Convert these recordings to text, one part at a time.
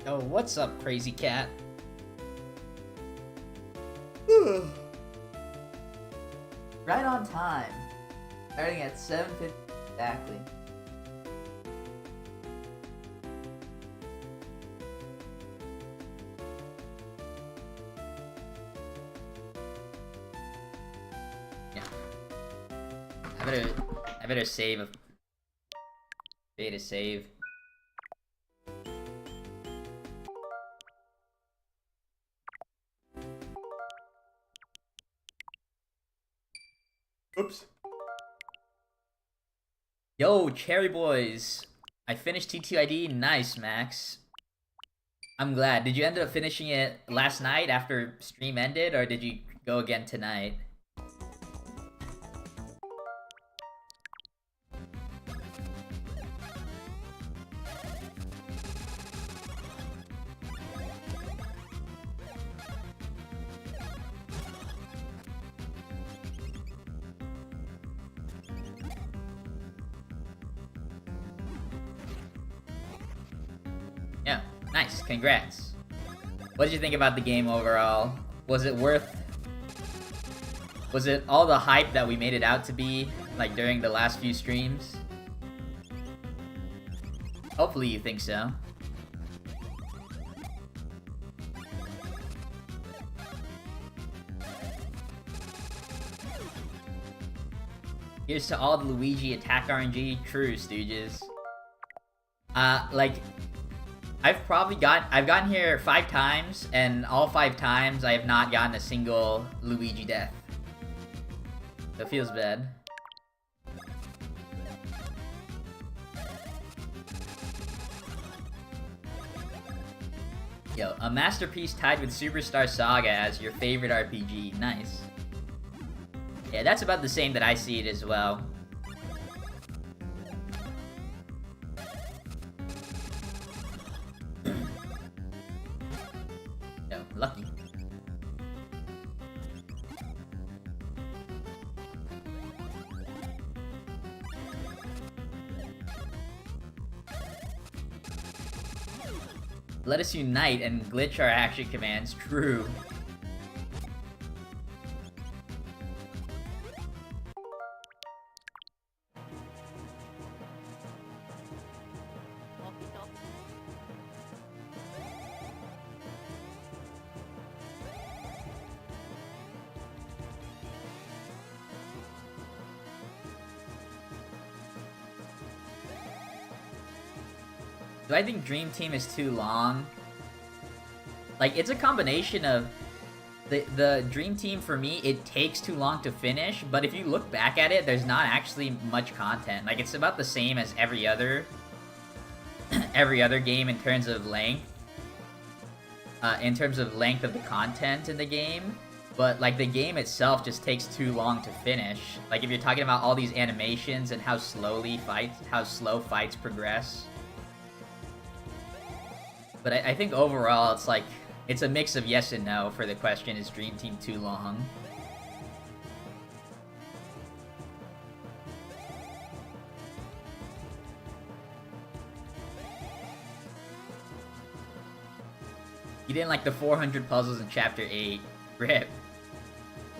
Oh, what's up, crazy cat? Right on time. Starting at 7:50 exactly. Yeah. I better save. Beta save. Oops. Yo, Cherry Boys! I finished TTID. Nice, Max. I'm glad. Did you end up finishing it last night after stream ended, or did you go again tonight? Yeah, nice. Congrats. What did you think about the game overall? Was it worth... Was it all the hype that we made it out to be, like, during the last few streams? Hopefully you think so. Here's to all the Luigi attack RNG. True, Stooges. Like... I've gotten here 5 times, and all 5 times I have not gotten a single Luigi death. So it feels bad. Yo, a masterpiece tied with Superstar Saga as your favorite RPG. Nice. Yeah, that's about the same that I see it as well. Yo, lucky. Let us unite and glitch our action commands. True. Do I think Dream Team is too long? Like, it's a combination of... The Dream Team, for me, it takes too long to finish, but if you look back at it, there's not actually much content. Like, it's about the same as every other... every other game in terms of length. In terms of length of the content in the game. But, like, the game itself just takes too long to finish. Like, if you're talking about all these animations and how slow fights progress. But I think overall, it's like, it's a mix of yes and no for the question, is Dream Team too long? You didn't like the 400 puzzles in Chapter 8. Rip.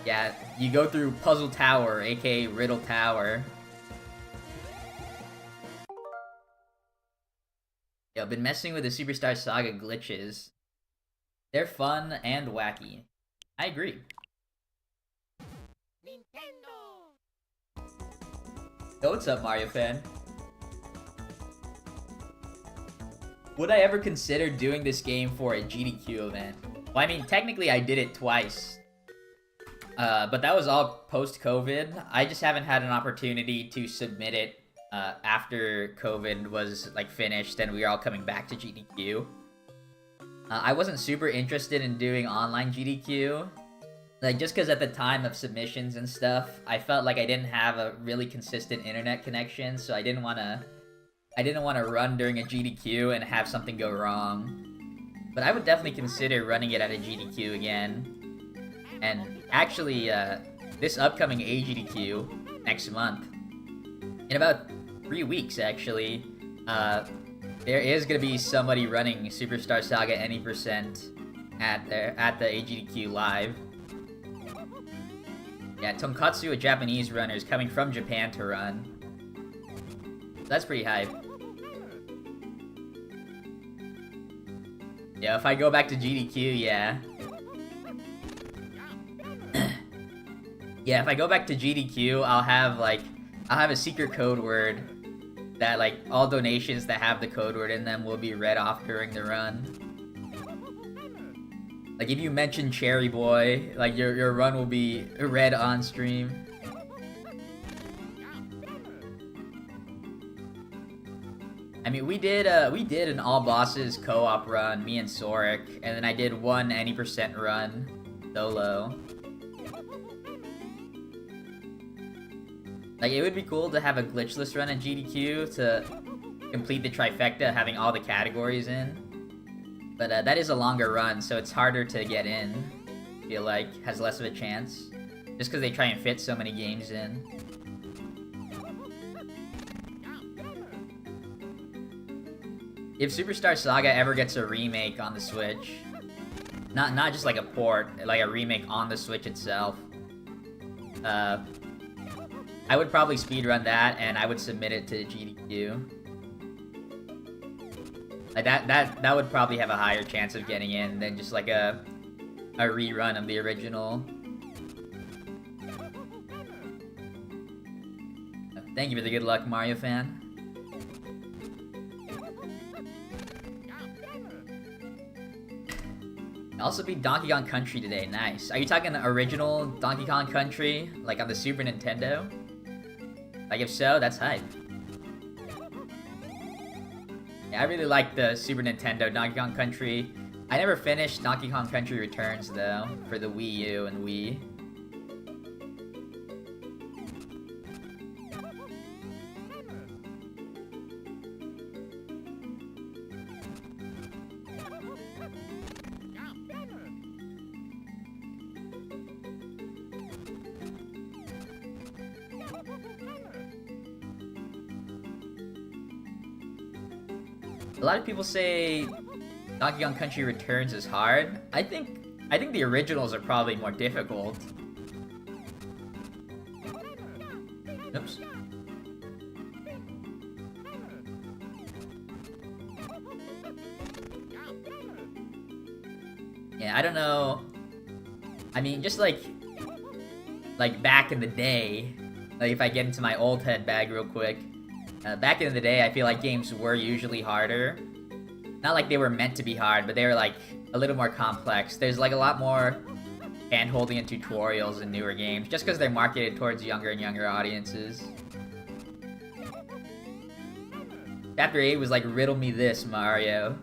Yeah, you go through Puzzle Tower, aka Riddle Tower. Yo, been messing with the Superstar Saga glitches. They're fun and wacky. I agree. Nintendo! Yo, what's up, Mario fan? Would I ever consider doing this game for a GDQ event? Well, I mean, technically I did it twice. But that was all post-COVID. I just haven't had an opportunity to submit it after COVID was like finished and we were all coming back to GDQ. I wasn't super interested in doing online GDQ, like just because at the time of submissions and stuff, I felt like I didn't have a really consistent internet connection, so I didn't want to run during a GDQ and have something go wrong. But I would definitely consider running it at a GDQ again. And actually, this upcoming AGDQ next month, in about 3 weeks actually, There is gonna be somebody running Superstar Saga any percent at the AGDQ live. Yeah, Tonkatsu, a Japanese runner, is coming from Japan to run. That's pretty hype. Yeah, if I go back to GDQ, yeah. Yeah, if I go back to GDQ, I'll have a secret code word that like all donations that have the code word in them will be read off during the run. Like if you mention Cherry Boy, like your run will be read on stream. I mean, we did an all bosses co-op run, me and Soric, and then I did one any percent run solo. Like, it would be cool to have a glitchless run at GDQ to complete the trifecta, having all the categories in. But that is a longer run, so it's harder to get in. I feel like, has less of a chance. Just because they try and fit so many games in. If Superstar Saga ever gets a remake on the Switch, not just like a port, like a remake on the Switch itself, I would probably speedrun that, and I would submit it to GDQ. Like that would probably have a higher chance of getting in than just like a rerun of the original. Thank you for the good luck, Mario fan. Also beat Donkey Kong Country today, nice. Are you talking the original Donkey Kong Country, like on the Super Nintendo? Like, if so, that's hype. Yeah, I really like the Super Nintendo Donkey Kong Country. I never finished Donkey Kong Country Returns, though, for the Wii U and Wii. A lot of people say Donkey Kong Country Returns is hard. I think the originals are probably more difficult. Oops. Yeah, I don't know. I mean, just like back in the day, like if I get into my old head bag real quick, back in the day, I feel like games were usually harder. Not like they were meant to be hard, but they were like a little more complex. There's like a lot more hand-holding and tutorials in newer games, just because they're marketed towards younger and younger audiences. Chapter 8 was like, riddle me this, Mario.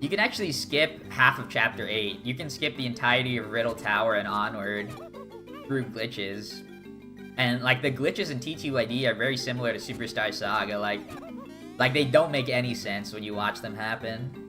You can actually skip half of Chapter 8. You can skip the entirety of Riddle Tower and onward through glitches. And, like, the glitches in TTYD are very similar to Superstar Saga. Like they don't make any sense when you watch them happen.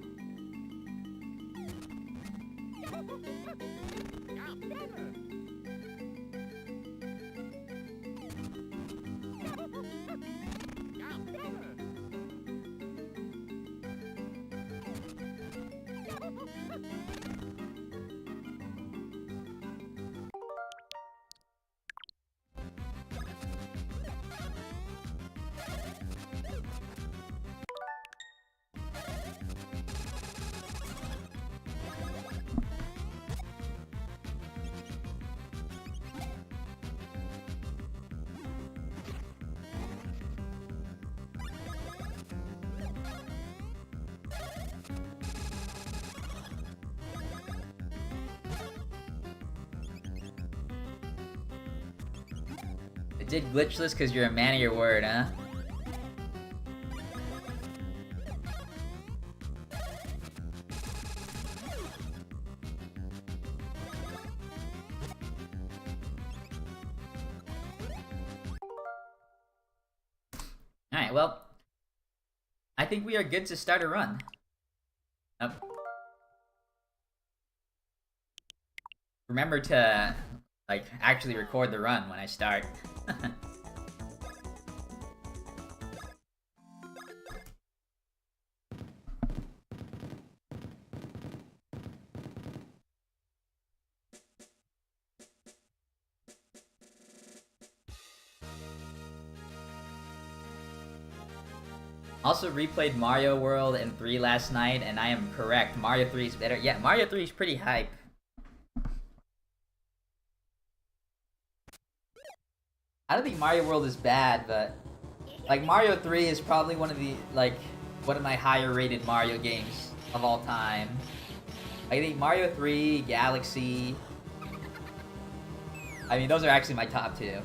It did glitchless because you're a man of your word, huh? Alright, well, I think we are good to start a run. Remember to, like, actually record the run when I start. Also replayed Mario World and 3 last night, and I am correct. Mario 3 is better. Yeah, Mario 3 is pretty hype. I don't think Mario World is bad, but like Mario 3 is probably one of my higher rated Mario games of all time. I think Mario 3, Galaxy. I mean, those are actually my top 2.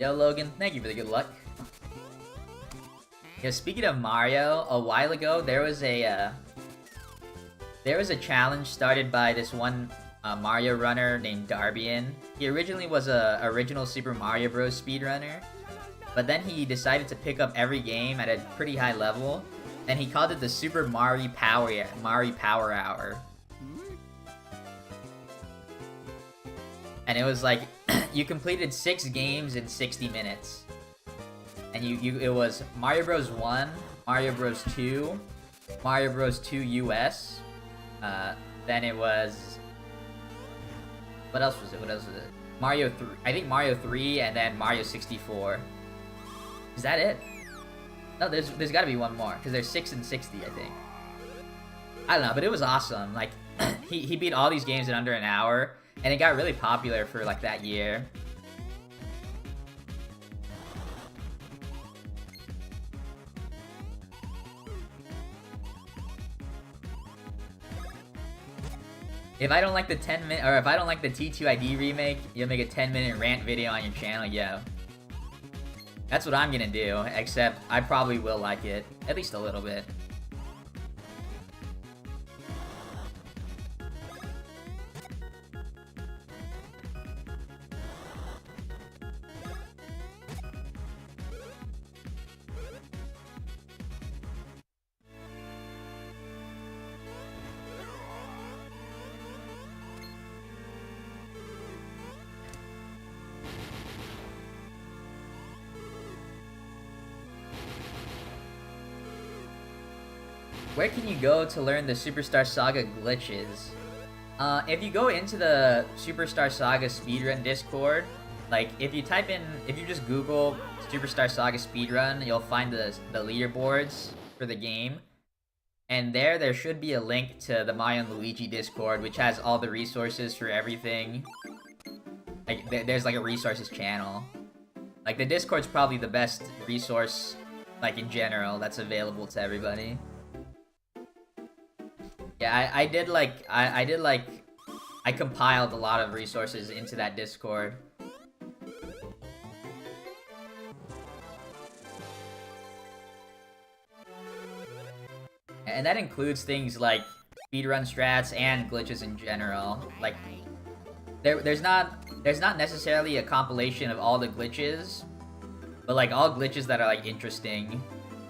Yo, Logan, thank you for the good luck. Yeah, speaking of Mario, a while ago there was a challenge started by this one Mario runner named Darbian. He originally was a original Super Mario Bros. Speedrunner, but then he decided to pick up every game at a pretty high level, and he called it the Super Mario Power Hour. And it was like, you completed 6 games in 60 minutes. And it was Mario Bros. 1, Mario Bros. 2, Mario Bros. 2 US, then it was... What else was it? Mario 3, I think Mario 3, and then Mario 64. Is that it? No, there's gotta be one more, because there's 6 and 60, I think. I don't know, but it was awesome. Like, he beat all these games in under an hour, and it got really popular for, like, that year. If I don't like the 10-minute, or if I don't like the T2ID remake, you'll make a 10-minute rant video on your channel, yo. That's what I'm gonna do, except I probably will like it, at least a little bit. Where can you go to learn the Superstar Saga glitches? If you go into the Superstar Saga speedrun Discord, like if you just Google Superstar Saga speedrun, you'll find the leaderboards for the game. And there should be a link to the Mario and Luigi Discord, which has all the resources for everything. Like, there's like a resources channel. Like, the Discord's probably the best resource, like, in general, that's available to everybody. Yeah, I compiled a lot of resources into that Discord. And that includes things like speedrun strats and glitches in general. Like, there's not necessarily a compilation of all the glitches, but like all glitches that are like interesting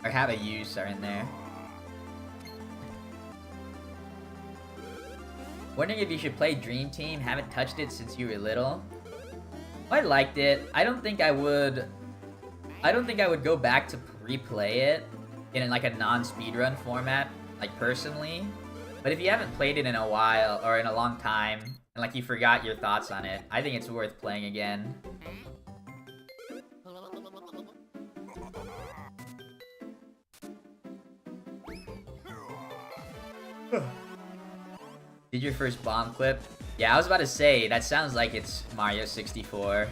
or have a use are in there. Wondering if you should play Dream Team. Haven't touched it since you were little. I liked it. I don't think I would go back to replay it in like a non-speedrun format, like personally. But if you haven't played it in a while or in a long time, and like you forgot your thoughts on it, I think it's worth playing again. Did your first bomb clip? Yeah, I was about to say, that sounds like it's Mario 64.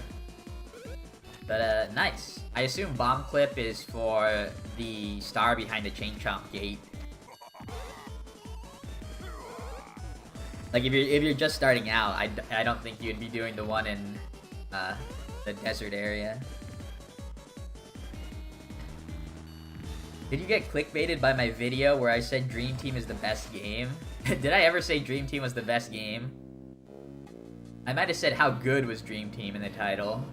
But, nice. I assume bomb clip is for the star behind the Chain Chomp gate. Like, if you're just starting out, I don't think you'd be doing the one in, the desert area. Did you get clickbaited by my video where I said Dream Team is the best game? Did I ever say Dream Team was the best game? I might have said how good was Dream Team in the title.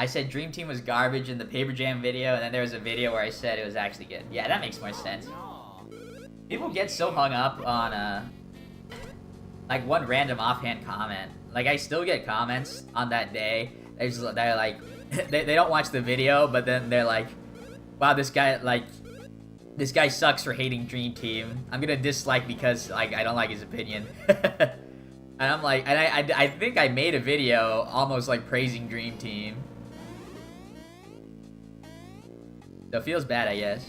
I said Dream Team was garbage in the Paper Jam video, and then there was a video where I said it was actually good. Yeah, that makes more sense. People get so hung up on, like, one random offhand comment. Like, I still get comments on that day. They're like, they don't watch the video, but then they're like, wow, this guy sucks for hating Dream Team. I'm gonna dislike because, like, I don't like his opinion. And I'm like, and I think I made a video almost, like, praising Dream Team. So it feels bad, I guess.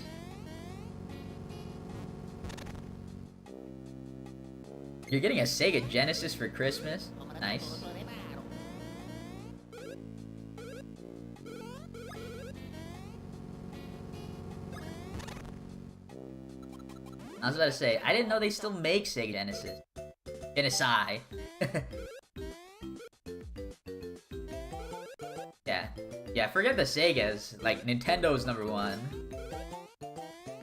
You're getting a Sega Genesis for Christmas? Nice. I was about to say, I didn't know they still make Sega Genesis. Genesis. Yeah, forget the Segas. Like, Nintendo's #1.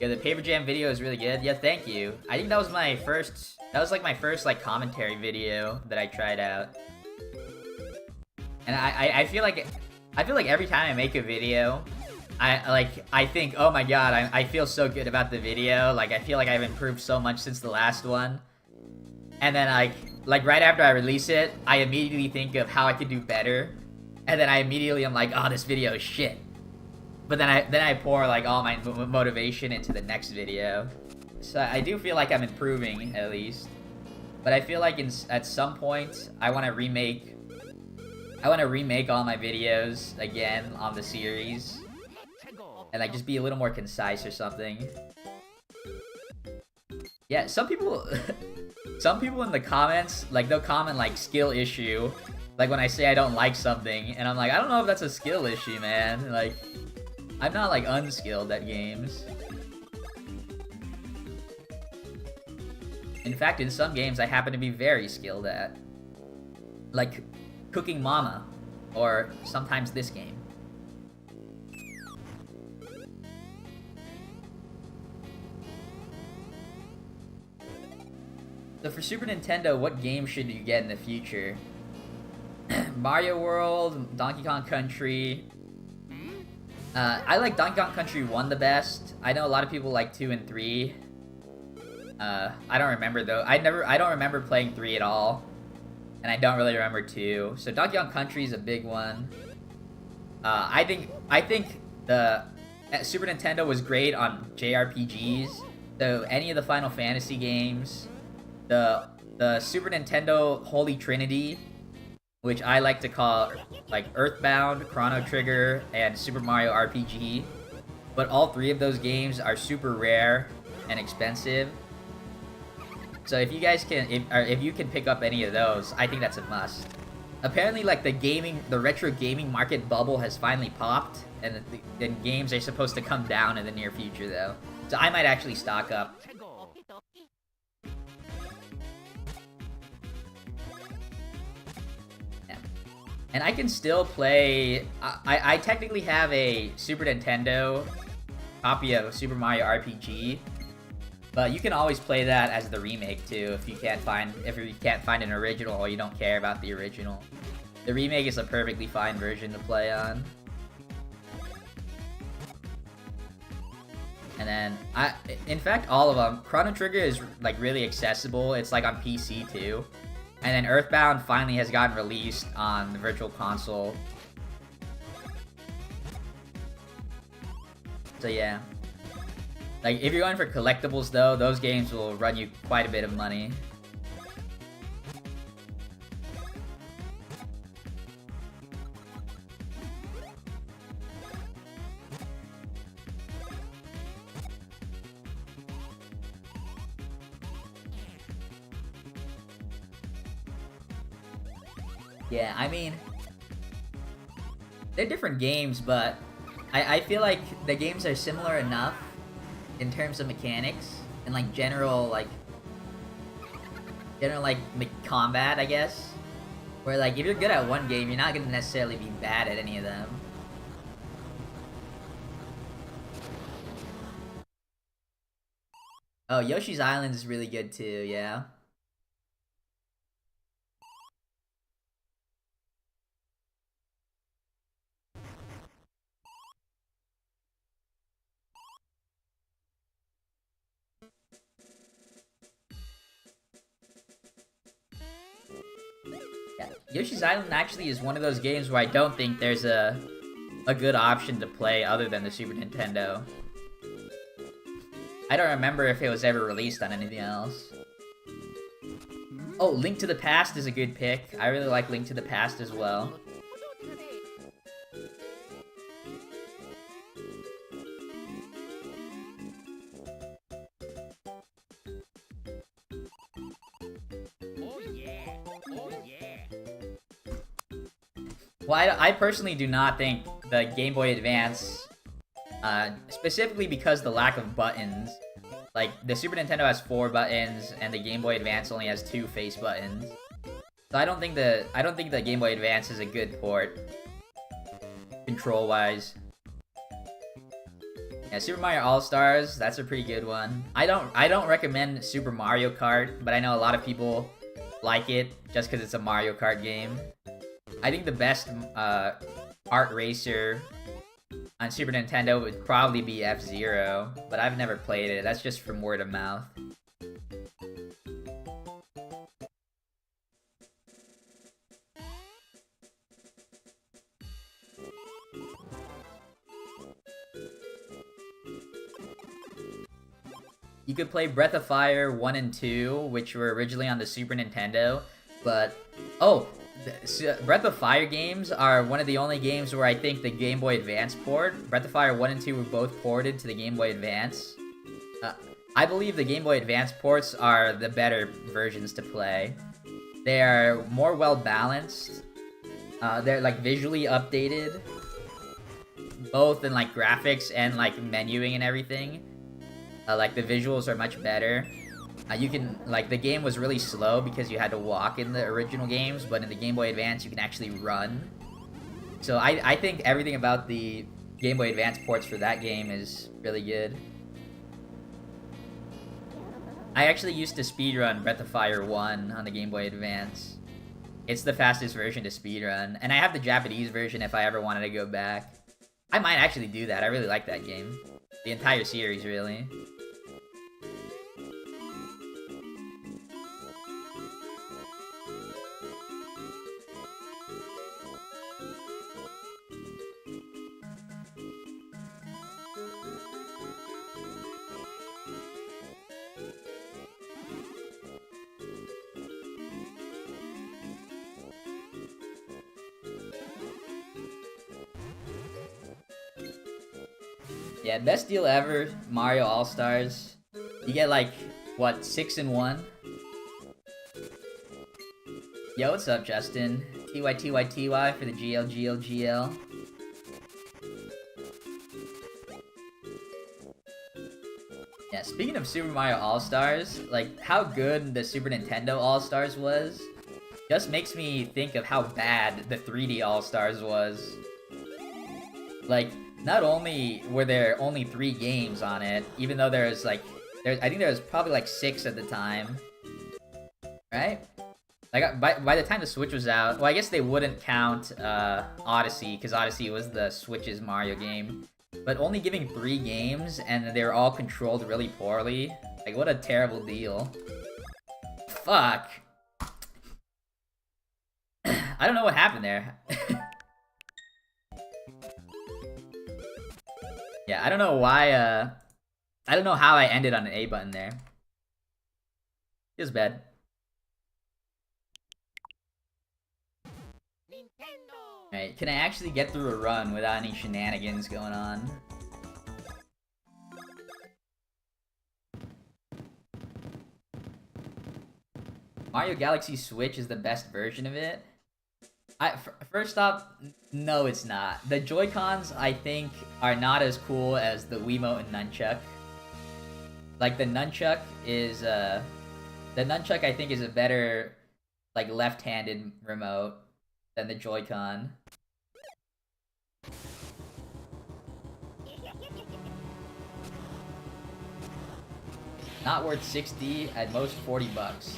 Yeah, the Paper Jam video is really good. Yeah, thank you. I think that was my first... That was, like, my first, like, commentary video that I tried out. And I feel like... I feel like every time I make a video, I think, oh my god, I feel so good about the video. Like, I feel like I've improved so much since the last one. And then, like right after I release it, I immediately think of how I could do better. And then I immediately am like, oh, this video is shit. But then I pour, like, all my motivation into the next video. So I do feel like I'm improving, at least. But I feel like at some point, I want to remake all my videos again on the series. And, like, just be a little more concise or something. Yeah, some people in the comments, like, they'll comment, like, skill issue. Like, when I say I don't like something, and I'm like, I don't know if that's a skill issue, man. Like, I'm not, like, unskilled at games. In fact, in some games, I happen to be very skilled at. Like, Cooking Mama, or sometimes this game. So for Super Nintendo, what game should you get in the future? Mario World, Donkey Kong Country. I like Donkey Kong Country 1 the best. I know a lot of people like 2 and 3. I don't remember though. I don't remember playing 3 at all. And I don't really remember 2. So Donkey Kong Country is a big one. I think the Super Nintendo was great on JRPGs. So any of the Final Fantasy games, the Super Nintendo Holy Trinity, which I like to call, like, Earthbound, Chrono Trigger, and Super Mario RPG. But all 3 of those games are super rare and expensive. So if you guys can, if you can pick up any of those, I think that's a must. Apparently, like, the retro gaming market bubble has finally popped, and the games are supposed to come down in the near future, though. So I might actually stock up. And I can still play... I technically have a Super Nintendo copy of Super Mario RPG, but you can always play that as the remake too if you can't find an original or you don't care about the original. The remake is a perfectly fine version to play on. And then in fact, all of them. Chrono Trigger is, like, really accessible. It's, like, on PC too. And then Earthbound finally has gotten released on the Virtual Console. So yeah. Like, if you're going for collectibles though, those games will run you quite a bit of money. Yeah, I mean, they're different games, but I feel like the games are similar enough in terms of mechanics and, like, general combat, I guess. Where, like, if you're good at one game, you're not gonna necessarily be bad at any of them. Oh, Yoshi's Island is really good too, yeah. Yoshi's Island actually is one of those games where I don't think there's a good option to play other than the Super Nintendo. I don't remember if it was ever released on anything else. Oh, Link to the Past is a good pick. I really like Link to the Past as well. Well, I personally do not think the Game Boy Advance, specifically because the lack of buttons, like the Super Nintendo has 4 buttons and the Game Boy Advance only has 2 face buttons. So I don't think the Game Boy Advance is a good port, control-wise. Yeah, Super Mario All-Stars, that's a pretty good one. I don't recommend Super Mario Kart, but I know a lot of people like it just because it's a Mario Kart game. I think the best art racer on Super Nintendo would probably be F-Zero, but I've never played it. That's just from word of mouth. You could play Breath of Fire 1 and 2, which were originally on the Super Nintendo, but... Oh! Breath of Fire games are one of the only games where I think the Game Boy Advance port, Breath of Fire 1 and 2 were both ported to the Game Boy Advance. I believe the Game Boy Advance ports are the better versions to play. They are more well balanced. They're like visually updated, both in like graphics and like menuing and everything. Like the visuals are much better. You can, like, the game was really slow because you had to walk in the original games, but in the Game Boy Advance you can actually run. So I think everything about the Game Boy Advance ports for that game is really good. I actually used to speedrun Breath of Fire 1 on the Game Boy Advance. It's the fastest version to speedrun, and I have the Japanese version if I ever wanted to go back. I might actually do that, I really like that game. The entire series, really. Yeah, best deal ever, Mario All-Stars. You get like, what, 6 in 1? Yo, what's up, Justin? TYTYTY for the GL. Yeah, speaking of Super Mario All-Stars, like, how good the Super Nintendo All-Stars was just makes me think of how bad the 3D All-Stars was. Like, not only were there only 3 games on it, even though there's like, I think there was probably like 6 at the time, right? Like by the time the Switch was out, well, I guess they wouldn't count Odyssey because Odyssey was the Switch's Mario game, but only giving 3 games and they're all controlled really poorly. Like, what a terrible deal. Fuck. I don't know what happened there. Yeah, I don't know why, I don't know how I ended on an A button there. It was bad. Alright, can I actually get through a run without any shenanigans going on? Mario Galaxy Switch is the best version of it? First off, no it's not. The Joy-Cons, I think, are not as cool as the Wiimote and Nunchuck. Like, the Nunchuck is, the Nunchuck, I think, is a better, like, left-handed remote than the Joy-Con. Not worth 60, at most 40 bucks.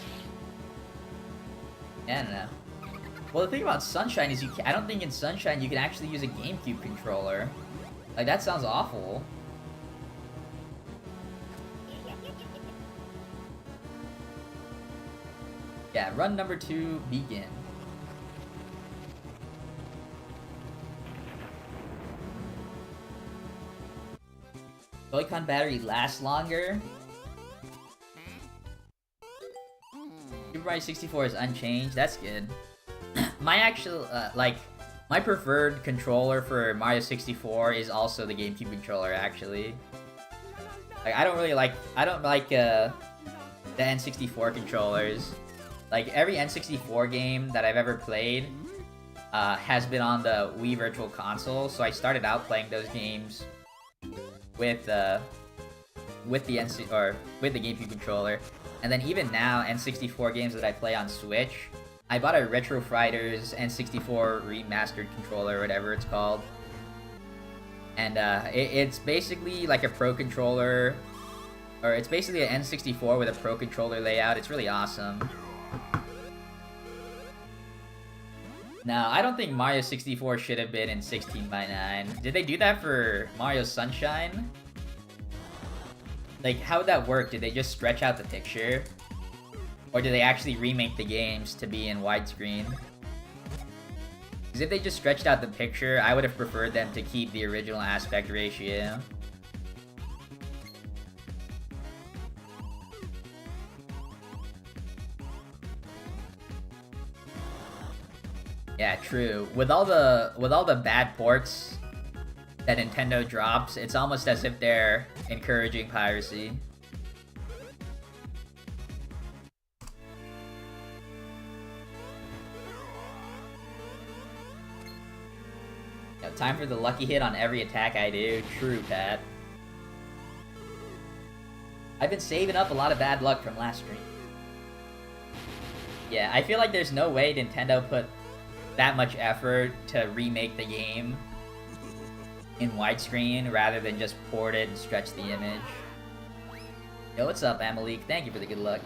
Yeah, I don't know. Well, the thing about Sunshine is I don't think in Sunshine you can actually use a GameCube controller. Like, that sounds awful. Yeah, run number 2, begin. Joy-Con battery lasts longer. Super Mario 64 is unchanged. That's good. My actual, my preferred controller for Mario 64 is also the GameCube controller, actually. Like, I don't like, the N64 controllers. Like, every N64 game that I've ever played, has been on the Wii Virtual Console, so I started out playing those games with the GameCube controller. And then even now, N64 games that I play on Switch, I bought a Retro Fighters N64 remastered controller, or whatever it's called. And it's basically like a Pro controller, or it's basically an N64 with a Pro controller layout. It's really awesome. Now, I don't think Mario 64 should have been in 16:9. Did they do that for Mario Sunshine? Like, how would that work? Did they just stretch out the picture? Or did they actually remake the games to be in widescreen? Because if they just stretched out the picture, I would have preferred them to keep the original aspect ratio. Yeah, true. With all the bad ports that Nintendo drops, it's almost as if they're encouraging piracy. Time for the lucky hit on every attack I do. True, Pat. I've been saving up a lot of bad luck from last stream. Yeah, I feel like there's no way Nintendo put that much effort to remake the game in widescreen rather than just port it and stretch the image. Yo, what's up, Amalik? Thank you for the good luck.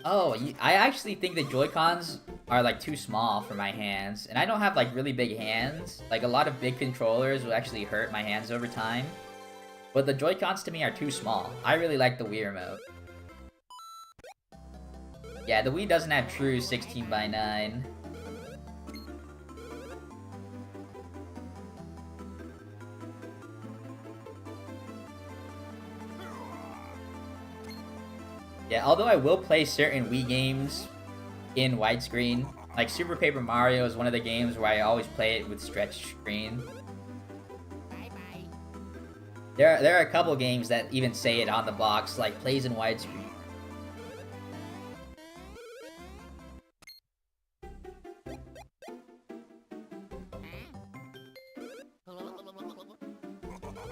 Oh, I actually think the Joy-Cons are like too small for my hands, and I don't have like really big hands. Like a lot of big controllers will actually hurt my hands over time. But the Joy-Cons to me are too small. I really like the Wii remote. Yeah, the Wii doesn't have true 16:9. Yeah, although I will play certain Wii games in widescreen. Like Super Paper Mario is one of the games where I always play it with stretched screen. There are a couple games that even say it on the box, like plays in widescreen.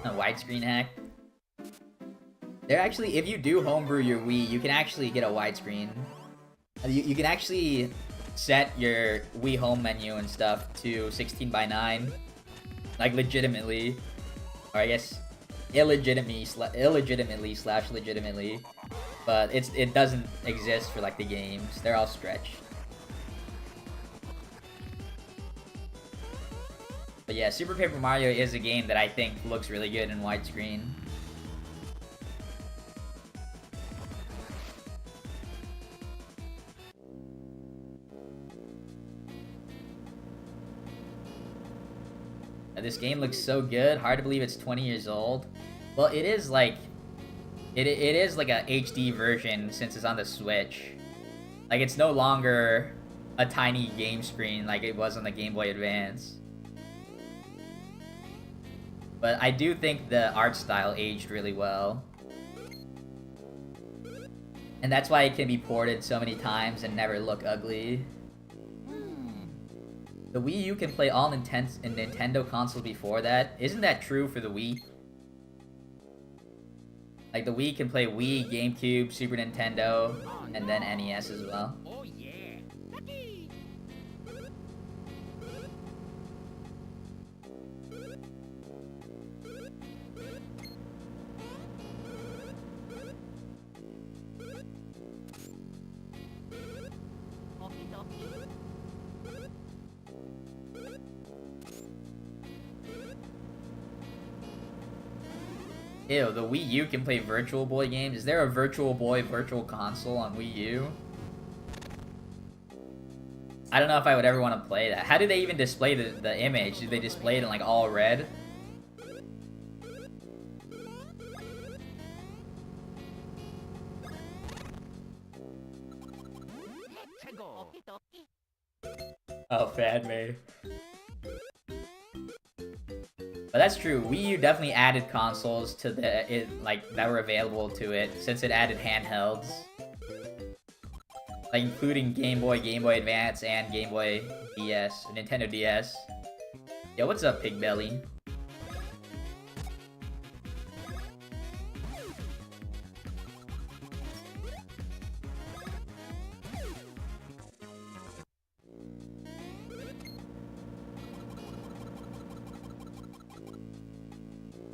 A widescreen hack. They're actually, if you do homebrew your Wii, you can actually get a widescreen. You can actually set your Wii home menu and stuff to 16:9, like legitimately, or I guess illegitimately/legitimately, but it doesn't exist for like the games. They're all stretched. But yeah, Super Paper Mario is a game that I think looks really good in widescreen. This game looks so good. Hard to believe it's 20 years old. Well, it is like it is like a HD version since it's on the Switch. Like it's no longer a tiny game screen like it was on the Game Boy Advance. But I do think the art style aged really well. And that's why it can be ported so many times and never look ugly. The Wii U can play all Nintendo consoles before that. Isn't that true for the Wii? Like the Wii can play Wii, GameCube, Super Nintendo, and then NES as well. Oh yeah. Ew, the Wii U can play Virtual Boy games? Is there a Virtual Boy virtual console on Wii U? I don't know if I would ever want to play that. How do they even display the image? Do they display it in like all red? Oh, Padme. But that's true. Wii U definitely added consoles to that were available to it, since it added handhelds, like including Game Boy, Game Boy Advance, and Game Boy DS, Nintendo DS. Yo, what's up, Pig Belly?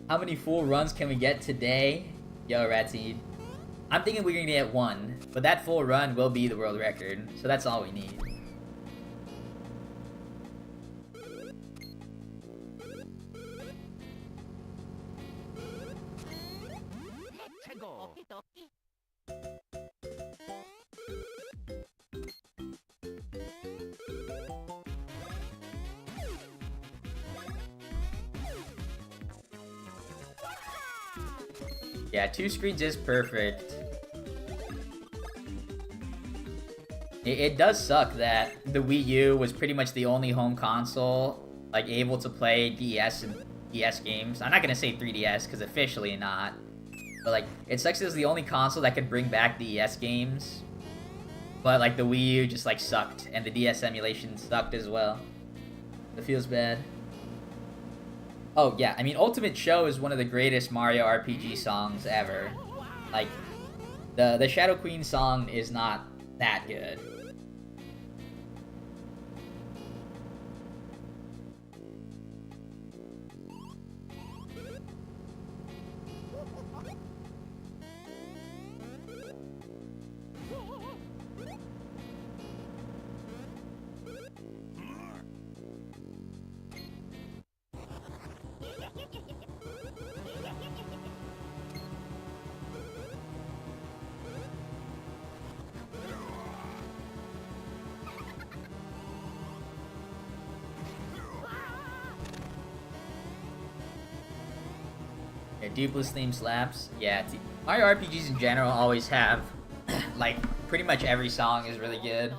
How many full runs can we get today? Yo, Ratsy. I'm thinking we're gonna get one, but that full run will be the world record, so that's all we need. Yeah, 2 screens is perfect. It does suck that the Wii U was pretty much the only home console like able to play DS and DS games. I'm not gonna say 3DS because officially not, but like it sucks it was the only console that could bring back DS games. But like the Wii U just like sucked, and the DS emulation sucked as well. It feels bad. Oh yeah, I mean Ultimate Show is one of the greatest Mario RPG songs ever. Like the Shadow Queen song is not that good. Yeah, Dupless theme slaps. Yeah, Mario RPGs in general always have, like, pretty much every song is really good.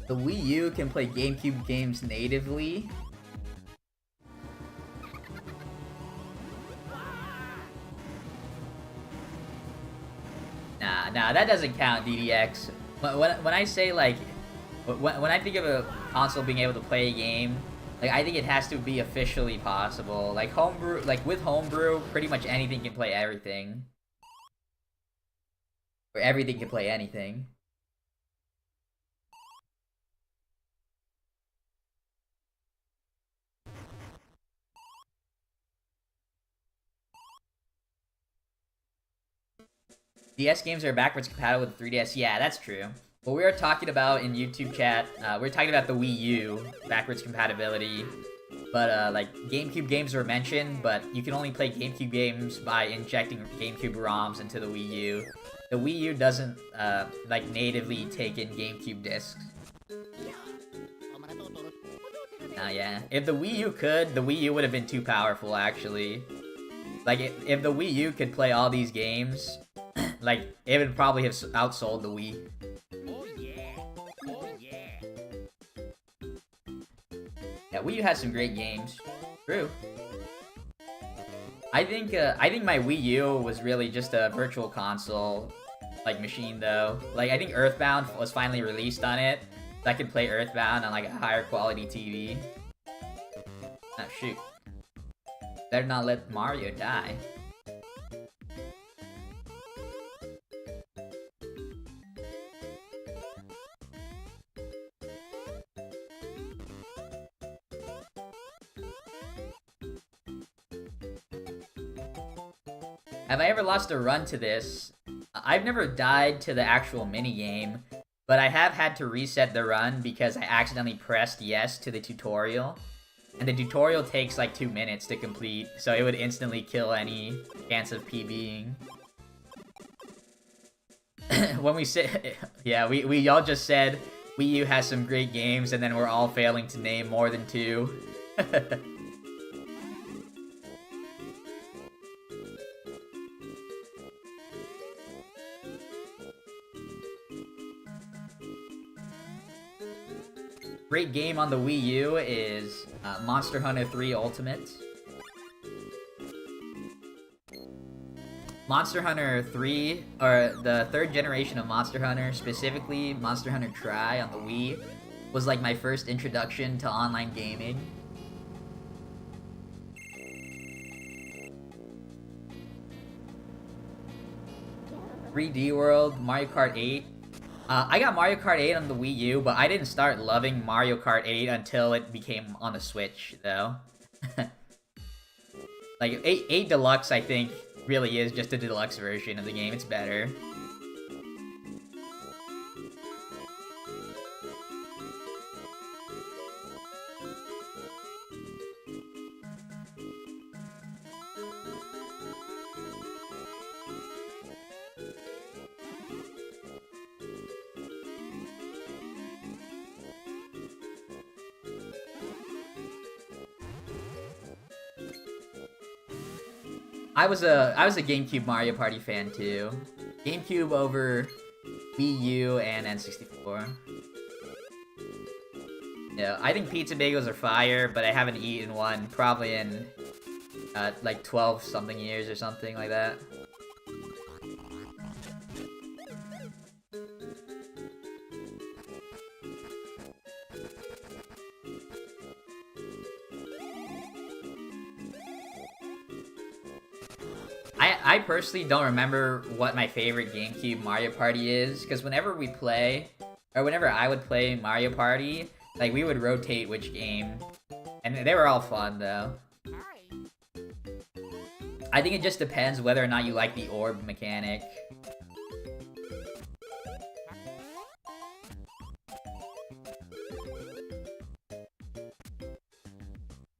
The Wii U can play GameCube games natively. Nah, that doesn't count, DDX. When I say, like, when I think of a console being able to play a game, like, I think it has to be officially possible. Like, homebrew, like, with homebrew, pretty much anything can play everything. Or everything can play anything. DS games are backwards compatible with 3DS. Yeah, that's true. What we are talking about in YouTube chat, we're talking about the Wii U backwards compatibility. But, like, GameCube games were mentioned, but you can only play GameCube games by injecting GameCube ROMs into the Wii U. The Wii U doesn't, like, natively take in GameCube discs. Yeah. If the Wii U could, the Wii U would have been too powerful, actually. Like, if the Wii U could play all these games, like, it would probably have outsold the Wii. Oh yeah. Oh yeah. Yeah, Wii U has some great games. True. I think my Wii U was really just a virtual console, like, machine, though. Like, I think Earthbound was finally released on it, so I could play Earthbound on, like, a higher quality TV. Oh, shoot. Better not let Mario die. Have I ever lost a run to this? I've never died to the actual minigame, but I have had to reset the run because I accidentally pressed yes to the tutorial. And the tutorial takes like 2 minutes to complete, so it would instantly kill any chance of PBing. When we said, yeah, we all just said Wii U has some great games, and then we're all failing to name more than 2. Great game on the Wii U is Monster Hunter 3 Ultimate. Monster Hunter 3, or the 3rd generation of Monster Hunter, specifically Monster Hunter Tri on the Wii, was like my first introduction to online gaming. "3D World", Mario Kart 8. I got Mario Kart 8 on the Wii U, but I didn't start loving Mario Kart 8 until it became on the Switch, though. Like, 8 Deluxe, I think, really is just a deluxe version of the game. It's better. I was a GameCube Mario Party fan too. GameCube over Wii U and N64. Yeah, I think pizza bagels are fire, but I haven't eaten one probably in like 12 something years or something like that. I personally don't remember what my favorite GameCube Mario Party is, because whenever we play, or whenever I would play Mario Party, like, we would rotate which game, and they were all fun, though. I think it just depends whether or not you like the orb mechanic.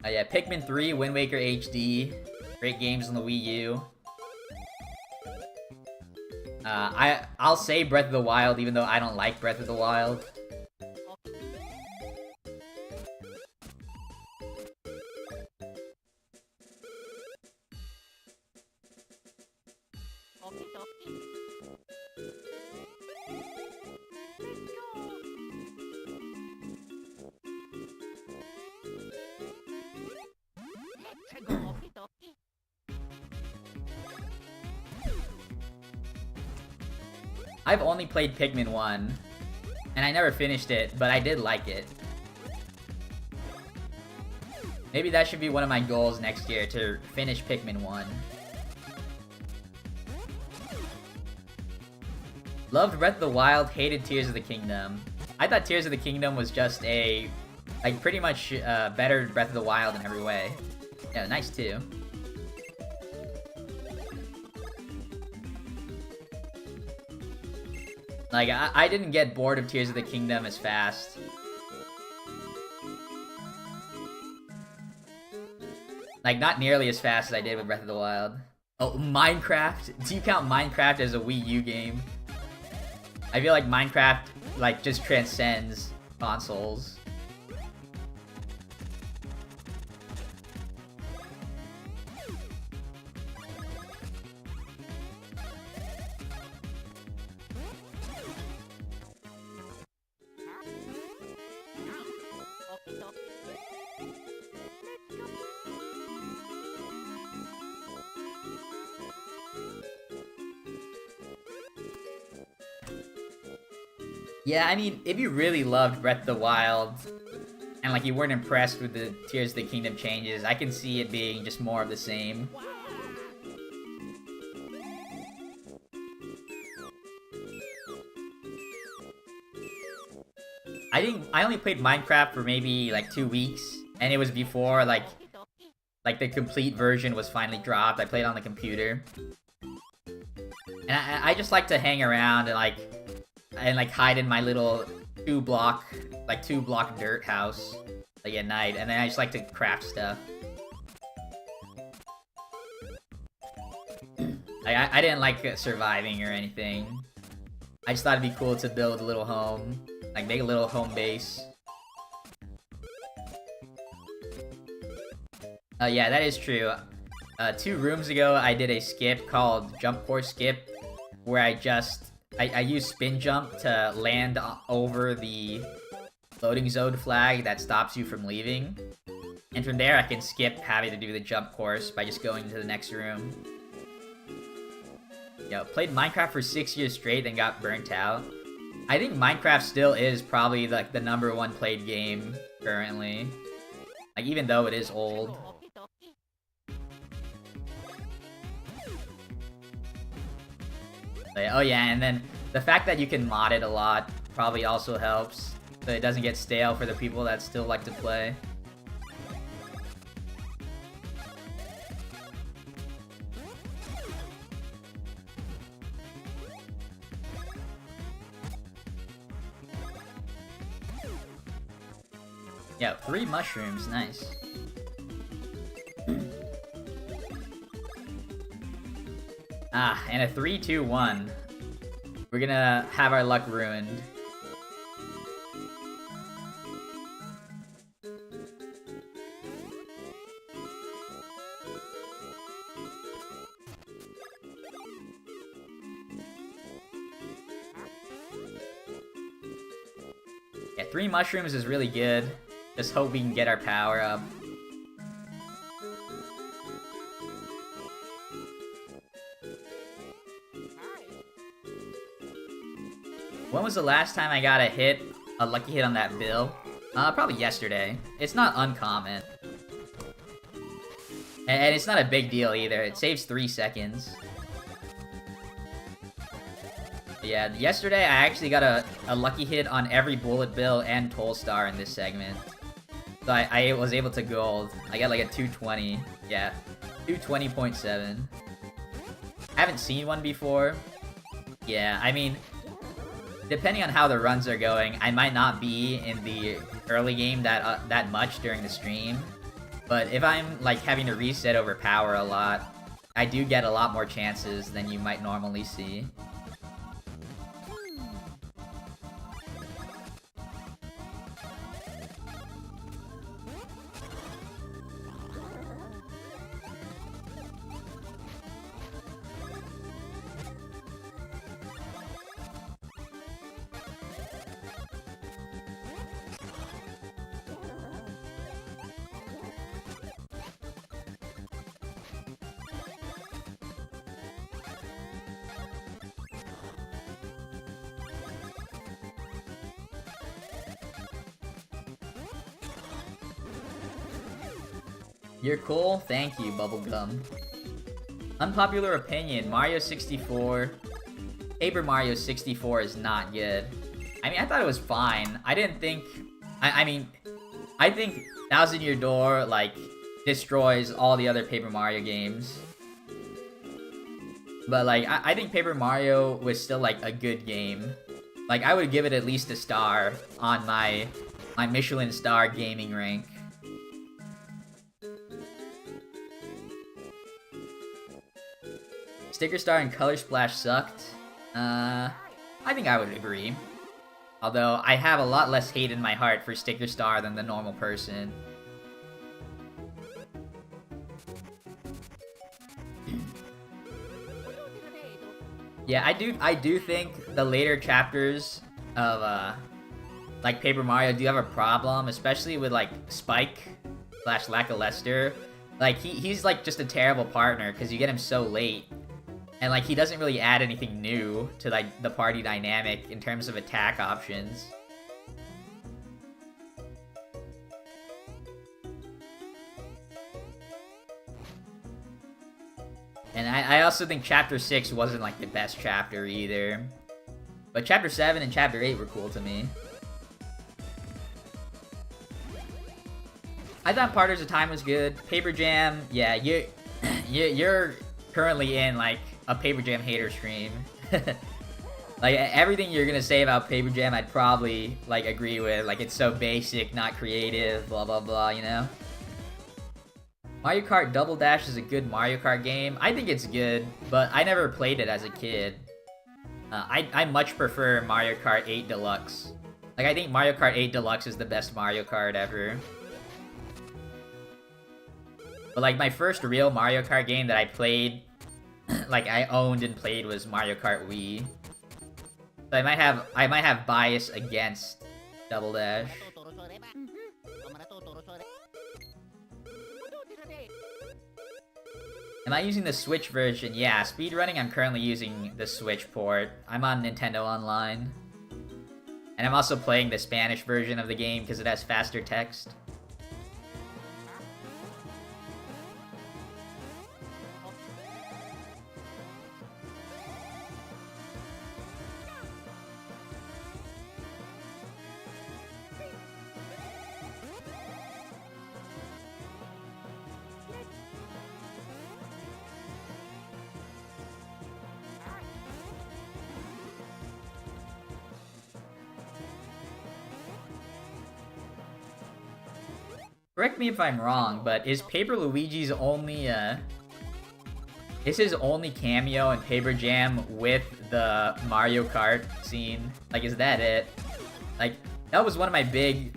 Yeah, Pikmin 3, Wind Waker HD, great games on the Wii U. I'll say Breath of the Wild, even though I don't like Breath of the Wild. I've only played Pikmin 1, and I never finished it, but I did like it. Maybe that should be one of my goals next year, to finish Pikmin 1. Loved Breath of the Wild, hated Tears of the Kingdom. I thought Tears of the Kingdom was just a, like, pretty much better Breath of the Wild in every way. Yeah, nice too. Like, I didn't get bored of Tears of the Kingdom as fast. Like, not nearly as fast as I did with Breath of the Wild. Oh, Minecraft? Do you count Minecraft as a Wii U game? I feel like Minecraft, like, just transcends consoles. Yeah, I mean, if you really loved Breath of the Wild, and like you weren't impressed with the Tears of the Kingdom changes, I can see it being just more of the same. I only played Minecraft for maybe like 2 weeks, and it was before like the complete version was finally dropped. I played on the computer, and I just like to hang around and like hide in my little two block dirt house like at night, and then I just like to craft stuff. I didn't like surviving or anything. I just thought it'd be cool to build a little home, like make a little home base. Yeah, that is true. 2 rooms ago, I did a skip called Jump Course Skip, where I use spin jump to land over the loading zone flag that stops you from leaving. And from there, I can skip having to do the jump course by just going to the next room. Yo, played Minecraft for 6 years straight, then got burnt out. I think Minecraft still is probably like the #1 played game currently. Like, even though it is old. But, oh yeah, and then the fact that you can mod it a lot probably also helps, so it doesn't get stale for the people that still like to play. Yeah, 3 mushrooms, nice. Ah, and a 3-2-1. We're gonna have our luck ruined. Yeah, 3 mushrooms is really good. Just hope we can get our power up. When was the last time I got a lucky hit on that bill? Probably yesterday. It's not uncommon. And it's not a big deal either. It saves 3 seconds. Yeah, yesterday I actually got a lucky hit on every bullet bill and toll star in this segment. So I was able to gold. I got like a 220. Yeah, 220.7. Haven't seen one before. Yeah, I mean, depending on how the runs are going, I might not be in the early game that much during the stream. But if I'm like having to reset over power a lot, I do get a lot more chances than you might normally see. You're cool? Thank you, Bubblegum. Unpopular opinion, Mario 64... Paper Mario 64 is not good. I mean, I thought it was fine. I didn't think... I mean, I think Thousand Year Door, like, destroys all the other Paper Mario games. But, like, I think Paper Mario was still, like, a good game. Like, I would give it at least a star on my Michelin star gaming rank. Sticker Star and Color Splash sucked. I think I would agree. Although, I have a lot less hate in my heart for Sticker Star than the normal person. Yeah, I do think the later chapters of, like, Paper Mario do have a problem, especially with, like, Spike / Lackluster. Like, he's, like, just a terrible partner, because you get him so late. And like he doesn't really add anything new to like the party dynamic in terms of attack options. And I also think Chapter 6 wasn't like the best chapter either. But Chapter 7 and Chapter 8 were cool to me. I thought Parters of Time was good. Paper Jam, yeah, you're currently in like a Paper Jam hater stream. Like everything you're gonna say about Paper Jam, I'd probably like agree with. Like it's so basic, not creative, blah blah blah, you know? Mario Kart Double Dash is a good Mario Kart game. I think it's good, but I never played it as a kid. I much prefer Mario Kart 8 Deluxe. Like, I think Mario Kart 8 Deluxe is the best Mario Kart ever. But, like, my first real Mario Kart game that I played, like, I owned and played was Mario Kart Wii. So I might have bias against Double Dash. Am I using the Switch version? Yeah, speedrunning, I'm currently using the Switch port. I'm on Nintendo Online. And I'm also playing the Spanish version of the game because it has faster text. Correct me if I'm wrong, but is Paper Luigi's only, is his only cameo in Paper Jam with the Mario Kart scene? Like, is that it? Like, that was one of my big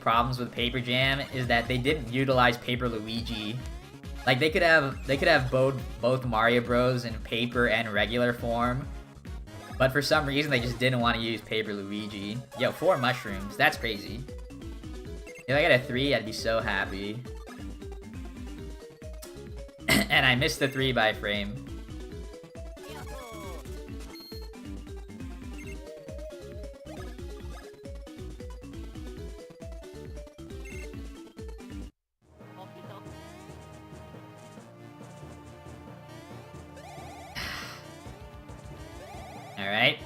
problems with Paper Jam, is that they didn't utilize Paper Luigi. Like, they could have both Mario Bros in paper and regular form, but for some reason they just didn't want to use Paper Luigi. Yo, 4 mushrooms, that's crazy. If I get a 3, I'd be so happy. And I missed the 3 by frame. Alright.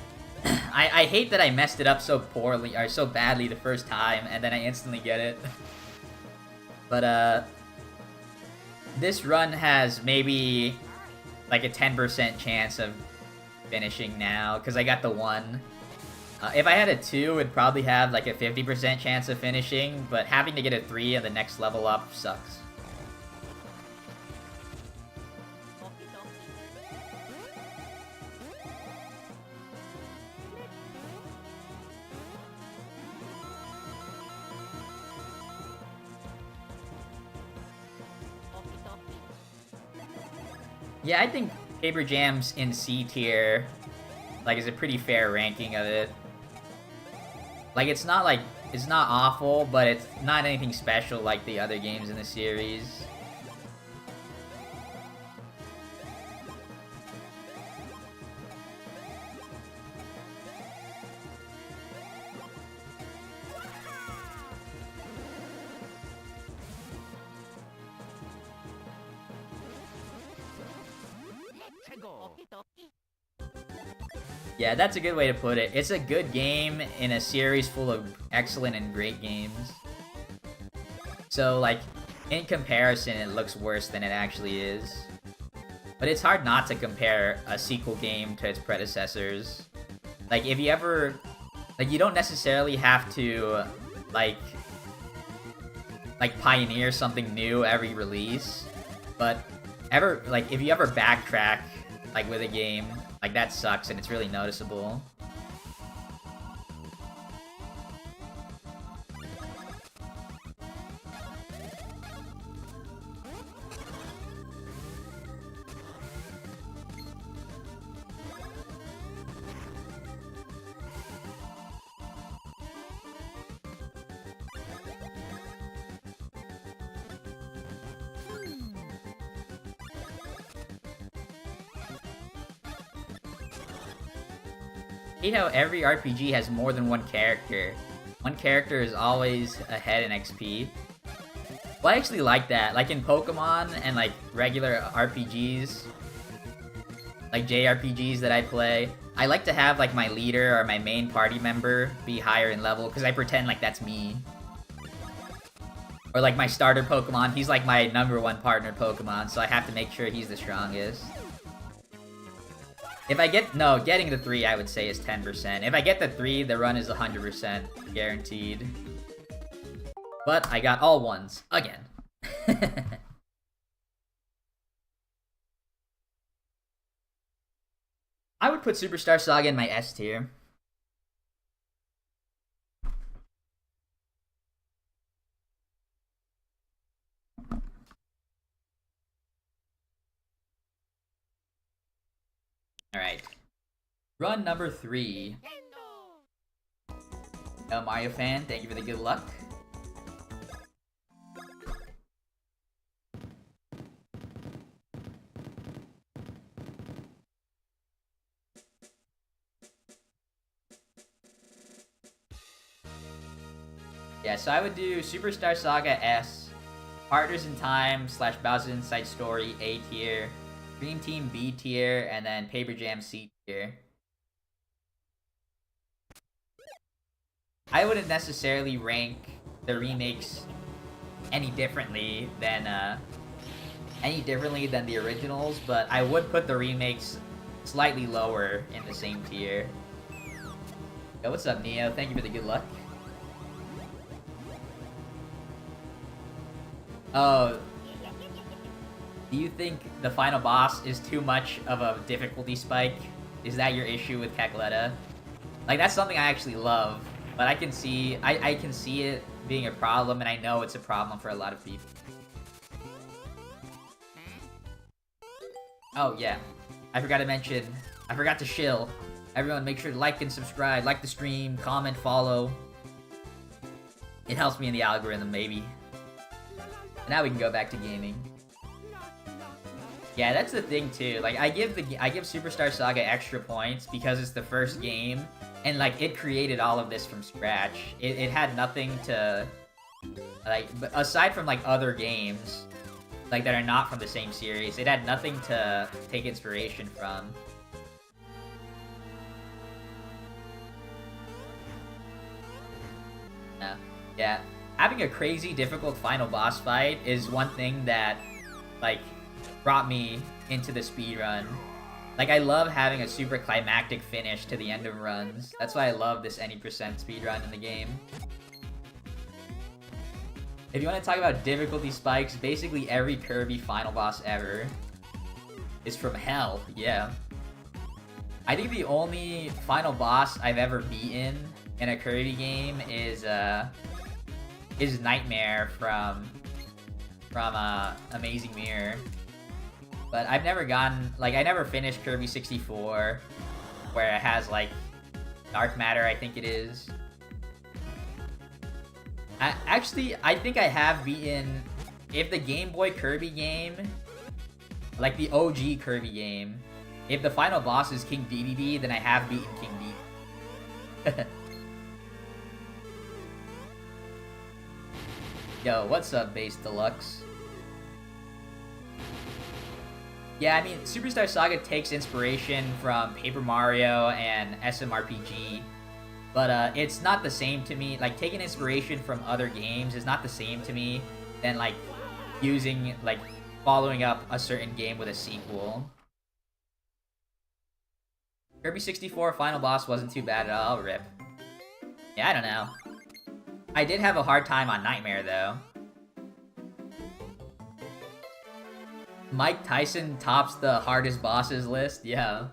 I hate that I messed it up so poorly, or so badly the first time, and then I instantly get it. But, this run has maybe, like, a 10% chance of finishing now, because I got the 1. If I had a 2, it'd probably have, like, a 50% chance of finishing, but having to get a 3 on the next level up sucks. Yeah, I think Paper Jam's in C tier, like, is a pretty fair ranking of it. Like, it's not awful, but it's not anything special like the other games in the series. Yeah, that's a good way to put it. It's a good game in a series full of excellent and great games. So, like, in comparison, it looks worse than it actually is. But it's hard not to compare a sequel game to its predecessors. Like, if you ever... Like, you don't necessarily have to, like, pioneer something new every release. But, if you ever backtrack, like, with a game, like, that sucks and it's really noticeable. hate how every RPG has more than one character. One character is always ahead in XP. Well, I actually like that. Like in Pokemon and like regular RPGs, like JRPGs that I play, I like to have like my leader or my main party member be higher in level because I pretend like that's me. Or like my starter Pokemon, he's like my #1 partner Pokemon, so I have to make sure he's the strongest. If I get, no, getting the 3 I would say is 10%. If I get the 3, the run is 100% guaranteed. But I got all 1s, again. I would put Superstar Saga in my S tier. Alright. Run number 3. Mario fan, thank you for the good luck. Yeah, so I would do Superstar Saga S, Partners in Time / Bowser's Inside Story A tier, Dream Team B tier, and then Paper Jam C tier. I wouldn't necessarily rank the remakes any differently than the originals, but I would put the remakes slightly lower in the same tier. Yo, what's up, Neo? Thank you for the good luck. Oh, do you think the final boss is too much of a difficulty spike? Is that your issue with Cackletta? Like, that's something I actually love, but I can see it being a problem, and I know it's a problem for a lot of people. Oh yeah, I forgot to shill. Everyone make sure to like and subscribe, like the stream, comment, follow. It helps me in the algorithm, maybe. Now we can go back to gaming. Yeah, that's the thing too. Like, I give Superstar Saga extra points because it's the first game, and like it created all of this from scratch. It had nothing to, like, aside from like other games, like that are not from the same series. It had nothing to take inspiration from. Yeah. Having a crazy difficult final boss fight is one thing that, like, brought me into the speedrun. Like, I love having a super climactic finish to the end of runs. That's why I love this any % speedrun in the game. If you want to talk about difficulty spikes, basically every Kirby final boss ever is from hell, yeah. I think the only final boss I've ever beaten in a Kirby game is Nightmare from Amazing Mirror. But I've never gotten, like, I never finished Kirby 64, where it has, like, Dark Matter, I think it is. I think I have beaten, if the Game Boy Kirby game, like the OG Kirby game, if the final boss is King Dedede, then I have beaten King Dedede. Yo, what's up, Base Deluxe? Yeah, I mean, Superstar Saga takes inspiration from Paper Mario and SMRPG, but it's not the same to me. Like, taking inspiration from other games is not the same to me than, like, following up a certain game with a sequel. Kirby 64 final boss wasn't too bad at all, rip. Yeah, I don't know. I did have a hard time on Nightmare, though. Mike Tyson tops the hardest bosses list? Yeah.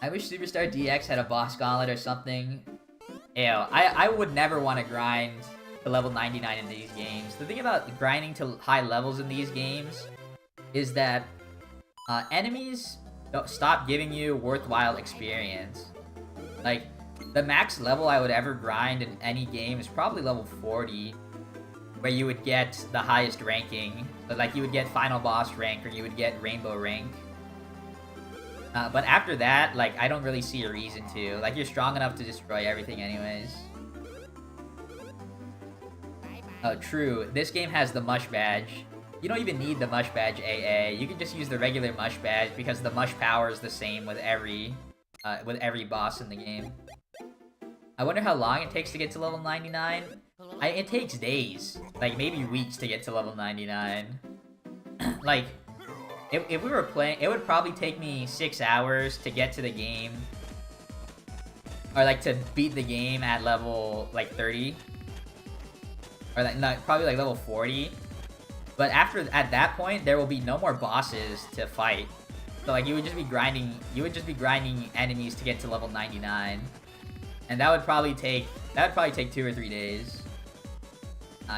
I wish Superstar DX had a boss gauntlet or something. Ew, I would never want to grind to level 99 in these games. The thing about grinding to high levels in these games is that enemies don't stop giving you worthwhile experience. Like, the max level I would ever grind in any game is probably level 40, where you would get the highest ranking. But, like, you would get final boss rank, or you would get rainbow rank. But after that, like, I don't really see a reason to. Like, you're strong enough to destroy everything anyways. Oh, true. This game has the Mush Badge. You don't even need the Mush Badge AA. You can just use the regular Mush Badge because the Mush power is the same with every boss in the game. I wonder how long it takes to get to level 99. It takes days. Like, maybe weeks to get to level 99. Like, if we were playing, it would probably take me 6 hours to get to the game. Or, like, to beat the game at level, like, 30. Or, like, no, probably, like, level 40. But at that point, there will be no more bosses to fight. So, like, you would just be grinding enemies to get to level 99. And that would probably take 2 or 3 days.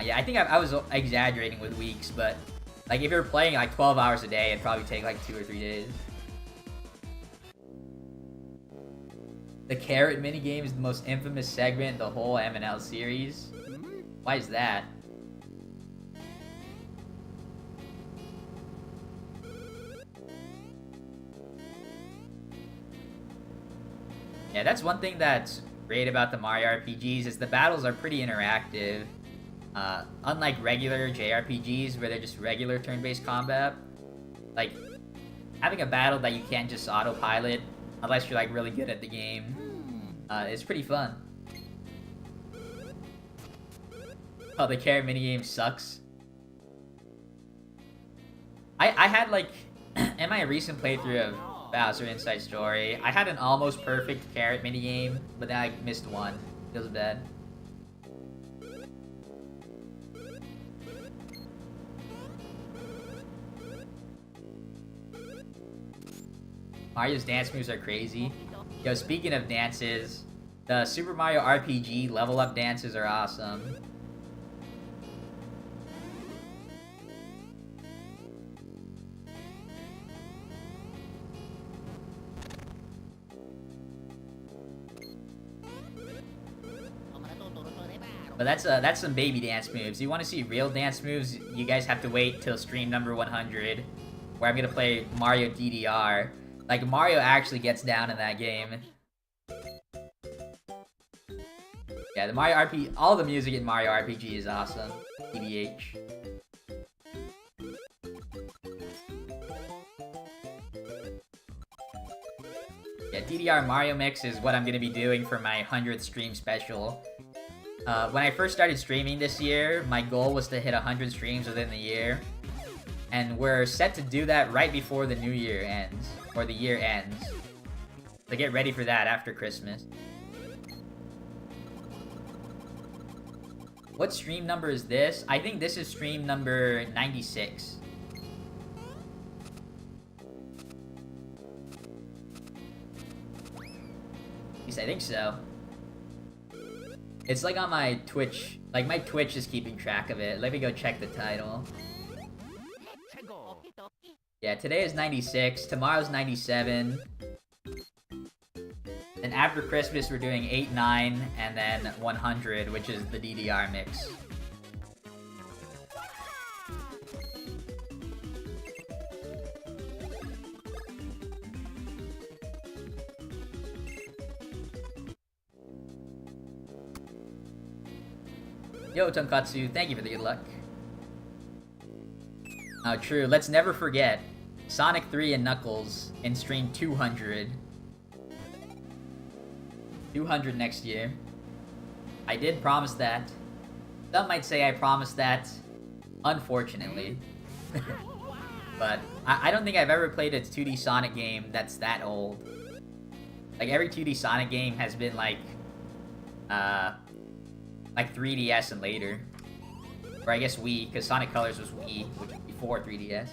Yeah, I think I was exaggerating with weeks, but like if you're playing like 12 hours a day, it'd probably take like 2 or 3 days. The carrot minigame is the most infamous segment in the whole M&L series. Why is that? Yeah, that's one thing that's great about the Mario RPGs is the battles are pretty interactive. Unlike regular JRPGs where they're just regular turn-based combat, like having a battle that you can't just autopilot unless you're like really good at the game is pretty fun. Oh, the carrot minigame sucks. I had like in my recent playthrough of Bowser Inside Story, I had an almost perfect carrot minigame, but then I missed one. Feels bad. Mario's dance moves are crazy. Yo, speaking of dances, the Super Mario RPG level up dances are awesome. But that's some baby dance moves. You want to see real dance moves, you guys have to wait till stream number 100, where I'm gonna play Mario DDR. Like, Mario actually gets down in that game. Yeah, the Mario RPG, all the music in Mario RPG is awesome. TBH. Yeah, DDR Mario Mix is what I'm gonna be doing for my 100th stream special. When I first started streaming this year, my goal was to hit 100 streams within the year. And we're set to do that right before the new year ends. Or the year ends. So get ready for that after Christmas. What stream number is this? I think this is stream number 96. At least I think so. It's like on my Twitch. Like my Twitch is keeping track of it. Let me go check the title. Yeah, today is 96. Tomorrow's 97. And after Christmas, we're doing 8, 9, and then 100, which is the DDR mix. Yo, Tonkatsu, thank you for the good luck. Oh, true. Let's never forget Sonic 3 and Knuckles in stream 200. 200 next year. I did promise that. Some might say I promised that, unfortunately. But I don't think I've ever played a 2D Sonic game that's that old. Like, every 2D Sonic game has been like 3DS and later. Or I guess Wii, because Sonic Colors was Wii, which was before 3DS.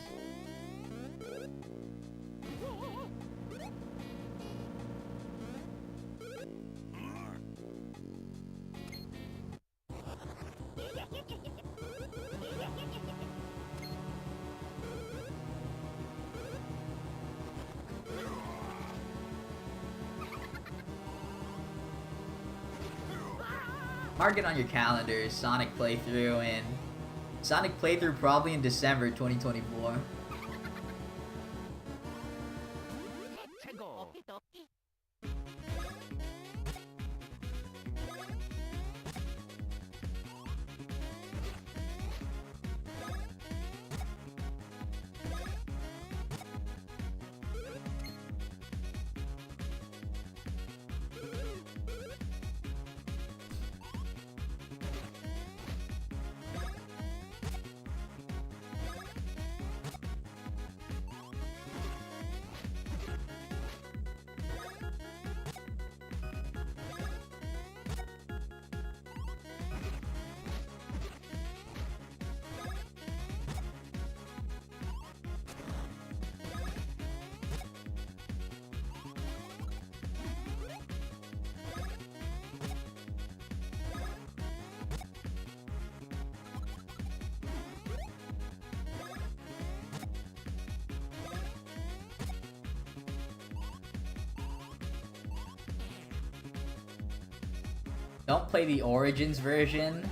Mark it on your calendars, Sonic playthrough, and Sonic playthrough probably in December 2024. Don't play the Origins version.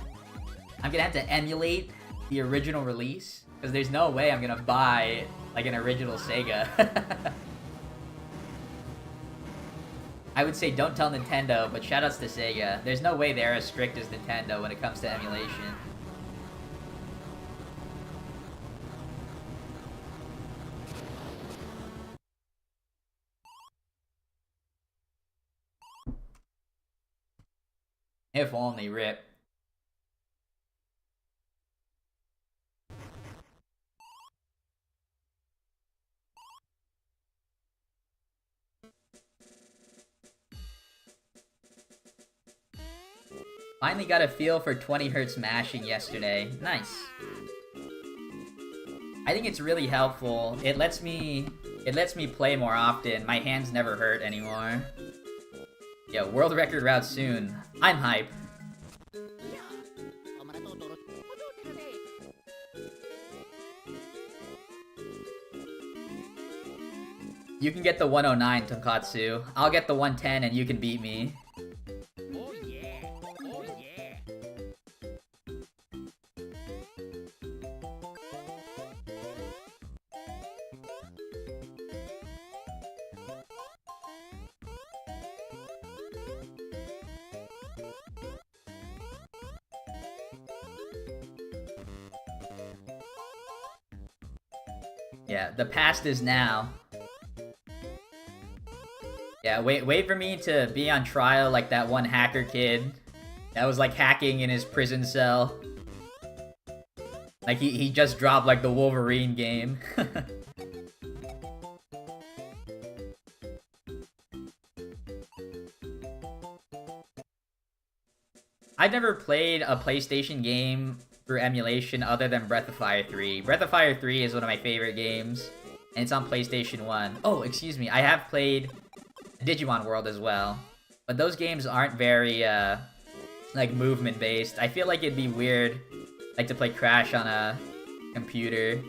I'm gonna have to emulate the original release, because there's no way I'm gonna buy, like, an original Sega. I would say don't tell Nintendo, but shoutouts to Sega. There's no way they're as strict as Nintendo when it comes to emulation. If only, rip. Finally got a feel for 20 Hz mashing yesterday. Nice. I think it's really helpful. It lets me play more often. My hands never hurt anymore. Yeah, world record route soon. I'm hype. You can get the 109, Tonkatsu. I'll get the 110 and you can beat me. Oh yeah. Oh yeah. Yeah, the past is now. Yeah, wait for me to be on trial like that one hacker kid that was like hacking in his prison cell. Like he just dropped like the Wolverine game. I've never played a PlayStation game through emulation other than Breath of Fire 3. Breath of Fire 3 is one of my favorite games, and it's on PlayStation 1. Oh, excuse me, I have played Digimon World as well. But those games aren't very, like, movement-based. I feel like it'd be weird, like, to play Crash on a computer.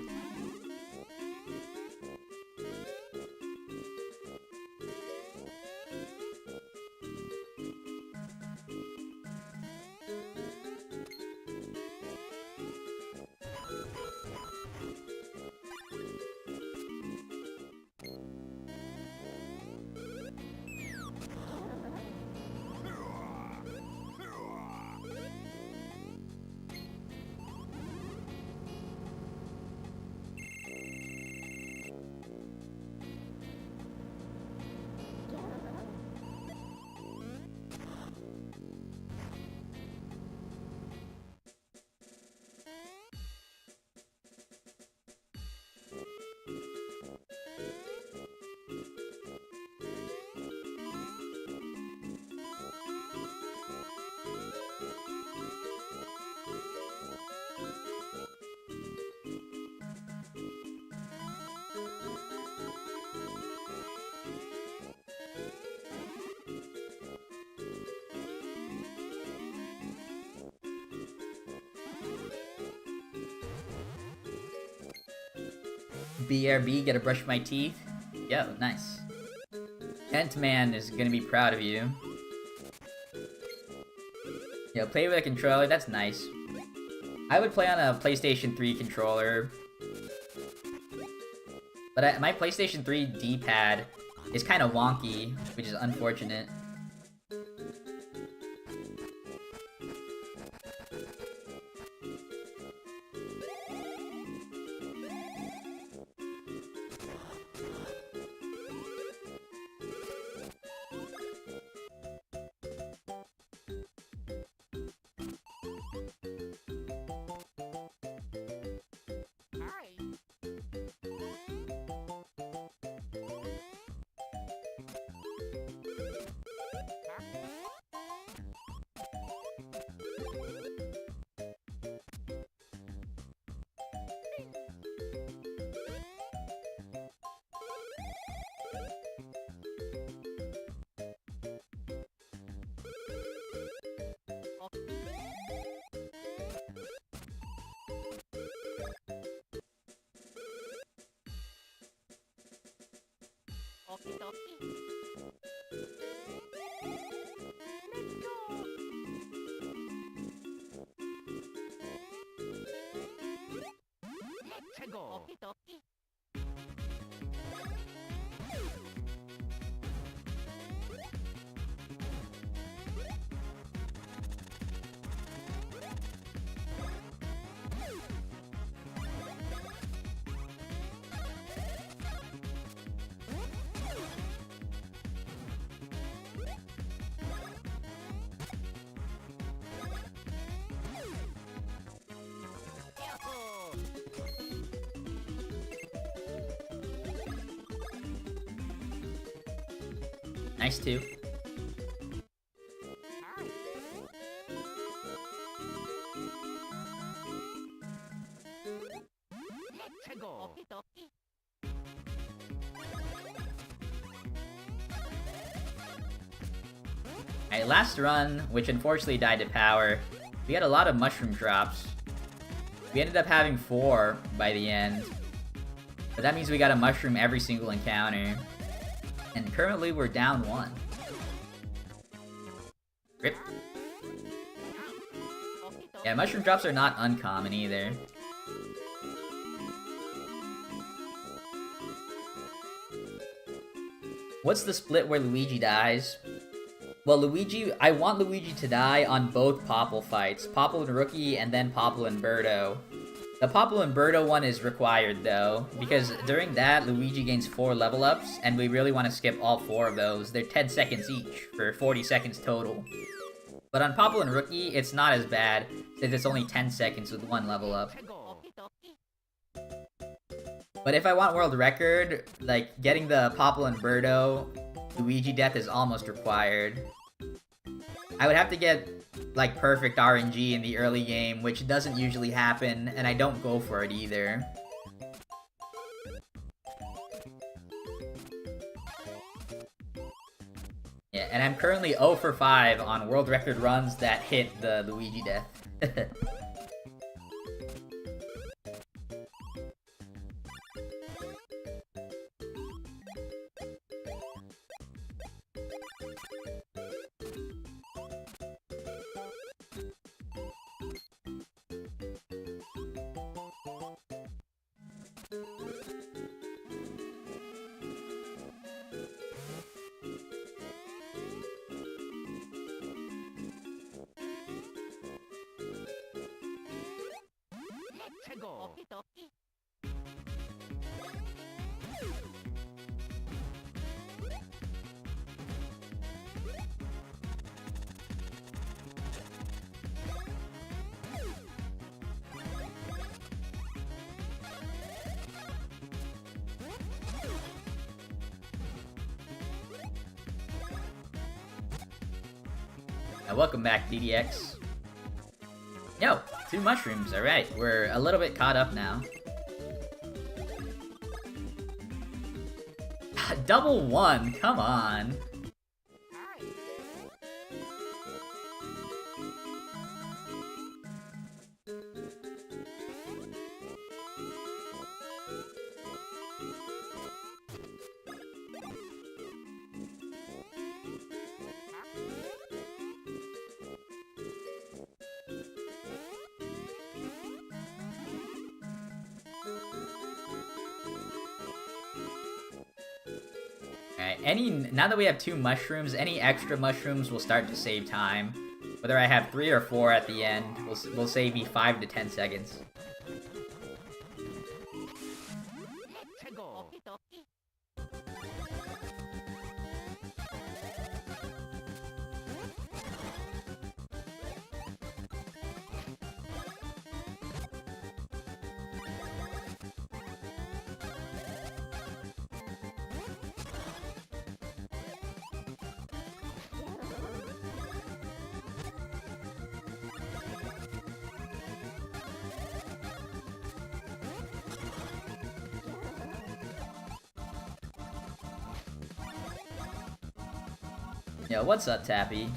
BRB, gotta brush my teeth. Yo, nice. Tent Man is gonna be proud of you. Yo, play with a controller, that's nice. I would play on a PlayStation 3 controller. But my PlayStation 3 D-pad is kind of wonky, which is unfortunate. Okie dokie. Let's go. Let's go. Okie dokie. Nice too. Let's go. Okie dokie. Alright, last run, which unfortunately died to power. We had a lot of mushroom drops. We ended up having 4 by the end. But that means we got a mushroom every single encounter. And currently we're down 1. Rip. Yeah, mushroom drops are not uncommon either. What's the split where Luigi dies? Well, I want Luigi to die on both Popple fights. Popple and Rookie, and then Popple and Birdo. The Popple and Birdo one is required, though, because during that, Luigi gains 4 level ups, and we really want to skip all 4 of those. They're 10 seconds each, for 40 seconds total. But on Popple and Rookie, it's not as bad, since it's only 10 seconds with 1 level up. But if I want world record, like, getting the Popple and Birdo Luigi death is almost required. I would have to get, like, perfect RNG in the early game, which doesn't usually happen, and I don't go for it either. Yeah, and I'm currently 0 for 5 on world record runs that hit the Luigi death. Let's go. Okie dokie. Welcome back, DDX. Yo, 2 mushrooms, alright. We're a little bit caught up now. Double 1, come on. Alright, now that we have 2 mushrooms, any extra mushrooms will start to save time. Whether I have 3 or 4 at the end, will save me 5 to 10 seconds. Let's go. Okie dokie. Yo, what's up, Tappy?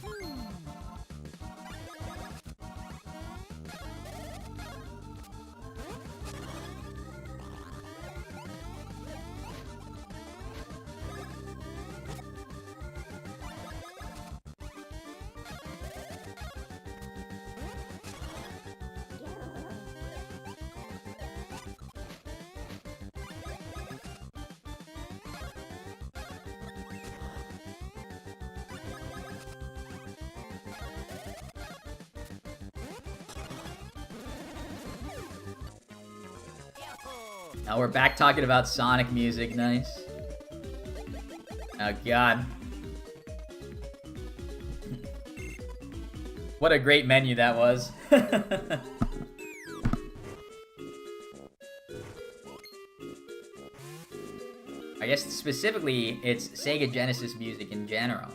Now we're back talking about Sonic music, nice. Oh god. What a great menu that was. I guess specifically, it's Sega Genesis music in general.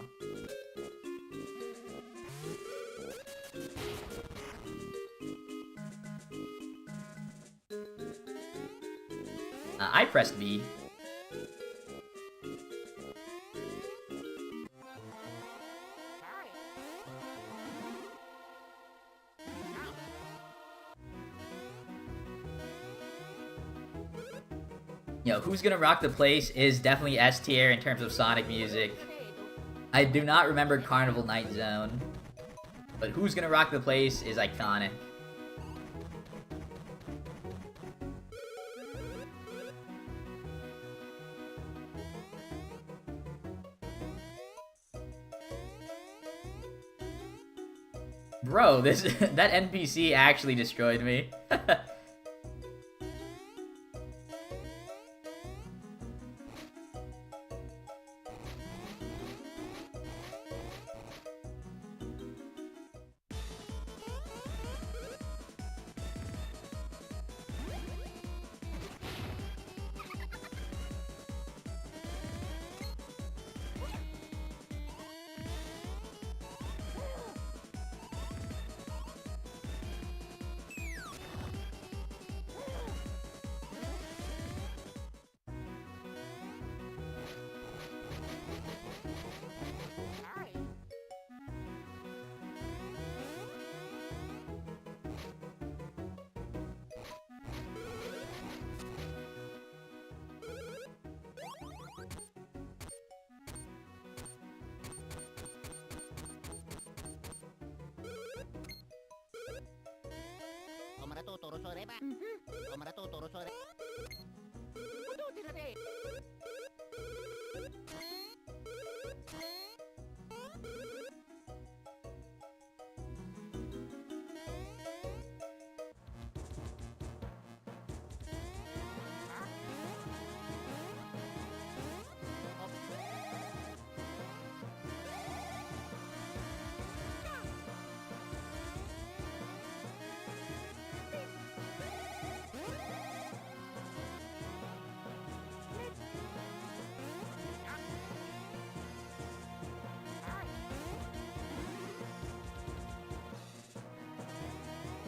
I pressed B. Yo, who's gonna rock the place is definitely S tier in terms of Sonic music. I do not remember Carnival Night Zone, but who's gonna rock the place is iconic. Bro, that NPC actually destroyed me.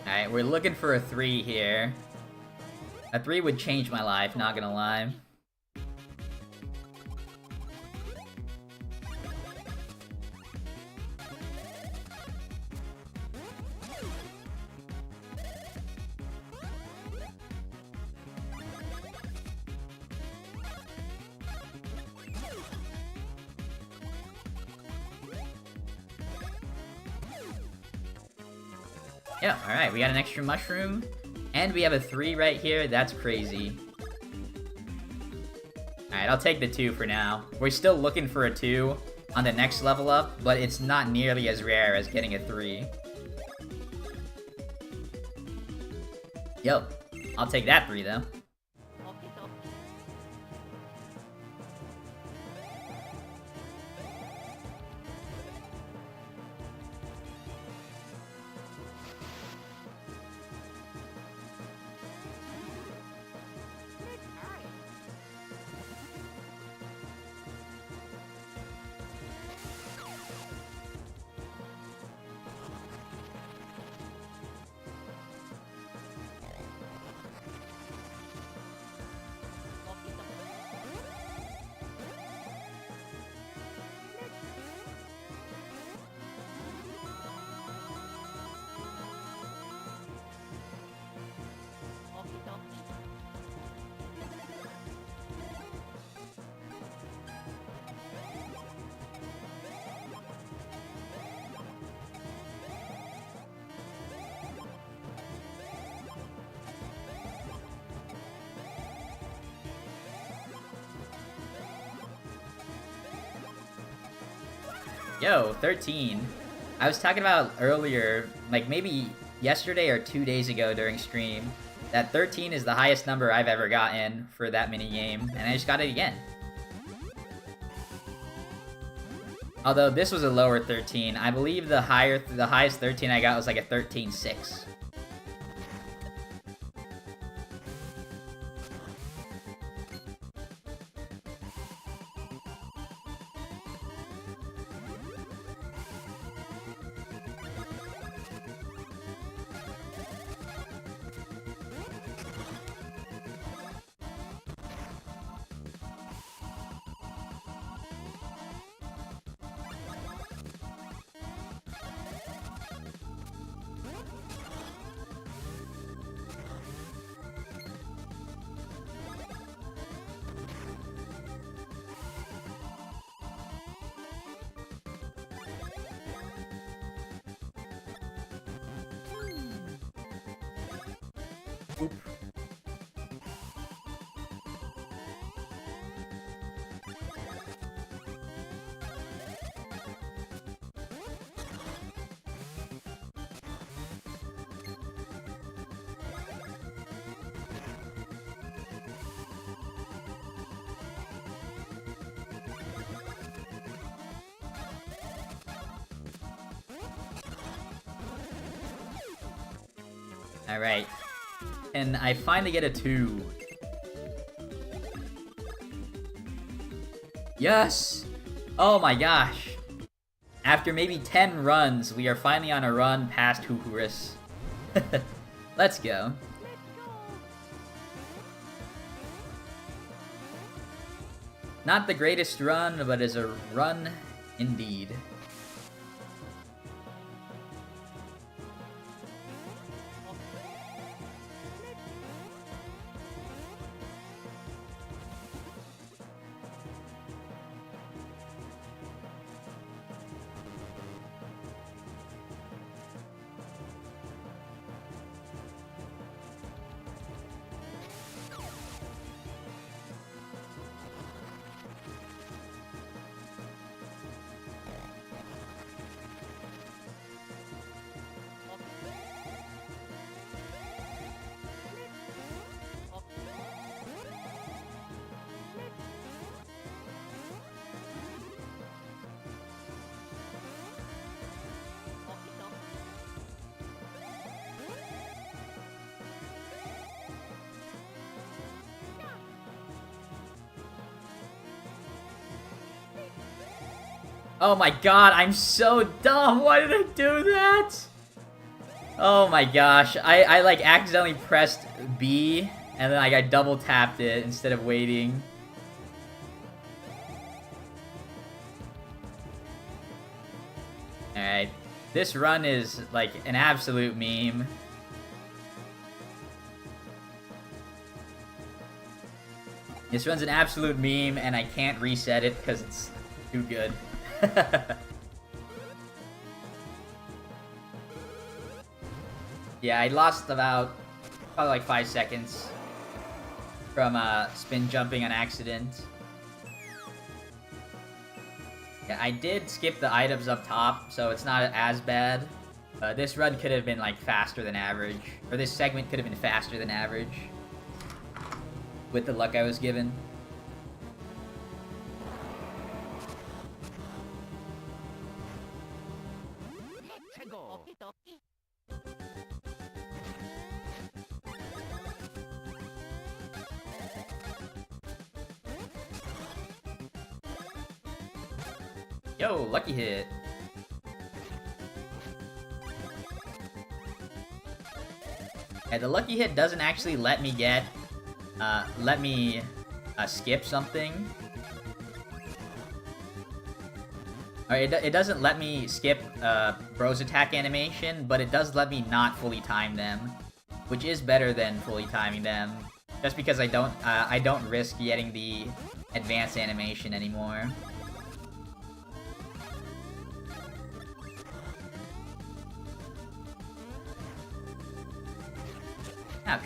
Alright, we're looking for a 3 here. A 3 would change my life, not gonna lie. Yeah, alright, we got an extra mushroom, and we have a 3 right here, that's crazy. Alright, I'll take the 2 for now. We're still looking for a 2 on the next level up, but it's not nearly as rare as getting a 3. Yo, I'll take that 3 though. Yo, 13. I was talking about earlier, like maybe yesterday or 2 days ago during stream, that 13 is the highest number I've ever gotten for that mini game, and I just got it again. Although this was a lower 13. I believe the highest 13 I got was like a 13.6. Oop. Alright. And I finally get a 2. Yes! Oh my gosh. After maybe 10 runs, we are finally on a run past Huhurus. Let's go. Not the greatest run, but is a run indeed. Oh my god, I'm so dumb! Why did I do that? Oh my gosh, I like accidentally pressed B, and then like I double tapped it instead of waiting. Alright, this run is like an absolute meme. This run's an absolute meme, and I can't reset it because it's too good. Yeah, I lost about probably like 5 seconds from spin jumping on accident. Yeah, I did skip the items up top, so it's not as bad. This run could have been, like, faster than average. Or this segment could have been faster than average. With the luck I was given. Let's go. Yo, lucky hit. Yeah, the lucky hit doesn't actually let me get, skip something. Alright, it doesn't let me skip, Bro's attack animation, but it does let me not fully time them. Which is better than fully timing them. Just because I don't risk getting the advanced animation anymore. Ouch.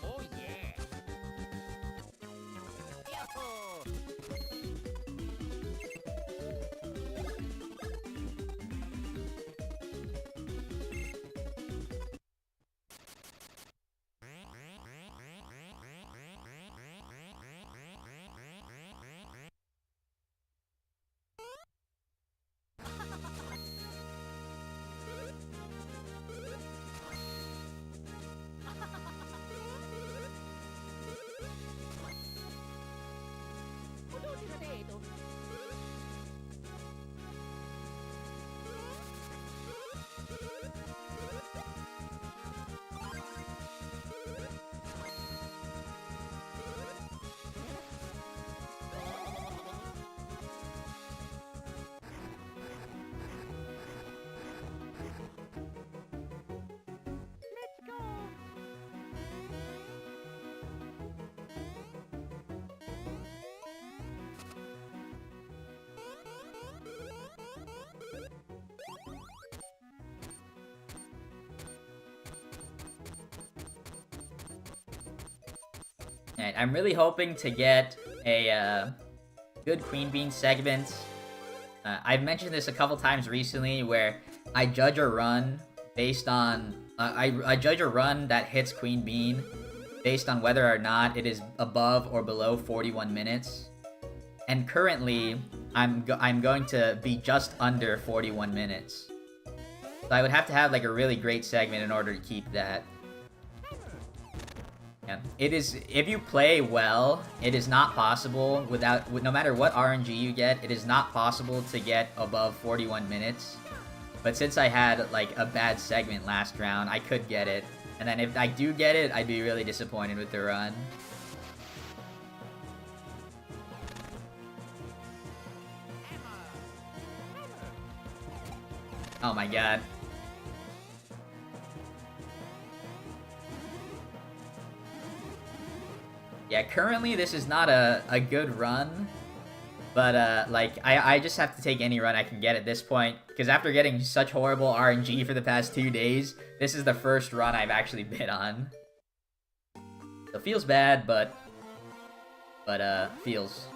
Oh yeah. Yahoo! Let's go. Alright, I'm really hoping to get a, good Queen Bean segment. I've mentioned this a couple times recently where I judge a run based on... I judge a run that hits Queen Bean based on whether or not it is above or below 41 minutes. And currently, I'm going to be just under 41 minutes. So I would have to have like a really great segment in order to keep that. Yeah. It is, if you play well, it is not possible without, no matter what RNG you get, it is not possible to get above 41 minutes. But since I had like a bad segment last round, I could get it. And then if I do get it, I'd be really disappointed with the run. Oh my god. Yeah, currently this is not a good run, but like I just have to take any run I can get at this point, because after getting such horrible RNG for the past 2 days, this is the first run I've actually been on. So it feels bad, but feels.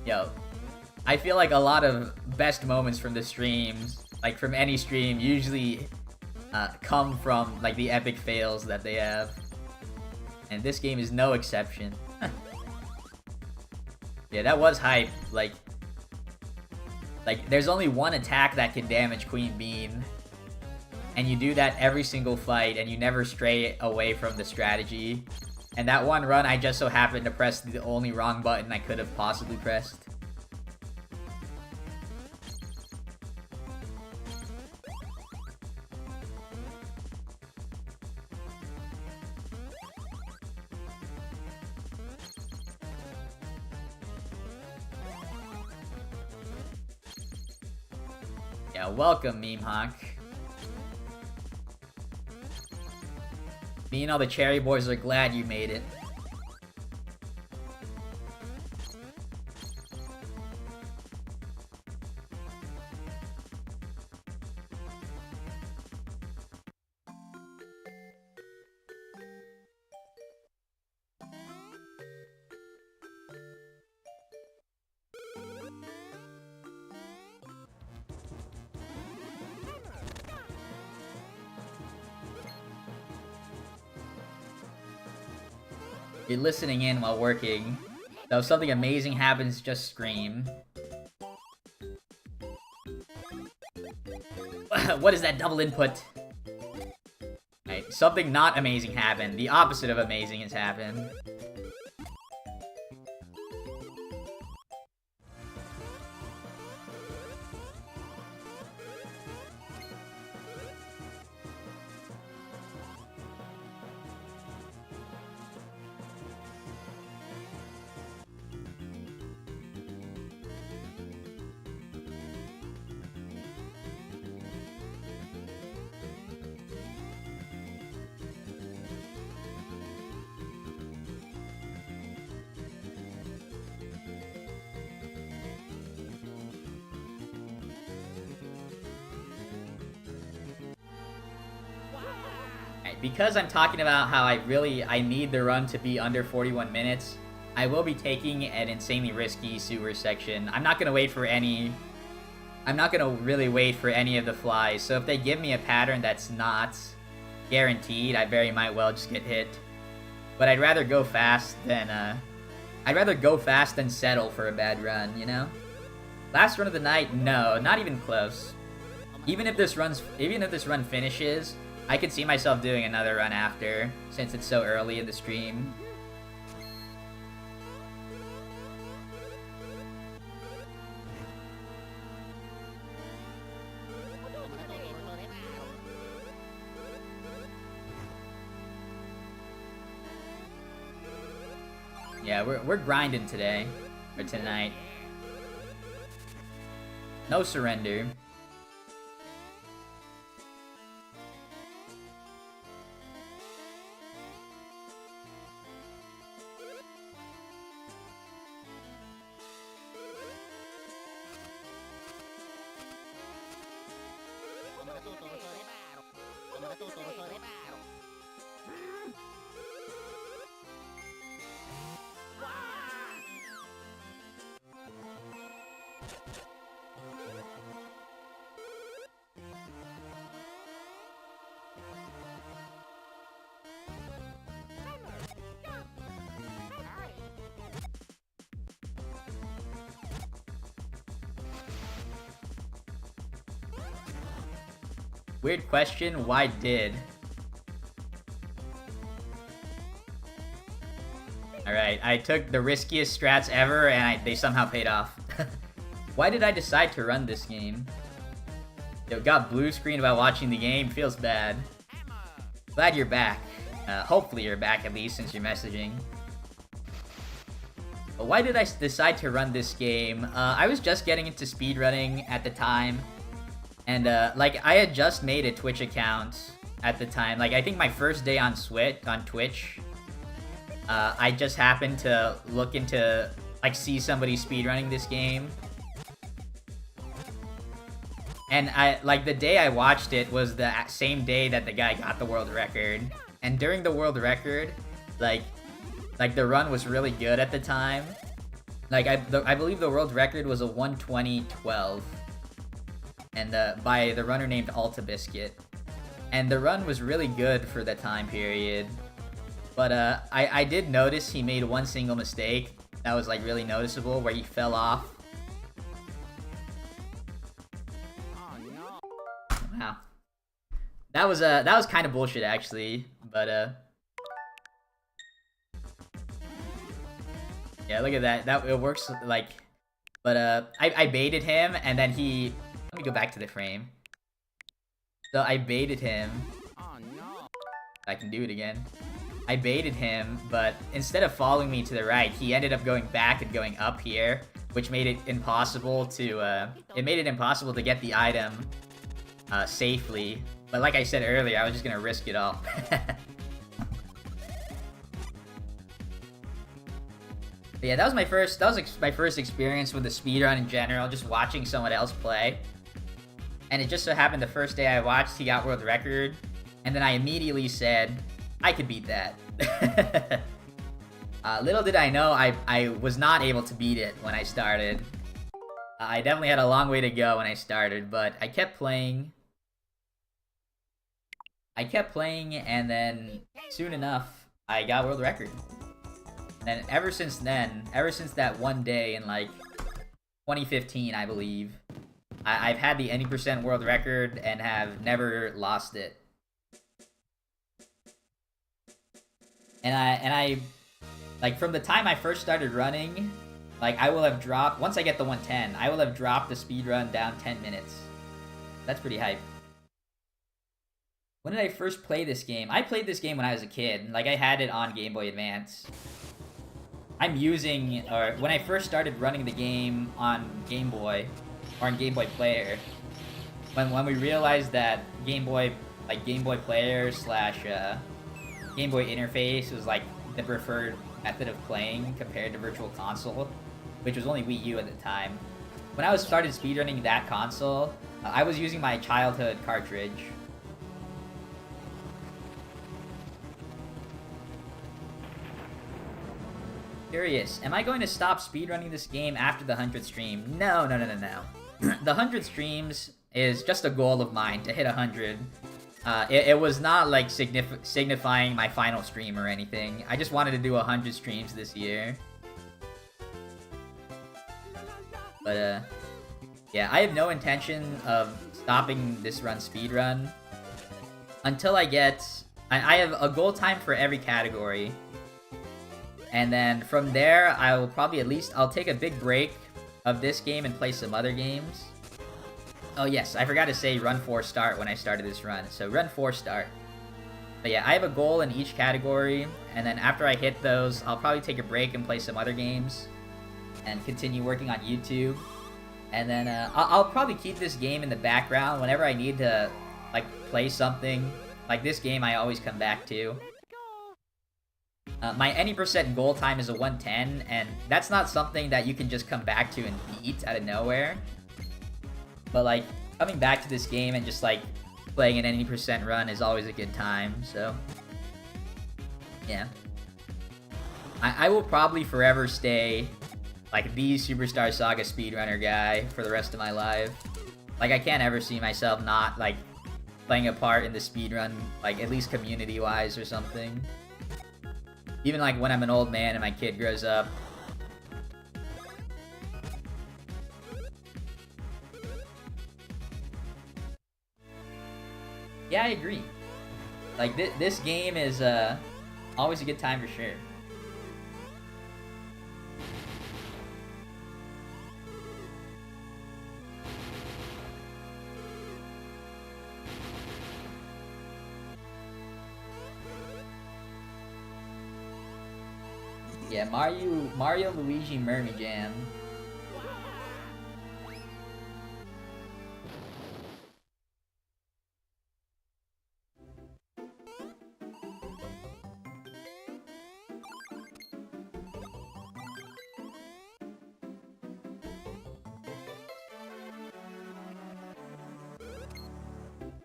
Yo, I feel like a lot of best moments from the streams, like from any stream, usually come from like the epic fails that they have. And this game is no exception. Yeah, that was hype. Like there's only one attack that can damage Queen Bean. And you do that every single fight, and you never stray away from the strategy. And that one run, I just so happened to press the only wrong button I could have possibly pressed. Yeah, welcome, Meme Hawk. Me and all the cherry boys are glad you made it. You're listening in while working. So if something amazing happens, just scream. What is that double input? Right, something not amazing happened. The opposite of amazing has happened. Because I'm talking about how I need the run to be under 41 minutes, I will be taking an insanely risky sewer section. I'm not gonna really wait for any of the flies, so if they give me a pattern that's not guaranteed, I very might well just get hit. But I'd rather go fast than settle for a bad run, you know? Last run of the night, no, not even close. Even if this run finishes, I could see myself doing another run after, since it's so early in the stream. Yeah, we're grinding today, or tonight. No surrender. Weird question, why did? Alright, I took the riskiest strats ever and they somehow paid off. Why did I decide to run this game? Yo, got blue screen about watching the game, feels bad. Glad you're back. Hopefully you're back at least since you're messaging. But why did I decide to run this game? I was just getting into speedrunning at the time. And, like, I had just made a Twitch account at the time. Like, I think my first day on Twitch, I just happened to look into, like, see somebody speedrunning this game. And the day I watched it was the same day that the guy got the world record. And during the world record, like the run was really good at the time. Like, I believe the world record was a 1:20:12. And by the runner named Alta Biscuit. And the run was really good for the time period. But I did notice he made one single mistake that was like really noticeable, where he fell off. Oh no. Wow. That was kind of bullshit actually, but yeah, look at that. It works like, but I baited him and then he. Let me go back to the frame. So I baited him. Oh no. I can do it again. I baited him, but instead of following me to the right, he ended up going back and going up here, which made it impossible to get the item safely. But like I said earlier, I was just gonna risk it all. But yeah, that was my first experience with the speedrun in general, just watching someone else play. And it just so happened the first day I watched, he got world record, and then I immediately said, I could beat that. Little did I know, I was not able to beat it when I started. I definitely had a long way to go when I started, but I kept playing. And then soon enough, I got world record. And ever since that one day in like 2015, I believe, I've had the any percent world record and have never lost it. And I like from the time I first started running, like I will have dropped once I get the 110, I will have dropped the speed run down 10 minutes. That's pretty hype. When did I first play this game? I played this game when I was a kid. Like I had it on Game Boy Advance. When I first started running the game on Game Boy, or on Game Boy Player, when we realized that Game Boy Player / Game Boy interface was like the preferred method of playing compared to Virtual Console, which was only Wii U at the time. When I started speedrunning that console, I was using my childhood cartridge. Curious, am I going to stop speedrunning this game after the 100th stream? No. The 100 streams is just a goal of mine to hit 100. It was not like signifying my final stream or anything. I just wanted to do 100 streams this year. But yeah, I have no intention of stopping this speedrun until I have a goal time for every category. And then from there, I'll take a big break of this game and play some other games. Oh yes, I forgot to say run 4 start when I started this run. So run 4 start. But yeah, I have a goal in each category, and then after I hit those, I'll probably take a break and play some other games and continue working on YouTube. And then I'll probably keep this game in the background whenever I need to like play something. Like this game I always come back to. My any percent goal time is a 110, and that's not something that you can just come back to and beat out of nowhere. But like, coming back to this game and just like playing an any percent run is always a good time, so yeah. I will probably forever stay like the Superstar Saga speedrunner guy for the rest of my life. Like I can't ever see myself not like playing a part in the speedrun, like at least community-wise or something. Even like when I'm an old man and my kid grows up. Yeah, I agree. Like this game is always a good time for sure. Yeah, Mario Luigi Mermy Jam.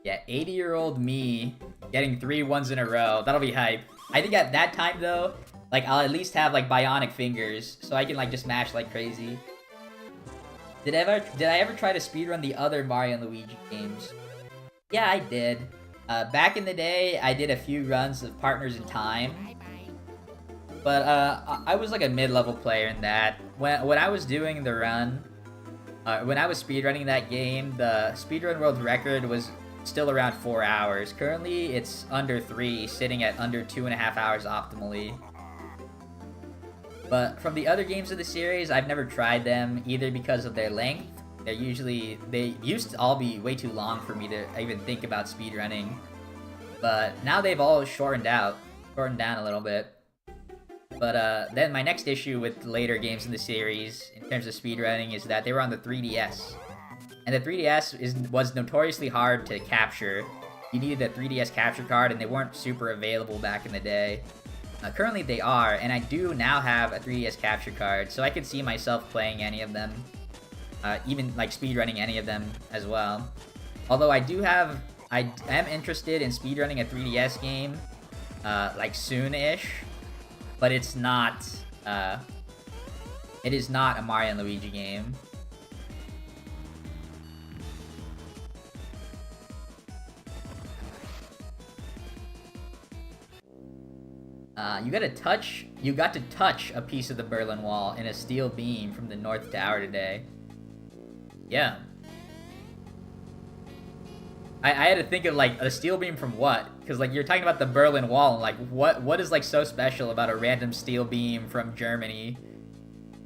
Yeah, 80-year-old me getting 3 ones in a row. That'll be hype. I think at that time though, like I'll at least have like bionic fingers, so I can like just mash like crazy. Did I ever try to speedrun the other Mario and Luigi games? Yeah, I did. Back in the day, I did a few runs of Partners in Time. But I was like a mid-level player in that. When I was doing the run, when I was speedrunning that game, the speedrun world record was still around 4 hours. Currently, it's under 3, sitting at under 2.5 hours optimally. But from the other games of the series, I've never tried them, either because of their length. They used to all be way too long for me to even think about speedrunning. But now they've all shortened down a little bit. But then my next issue with later games in the series, in terms of speedrunning, is that they were on the 3DS. And the 3DS was notoriously hard to capture. You needed a 3DS capture card, and they weren't super available back in the day. Currently they are, and I do now have a 3DS capture card, so I could see myself playing any of them. Even like speedrunning any of them as well. Although I am interested in speedrunning a 3DS game, like soon-ish, but it is not a Mario and Luigi game. You got to touch a piece of the Berlin Wall in a steel beam from the North Tower today. Yeah. I had to think of, like, a steel beam from what? Because, like, you're talking about the Berlin Wall, and, like, what is, like, so special about a random steel beam from Germany?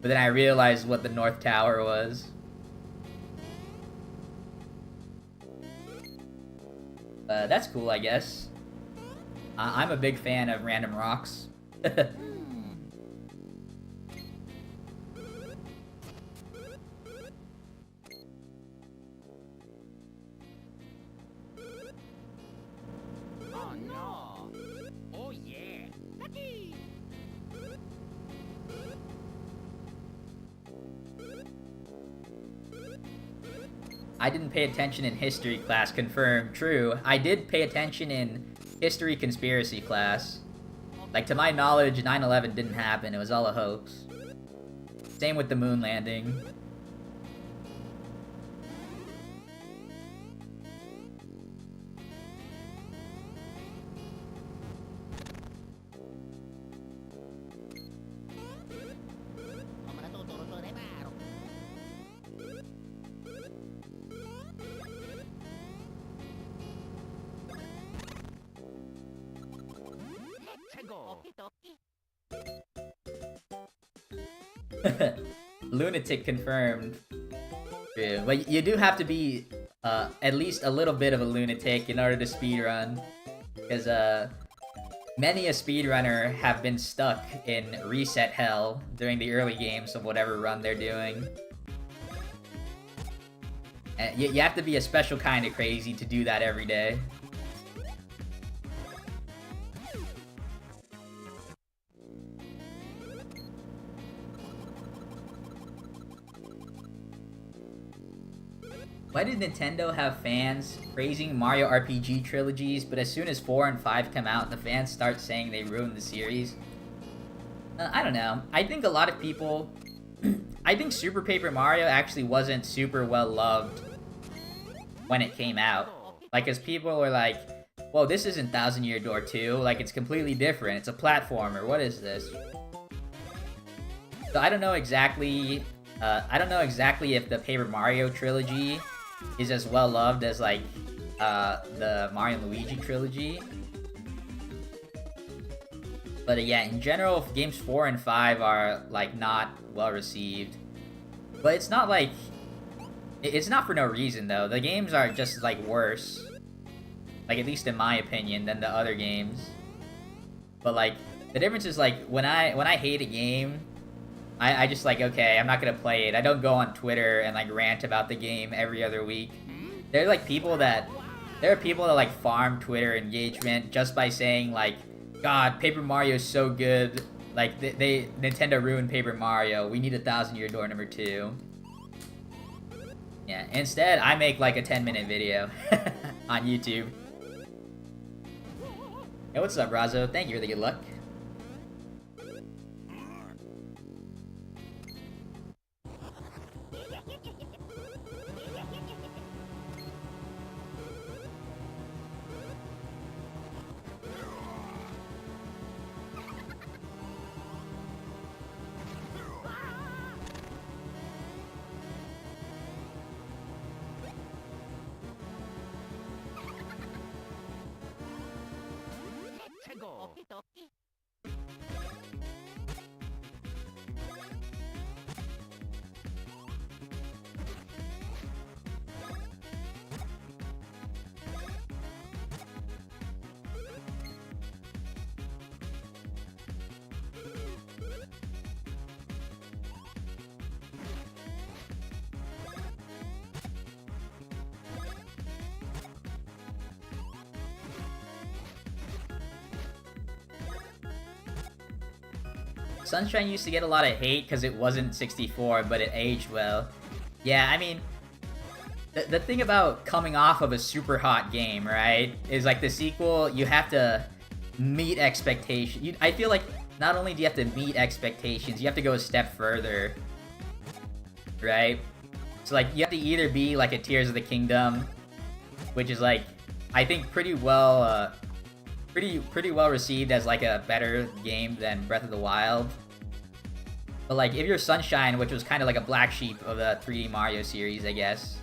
But then I realized what the North Tower was. That's cool, I guess. I'm a big fan of random rocks. Oh no! Oh yeah! I didn't pay attention in history class, confirmed. True. I did pay attention in history conspiracy class. Like, to my knowledge, 9/11 didn't happen. It was all a hoax. Same with the moon landing. Lunatic confirmed. True. But you do have to be at least a little bit of a lunatic in order to speedrun. Because many a speedrunner have been stuck in reset hell during the early games of whatever run they're doing. And you have to be a special kind of crazy to do that every day. Why did Nintendo have fans praising Mario RPG trilogies, but as soon as 4 and 5 come out, the fans start saying they ruined the series? I don't know. I think a lot of people... I think Super Paper Mario actually wasn't super well loved when it came out. Like, as people were like, well, this isn't Thousand Year Door 2, like, it's completely different, it's a platformer, what is this? So I don't know exactly if the Paper Mario trilogy is as well loved as, like, the Mario and Luigi trilogy. But yeah, in general, games 4 and 5 are, like, not well received. But it's not like... It's not for no reason, though. The games are just, like, worse. Like, at least in my opinion, than the other games. But, like, the difference is, like, when I hate a game... I just like, okay, I'm not gonna play it. I don't go on Twitter and like rant about the game every other week. There are people that like farm Twitter engagement just by saying like, God, Paper Mario is so good. Like Nintendo ruined Paper Mario. We need a 1,000 Year Door number 2. Yeah, instead I make like a 10-minute video on YouTube. Hey, what's up, Razo? Thank you for the good luck. Sunshine used to get a lot of hate because it wasn't 64, but it aged well. Yeah, I mean, the thing about coming off of a super hot game, right, is like the sequel, you have to meet expectations. I feel like not only do you have to meet expectations, you have to go a step further, right? So like you have to either be like a Tears of the Kingdom, which is like I think pretty well received as like a better game than Breath of the Wild. But like if you're Sunshine, which was kind of like a black sheep of the 3D Mario series, I guess.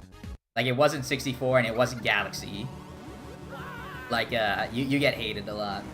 Like it wasn't 64 and it wasn't Galaxy. Like you get hated a lot.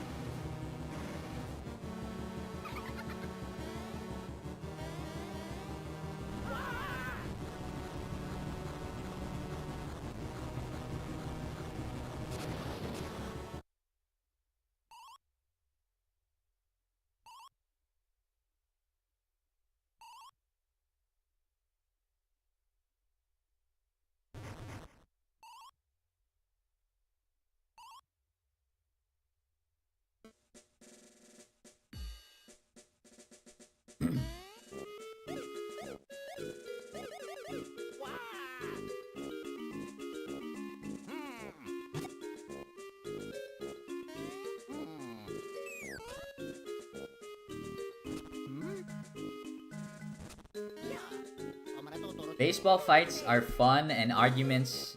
Baseball fights are fun and arguments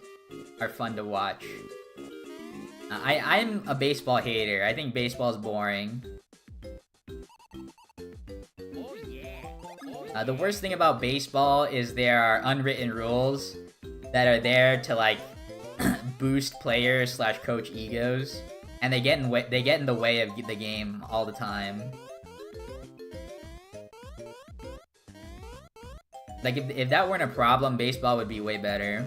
are fun to watch. I'm a baseball hater. I think baseball's boring. Oh yeah. The worst thing about baseball is there are unwritten rules that are there to like boost players / coach egos, and they get in the way of the game all the time. Like if that weren't a problem, baseball would be way better.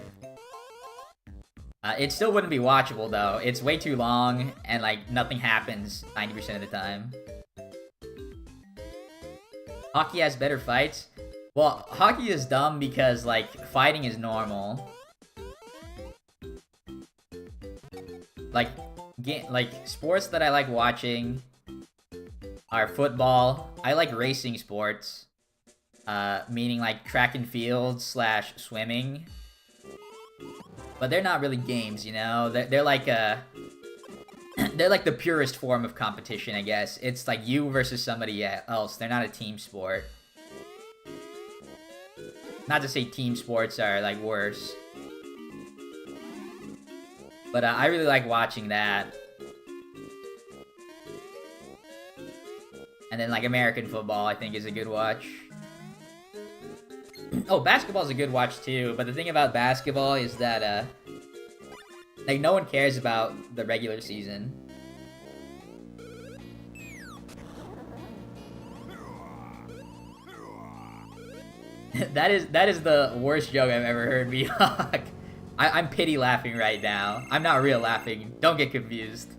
It still wouldn't be watchable though. It's way too long and like nothing happens 90% of the time. Hockey has better fights. Well, hockey is dumb because like fighting is normal. Like sports that I like watching are football. I like racing sports. Meaning like track and field / swimming. But they're not really games, you know? They're like they're like the purest form of competition, I guess. It's like you versus somebody else. They're not a team sport. Not to say team sports are like worse. But I really like watching that. And then like American football, I think is a good watch. Oh, basketball's a good watch too, but the thing about basketball is that, like, no one cares about the regular season. That is the worst joke I've ever heard, Mihawk. I'm pity laughing right now. I'm not real laughing. Don't get confused.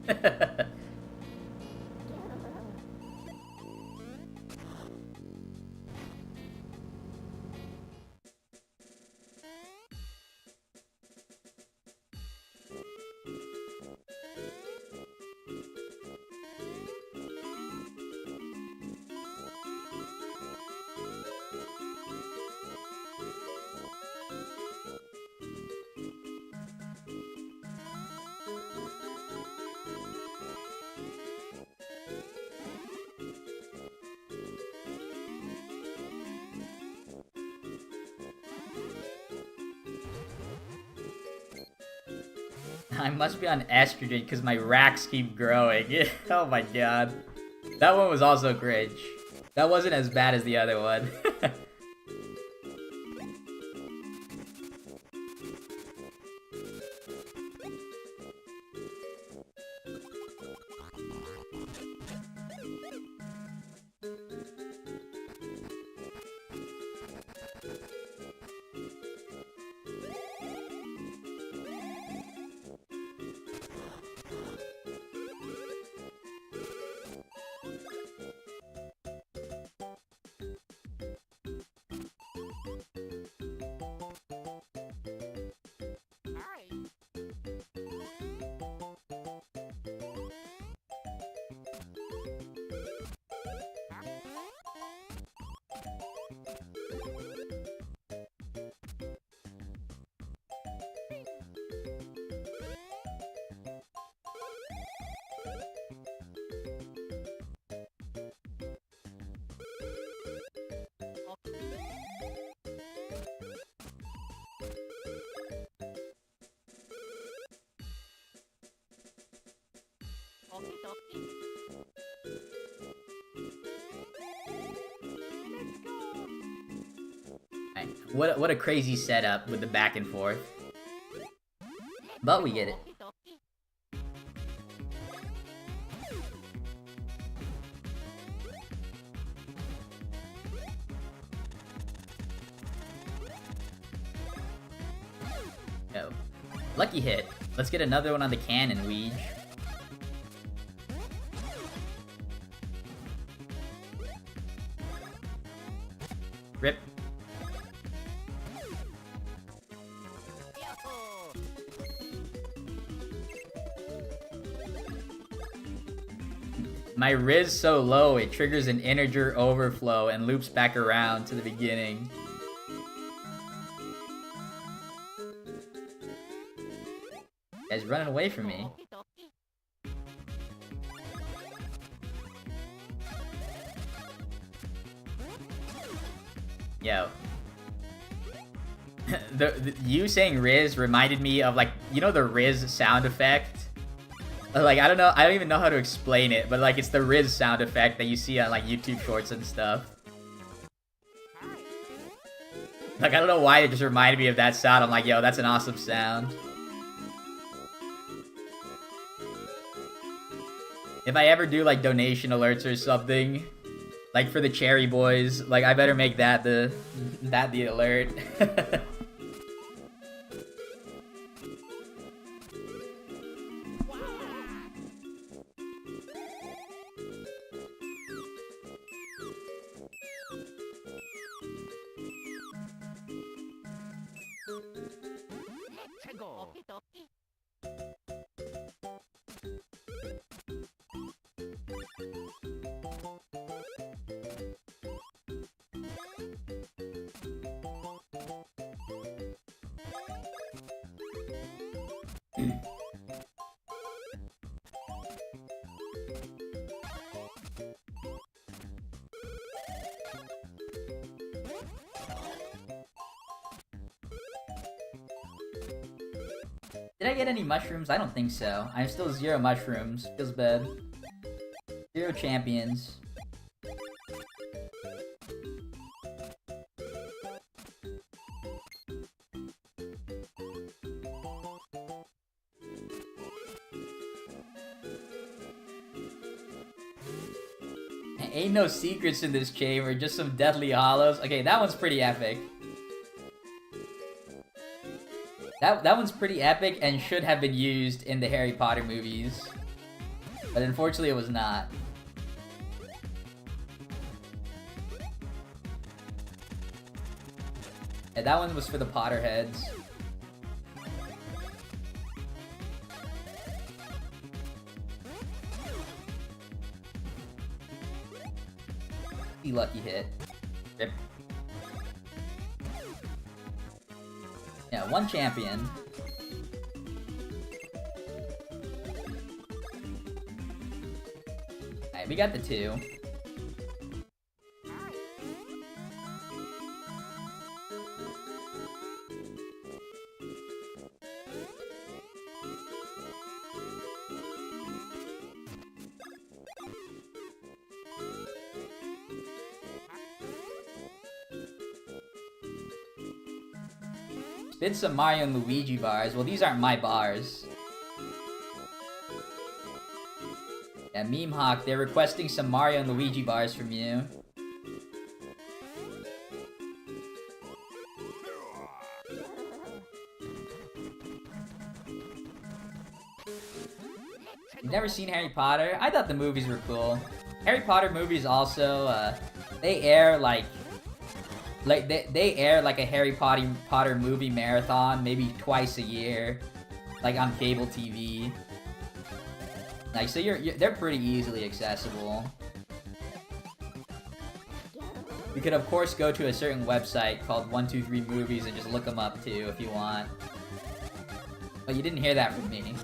I must be on estrogen because my racks keep growing. Oh my god. That one was also cringe. That wasn't as bad as the other one. Okie dokie. Let's go. Alright, what a crazy setup with the back and forth. But we get it. Okie dokie. Go. Lucky hit. Let's get another one on the cannon, Weege. Rip. Yahoo! My Riz so low, it triggers an integer overflow and loops back around to the beginning. Guy's running away from me. Okie dokie. Yo. You saying Riz reminded me of, like, you know the Riz sound effect? Like, I don't even know how to explain it, but like it's the Riz sound effect that you see on like YouTube shorts and stuff. Like, I don't know why it just reminded me of that sound. I'm like, yo, that's an awesome sound. If I ever do like donation alerts or something, like for the Cherry Boys, like I better make that the alert. Let's go. Okie dokie. Did I get any mushrooms? I don't think so. I'm still 0 mushrooms. Feels bad. 0 champions. Ain't no secrets in this chamber, just some deadly hollows. Okay, that one's pretty epic. That one's pretty epic and should have been used in the Harry Potter movies. But unfortunately it was not. Yeah, that one was for the Potterheads. The lucky hit. Rip. Yeah, 1 champion. Alright, we got the 2. Spin some Mario and Luigi bars. Well, these aren't my bars. Yeah, Meme Hawk, they're requesting some Mario and Luigi bars from you. You've never seen Harry Potter? I thought the movies were cool. Harry Potter movies also, they air like they air like a Harry Potter movie marathon maybe twice a year, like on cable TV. Like, so they're pretty easily accessible. You could of course go to a certain website called 123 Movies and just look them up too if you want. But you didn't hear that from me.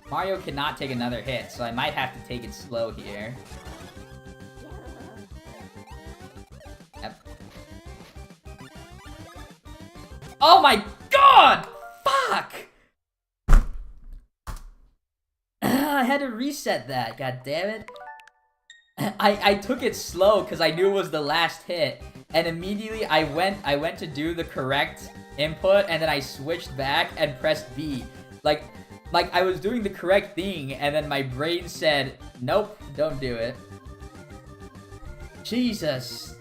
Mario cannot take another hit, so I might have to take it slow here. Yep. Oh my god! Fuck! I had to reset that, god damn it. I took it slow because I knew it was the last hit, and immediately I went to do the correct input, and then I switched back and pressed B. Like I was doing the correct thing, and then my brain said, nope, don't do it. Jesus.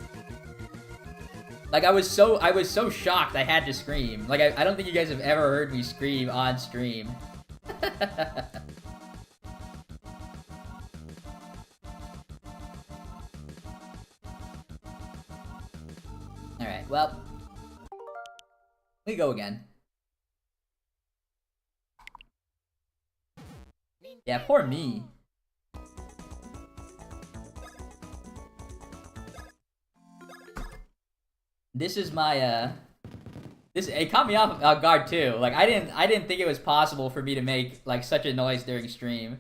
Like I was so shocked I had to scream. Like I don't think you guys have ever heard me scream on stream. Alright, well, we go again. Yeah, poor me. This is my it caught me off guard too. Like I didn't think it was possible for me to make like such a noise during stream.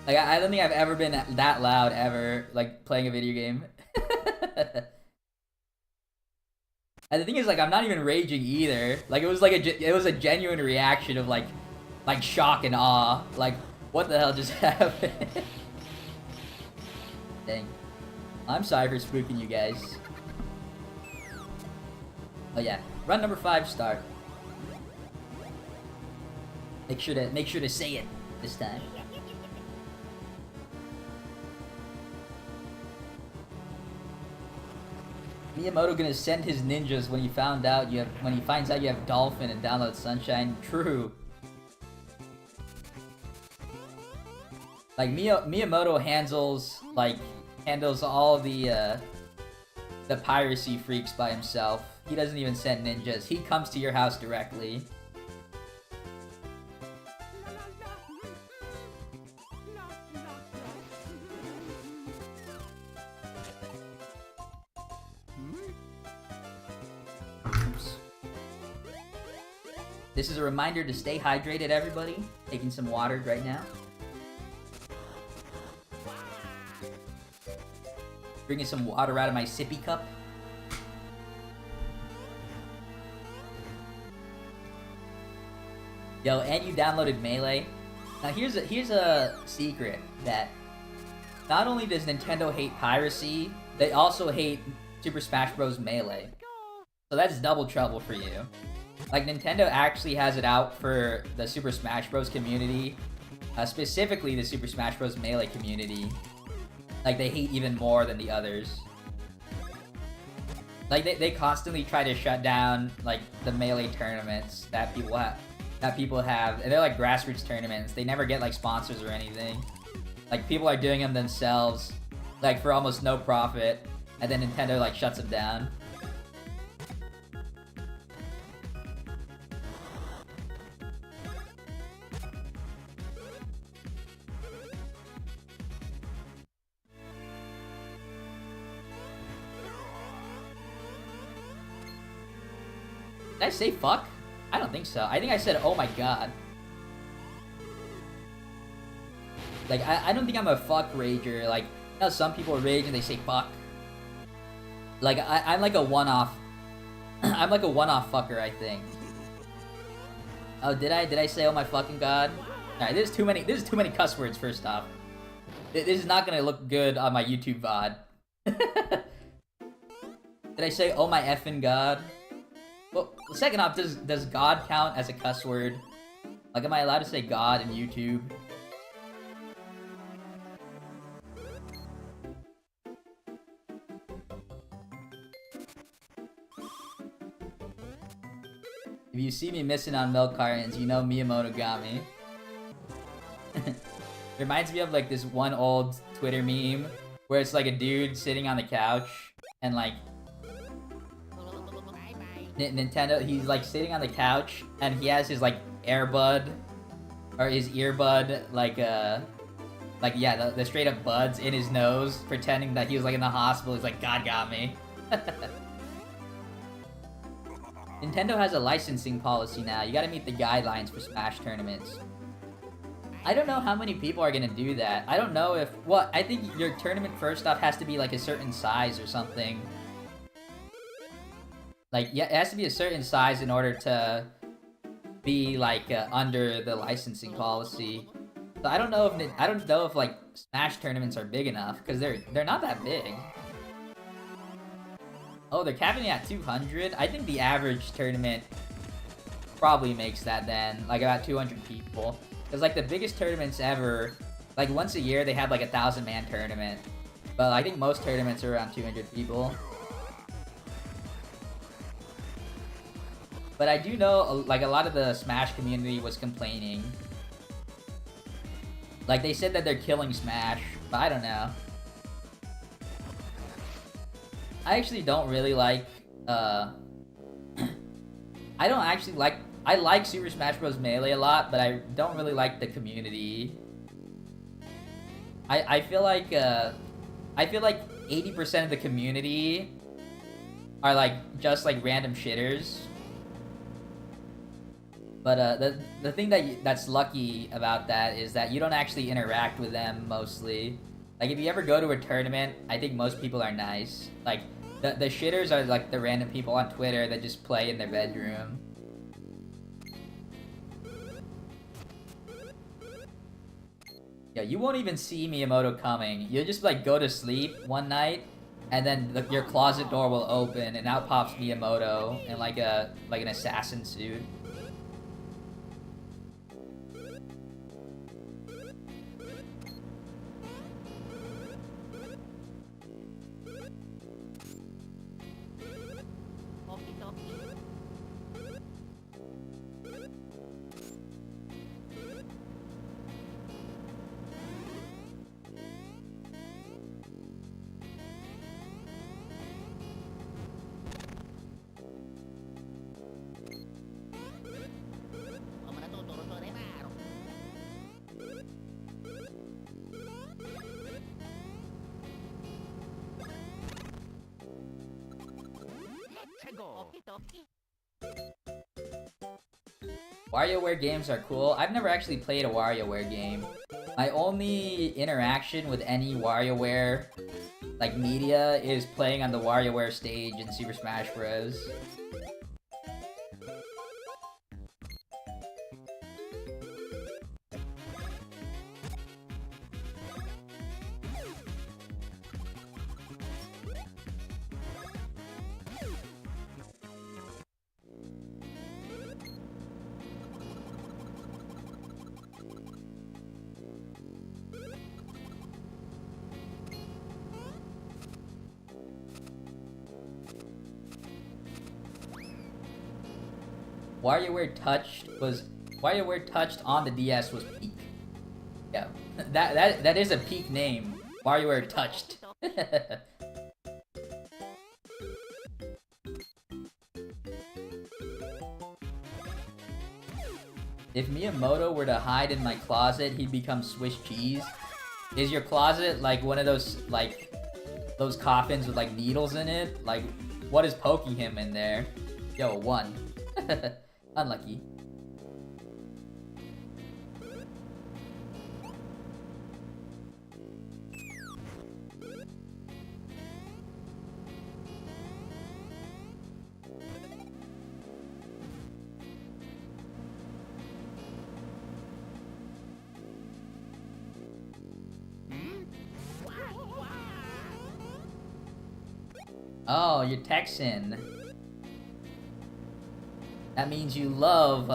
Like, I don't think I've ever been that loud ever, like, playing a video game. And the thing is, like, I'm not even raging either. Like, it was like it was a genuine reaction of, like shock and awe. Like, what the hell just happened? Dang. I'm sorry for spooking you guys. Oh yeah, run number 5 start. Make sure to say it this time. Miyamoto gonna send his ninjas when he finds out you have Dolphin and download Sunshine. True. Like Miyamoto handles all the piracy freaks by himself. He doesn't even send ninjas. He comes to your house directly. This is a reminder to stay hydrated, everybody. Taking some water right now. Drinking some water out of my sippy cup. Yo, and you downloaded Melee. Now here's a secret that not only does Nintendo hate piracy, they also hate Super Smash Bros. Melee. So that's double trouble for you. Like, Nintendo actually has it out for the Super Smash Bros. Community. Specifically the Super Smash Bros. Melee community. Like, they hate even more than the others. Like, they constantly try to shut down, like, the Melee tournaments that people have. And they're like grassroots tournaments. They never get, like, sponsors or anything. Like, people are doing them themselves, like, for almost no profit. And then Nintendo, like, shuts them down. Did I say fuck? I don't think so. I think I said, oh my god. Like, I don't think I'm a fuck rager. Like, you know, some people rage and they say fuck. Like, I'm like a one-off. I'm like a one-off fucker, I think. Oh, did I say, oh my fucking god? Alright, there's too many cuss words, first off. This is not gonna look good on my YouTube VOD. Did I say, oh my effing god? Well, second off, does God count as a cuss word? Like, am I allowed to say God in YouTube? If you see me missing on milk cartons, you know Miyamoto got me. Reminds me of, like, this one old Twitter meme where it's, like, a dude sitting on the couch and, like, Nintendo, he's like sitting on the couch and he has his like earbud or his earbud like yeah, the straight up buds in his nose, pretending that he was like in the hospital. He's like, God got me. Nintendo has a licensing policy now. You gotta meet the guidelines for Smash tournaments. I don't know how many people are gonna do that. I don't know if... Well, I think your tournament first off has to be like a certain size or something. Like, yeah, it has to be a certain size in order to be like under the licensing policy. So I don't know if like Smash tournaments are big enough because they're not that big. Oh, they're capping it at 200. I think the average tournament probably makes that then, like about 200 people. Because like the biggest tournaments ever, like once a year they have like a 1,000-man tournament. But I think most tournaments are around 200 people. But I do know like a lot of the Smash community was complaining. Like they said that they're killing Smash, but I don't know. I actually don't really like, I don't actually like, I like Super Smash Bros. Melee a lot, but I don't really like the community. I feel like 80% of the community are like, just like random shitters. But the thing that's lucky about that is that you don't actually interact with them mostly. Like if you ever go to a tournament, I think most people are nice. Like the shitters are like the random people on Twitter that just play in their bedroom. Yeah, you won't even see Miyamoto coming. You'll just like go to sleep one night, and then your closet door will open, and out pops Miyamoto in like an assassin suit. Okie dokie. Huwag mo na tuturo-turo eh, Maro. Let's go. Okie dokie. WarioWare games are cool. I've never actually played a WarioWare game. My only interaction with any WarioWare like media is playing on the WarioWare stage in Super Smash Bros. WarioWare Touched on the DS was peak. Yeah, that is a peak name. WarioWare Touched. If Miyamoto were to hide in my closet, he'd become Swiss cheese. Is your closet like one of those those coffins with like needles in it? Like, what is poking him in there? Yo, 1. Unlucky. Oh, you're Texan. That means you love,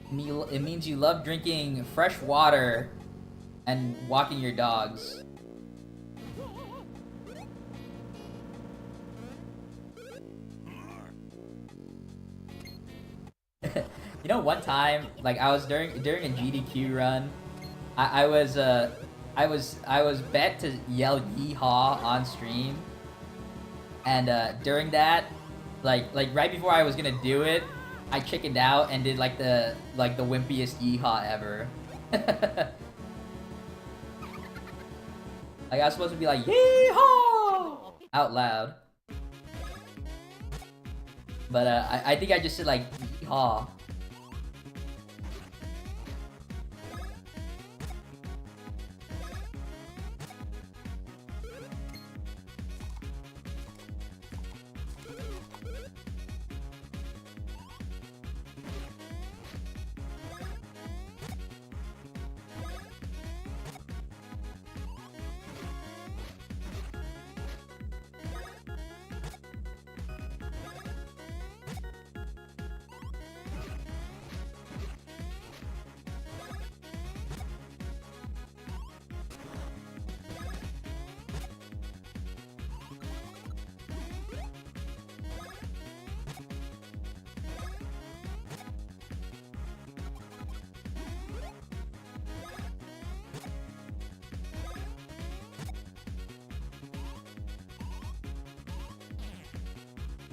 it means you love drinking fresh water and walking your dogs. You know, one time, like I was during a GDQ run, I was bet to yell yeehaw on stream, and during that, like right before I was gonna do it, I chickened out and did like the wimpiest yeehaw ever. Like I was supposed to be like yeehaw out loud. But I think I just said like yeehaw.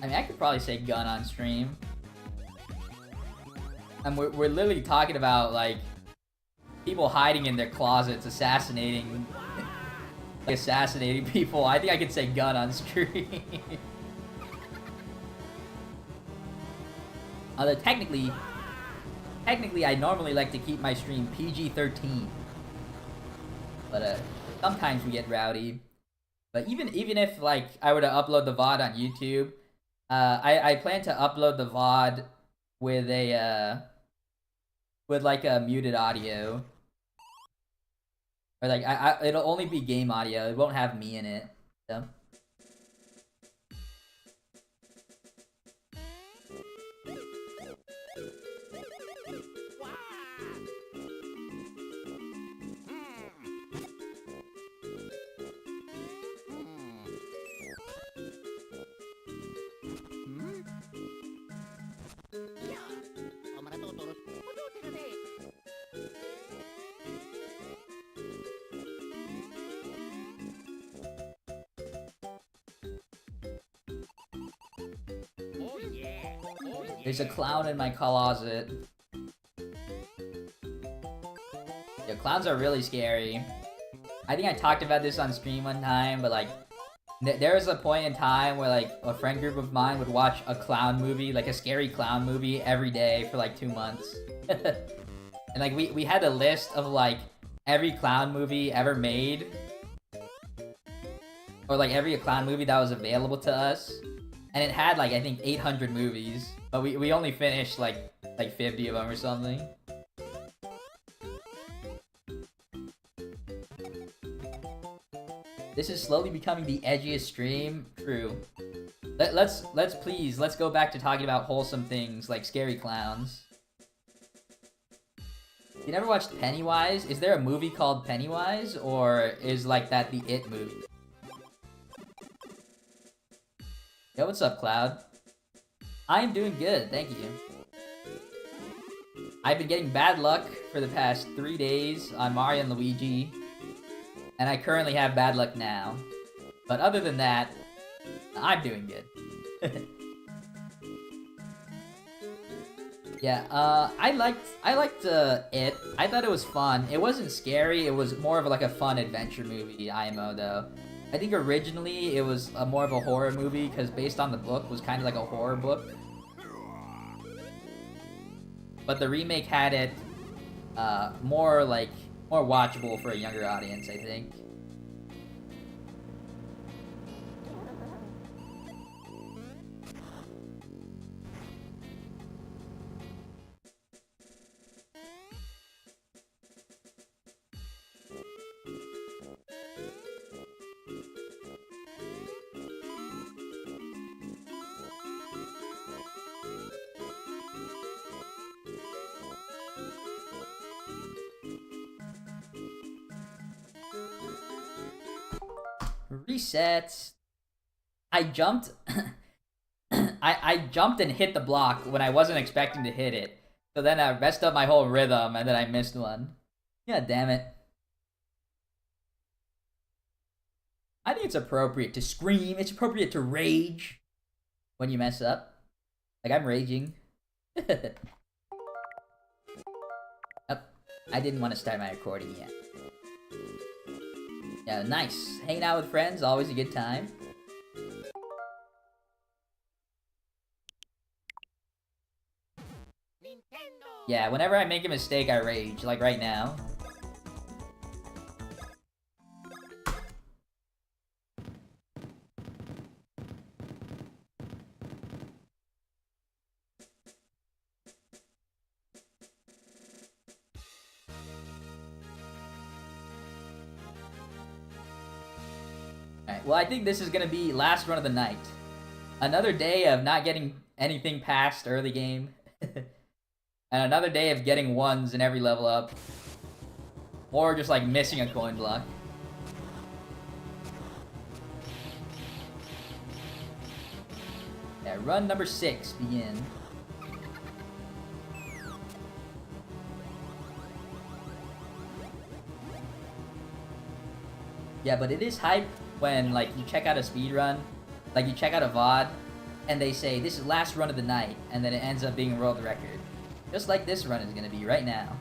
I mean, I could probably say gun on stream. And we're literally talking about, like, people hiding in their closets, assassinating people. I think I could say gun on stream. Although technically, I normally like to keep my stream PG-13. But sometimes we get rowdy. But even if like I were to upload the VOD on YouTube, I plan to upload the VOD with a with like a muted audio. Or like it'll only be game audio. It won't have me in it. So. There's a clown in my closet. Yeah, clowns are really scary. I think I talked about this on stream one time, but like, there was a point in time where like a friend group of mine would watch a clown movie, like a scary clown movie, every day for like 2 months. And like we had a list of like every clown movie ever made, or like every clown movie that was available to us, and it had like I think 800 movies, but we only finished like 50 of them or something. This is slowly becoming the edgiest stream. True. Let's go back to talking about wholesome things like scary clowns. You never watched Pennywise? Is there a movie called Pennywise, or is like that the It movie? Yo, what's up, Cloud? I'm doing good, thank you. I've been getting bad luck for the past 3 days on Mario and Luigi, and I currently have bad luck now. But other than that, I'm doing good. Yeah, I liked it. I thought it was fun. It wasn't scary, it was more of like a fun adventure movie, IMO though. I think originally it was more of a horror movie, because based on the book was kind of like a horror book. But the remake had it more watchable for a younger audience, I think. Reset. I jumped. I jumped and hit the block when I wasn't expecting to hit it. So then I messed up my whole rhythm and then I missed one. Yeah, damn it. I think it's appropriate to scream. It's appropriate to rage when you mess up. Like, I'm raging. Oh, I didn't want to start my recording yet. Yeah, nice. Hanging out with friends, always a good time. Yeah, whenever I make a mistake, I rage, like right now. Alright, well I think this is gonna be last run of the night. Another day of not getting anything past early game. And another day of getting ones in every level up. Or just like missing a coin block. Yeah, run number 6, begin. Yeah, but it is hype when like you check out a speed run, like you check out a VOD, and they say this is last run of the night, and then it ends up being a world record. Just like this run is gonna be right now.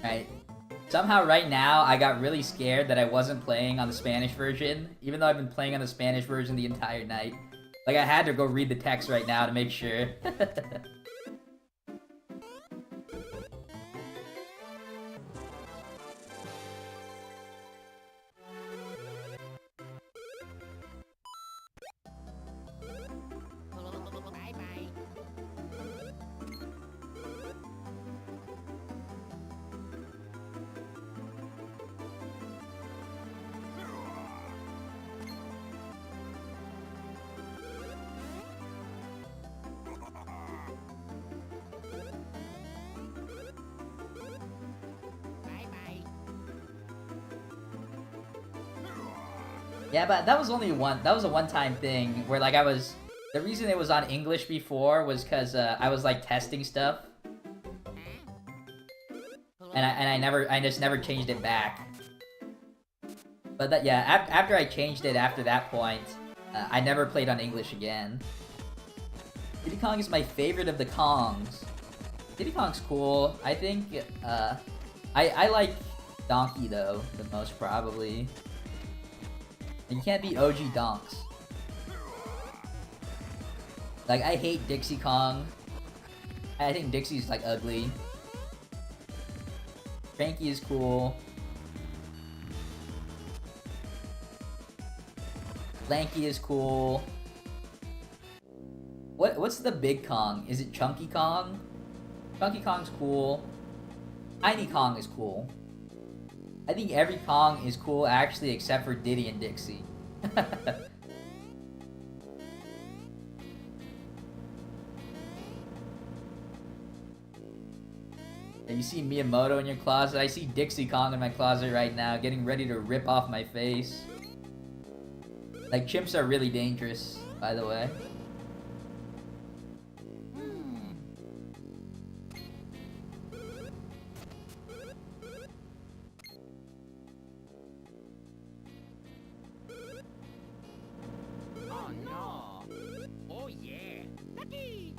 Right. Somehow right now, I got really scared that I wasn't playing on the Spanish version, even though I've been playing on the Spanish version the entire night. Like, I had to go read the text right now to make sure. Bye bye. Bye bye. Yeah, but that was only that was a one-time thing where like the reason it was on English before was because I was like testing stuff. And I just never changed it back. But that, yeah, after I changed it after that point, I never played on English again. Diddy Kong is my favorite of the Kongs. Diddy Kong's cool. I think, I like Donkey though, the most probably. And you can't beat OG Donks. Like, I hate Dixie Kong. I think Dixie's like ugly. Frankie is cool. Lanky is cool. What what's the big Kong? Is it Chunky Kong? Chunky Kong's cool. Tiny Kong is cool. I think every Kong is cool actually except for Diddy and Dixie. And you see Miyamoto in your closet. I see Dixie Kong in my closet right now, getting ready to rip off my face. Like, chimps are really dangerous, by the way. Oh no! Oh yeah! Lucky!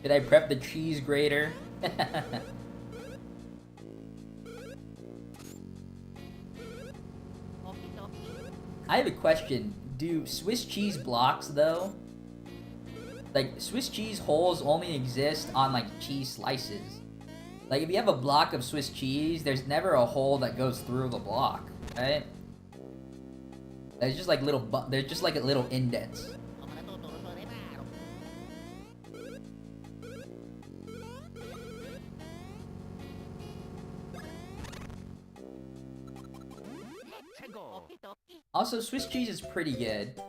Did I prep the cheese grater? I have a question. Do Swiss cheese blocks, though? Like, Swiss cheese holes only exist on, like, cheese slices. Like, if you have a block of Swiss cheese, there's never a hole that goes through the block, right? There's just like little they're just like little indents. Also, Swiss cheese is pretty good.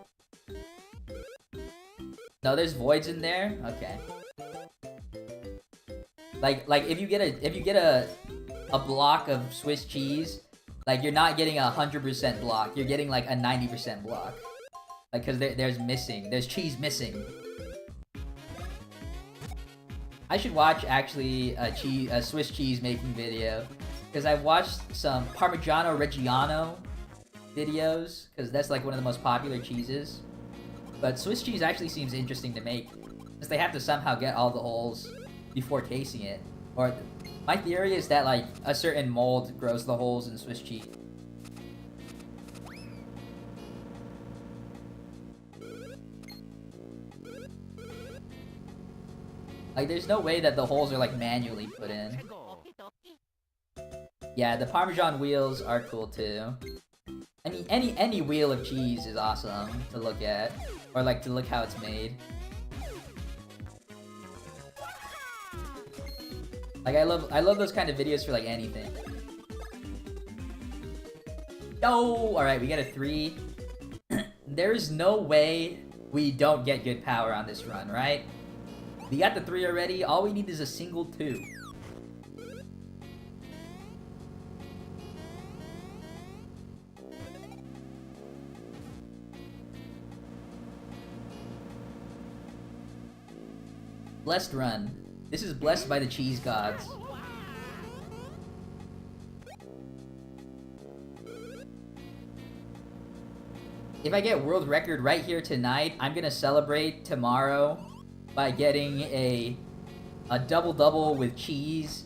No, there's voids in there? Okay. Like if you get a block of Swiss cheese, like you're not getting a 100% block, you're getting like a 90% block. Like, cause there's cheese missing. I should watch actually a Swiss cheese making video, cause I've watched some Parmigiano Reggiano videos, because that's like one of the most popular cheeses. But Swiss cheese actually seems interesting to make, because they have to somehow get all the holes before tasting it. Or my theory is that like a certain mold grows the holes in Swiss cheese. Like, there's no way that the holes are like manually put in. Yeah, the Parmesan wheels are cool too. Any wheel of cheese is awesome to look at, or like to look how it's made. Like, I love those kind of videos for like anything. Yo, all right, we got a 3. There is no way we don't get good power on this run, right? We got the 3 already. All we need is a single 2. Blessed run. This is blessed by the cheese gods. If I get world record right here tonight, I'm gonna celebrate tomorrow by getting a double with cheese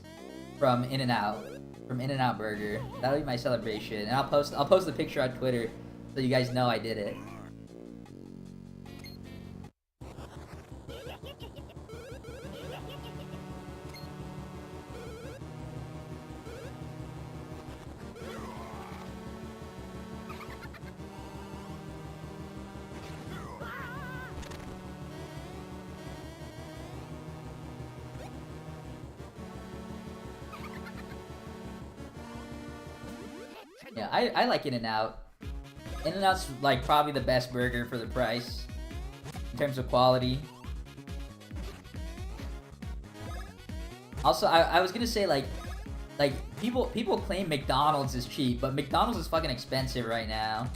from In-N-Out, from In-N-Out Burger. That'll be my celebration, and I'll post the picture on Twitter so you guys know I did it. Yeah, I like In-N-Out. In-N-Out's like probably the best burger for the price in terms of quality. Also, I was gonna say like people claim McDonald's is cheap, but McDonald's is fucking expensive right now.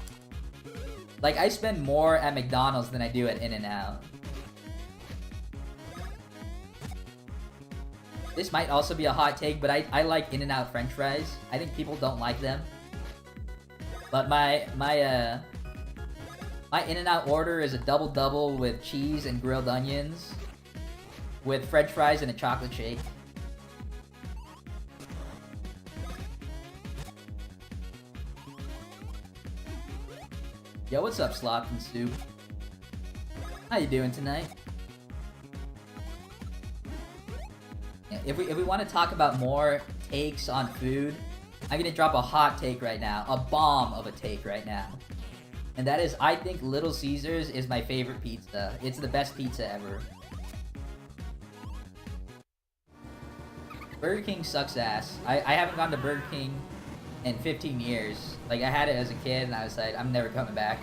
Like, I spend more at McDonald's than I do at In-N-Out. This might also be a hot take, but I like In-N-Out French fries. I think people don't like them. But my In-N-Out order is a double with cheese and grilled onions, with French fries and a chocolate shake. Yo, what's up, Slop and Soup? How you doing tonight? Yeah, if we want to talk about more takes on food, I'm gonna drop a hot take right now. A bomb of a take right now. And that is, I think Little Caesars is my favorite pizza. It's the best pizza ever. Burger King sucks ass. I haven't gone to Burger King in 15 years. Like, I had it as a kid, and I was like, I'm never coming back.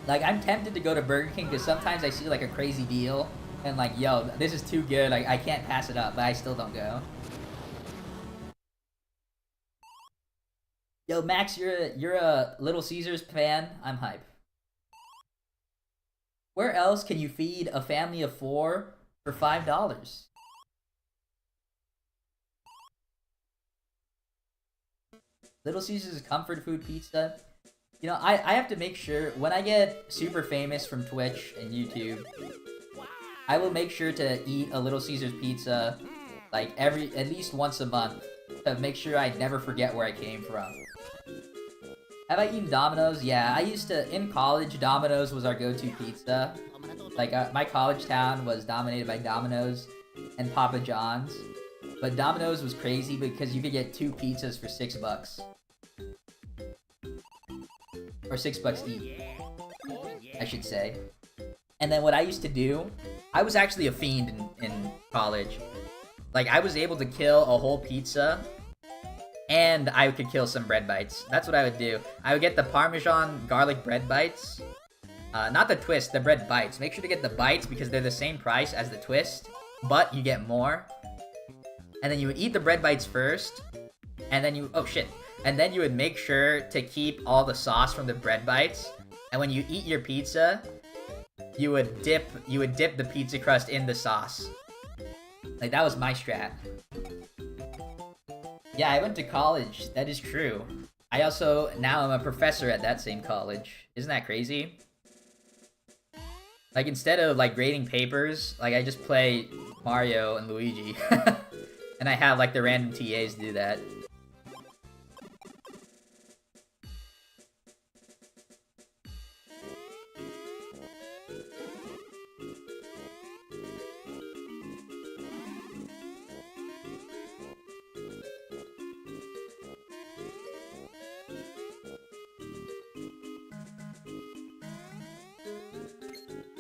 Like, I'm tempted to go to Burger King, because sometimes I see, like, a crazy deal, and like, yo, this is too good, like, I can't pass it up, but I still don't go. Yo, Max, you're a Little Caesars fan? I'm hype. Where else can you feed a family of 4 for $5? Little Caesars comfort food pizza. You know, I have to make sure, when I get super famous from Twitch and YouTube, I will make sure to eat a Little Caesars pizza, like, at least once a month, to make sure I never forget where I came from. Have I eaten Domino's? Yeah, I used to, in college, Domino's was our go-to pizza. Like, my college town was dominated by Domino's and Papa John's. But Domino's was crazy because you could get 2 pizzas for $6. Or $6 each, I should say. And then what I used to do, I was actually a fiend in college. Like, I was able to kill a whole pizza, and I could kill some bread bites. That's what I would do. I would get the Parmesan garlic bread bites. Not the twist, the bread bites. Make sure to get the bites because they're the same price as the twist, but you get more. And then you would eat the bread bites first, and then you... Oh, shit. And then you would make sure to keep all the sauce from the bread bites. And when you eat your pizza, you would dip the pizza crust in the sauce. Like, that was my strat. Yeah, I went to college. That is true. I also, now I'm a professor at that same college. Isn't that crazy? Like, instead of, like, grading papers, like, I just play Mario and Luigi. And I have, like, the random TAs do that.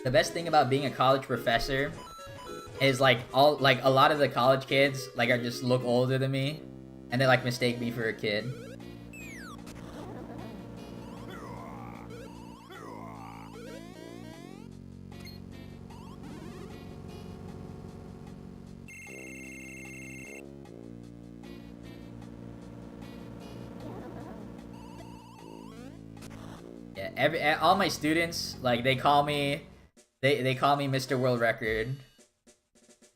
The best thing about being a college professor is like a lot of the college kids like are just look older than me, and they like mistake me for a kid. Yeah, all my students, like, they call me Mr. World Record.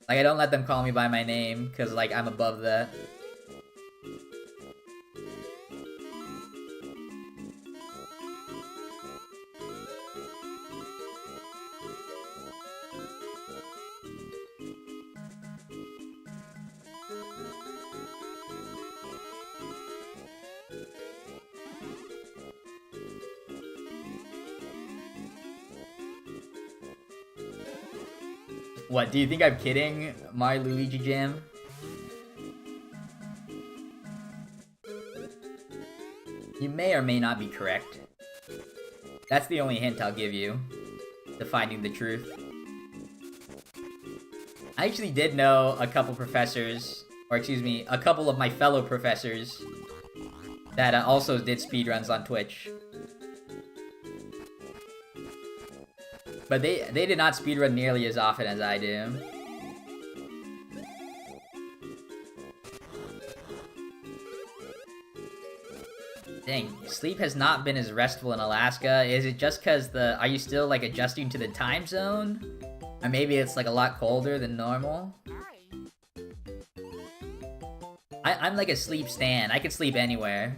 Like, I don't let them call me by my name, because, like, I'm above that. What, do you think I'm kidding, Mario Luigi Jam? You may or may not be correct. That's the only hint I'll give you to finding the truth. I actually did know a couple professors, or excuse me, a couple of my fellow professors that also did speedruns on Twitch. But they did not speedrun nearly as often as I do. Dang, sleep has not been as restful in Alaska. Is it just because are you still like adjusting to the time zone? Or maybe it's like a lot colder than normal? I'm like a sleep stan. I could sleep anywhere.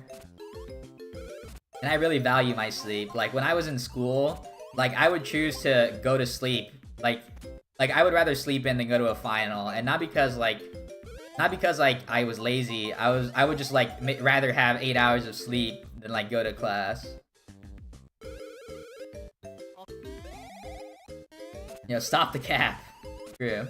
And I really value my sleep. Like, when I was in school, like, I would choose to go to sleep. Like I would rather sleep in than go to a final. And not because I was lazy. I would just like rather have 8 hours of sleep than like go to class. You know, stop the cap. True.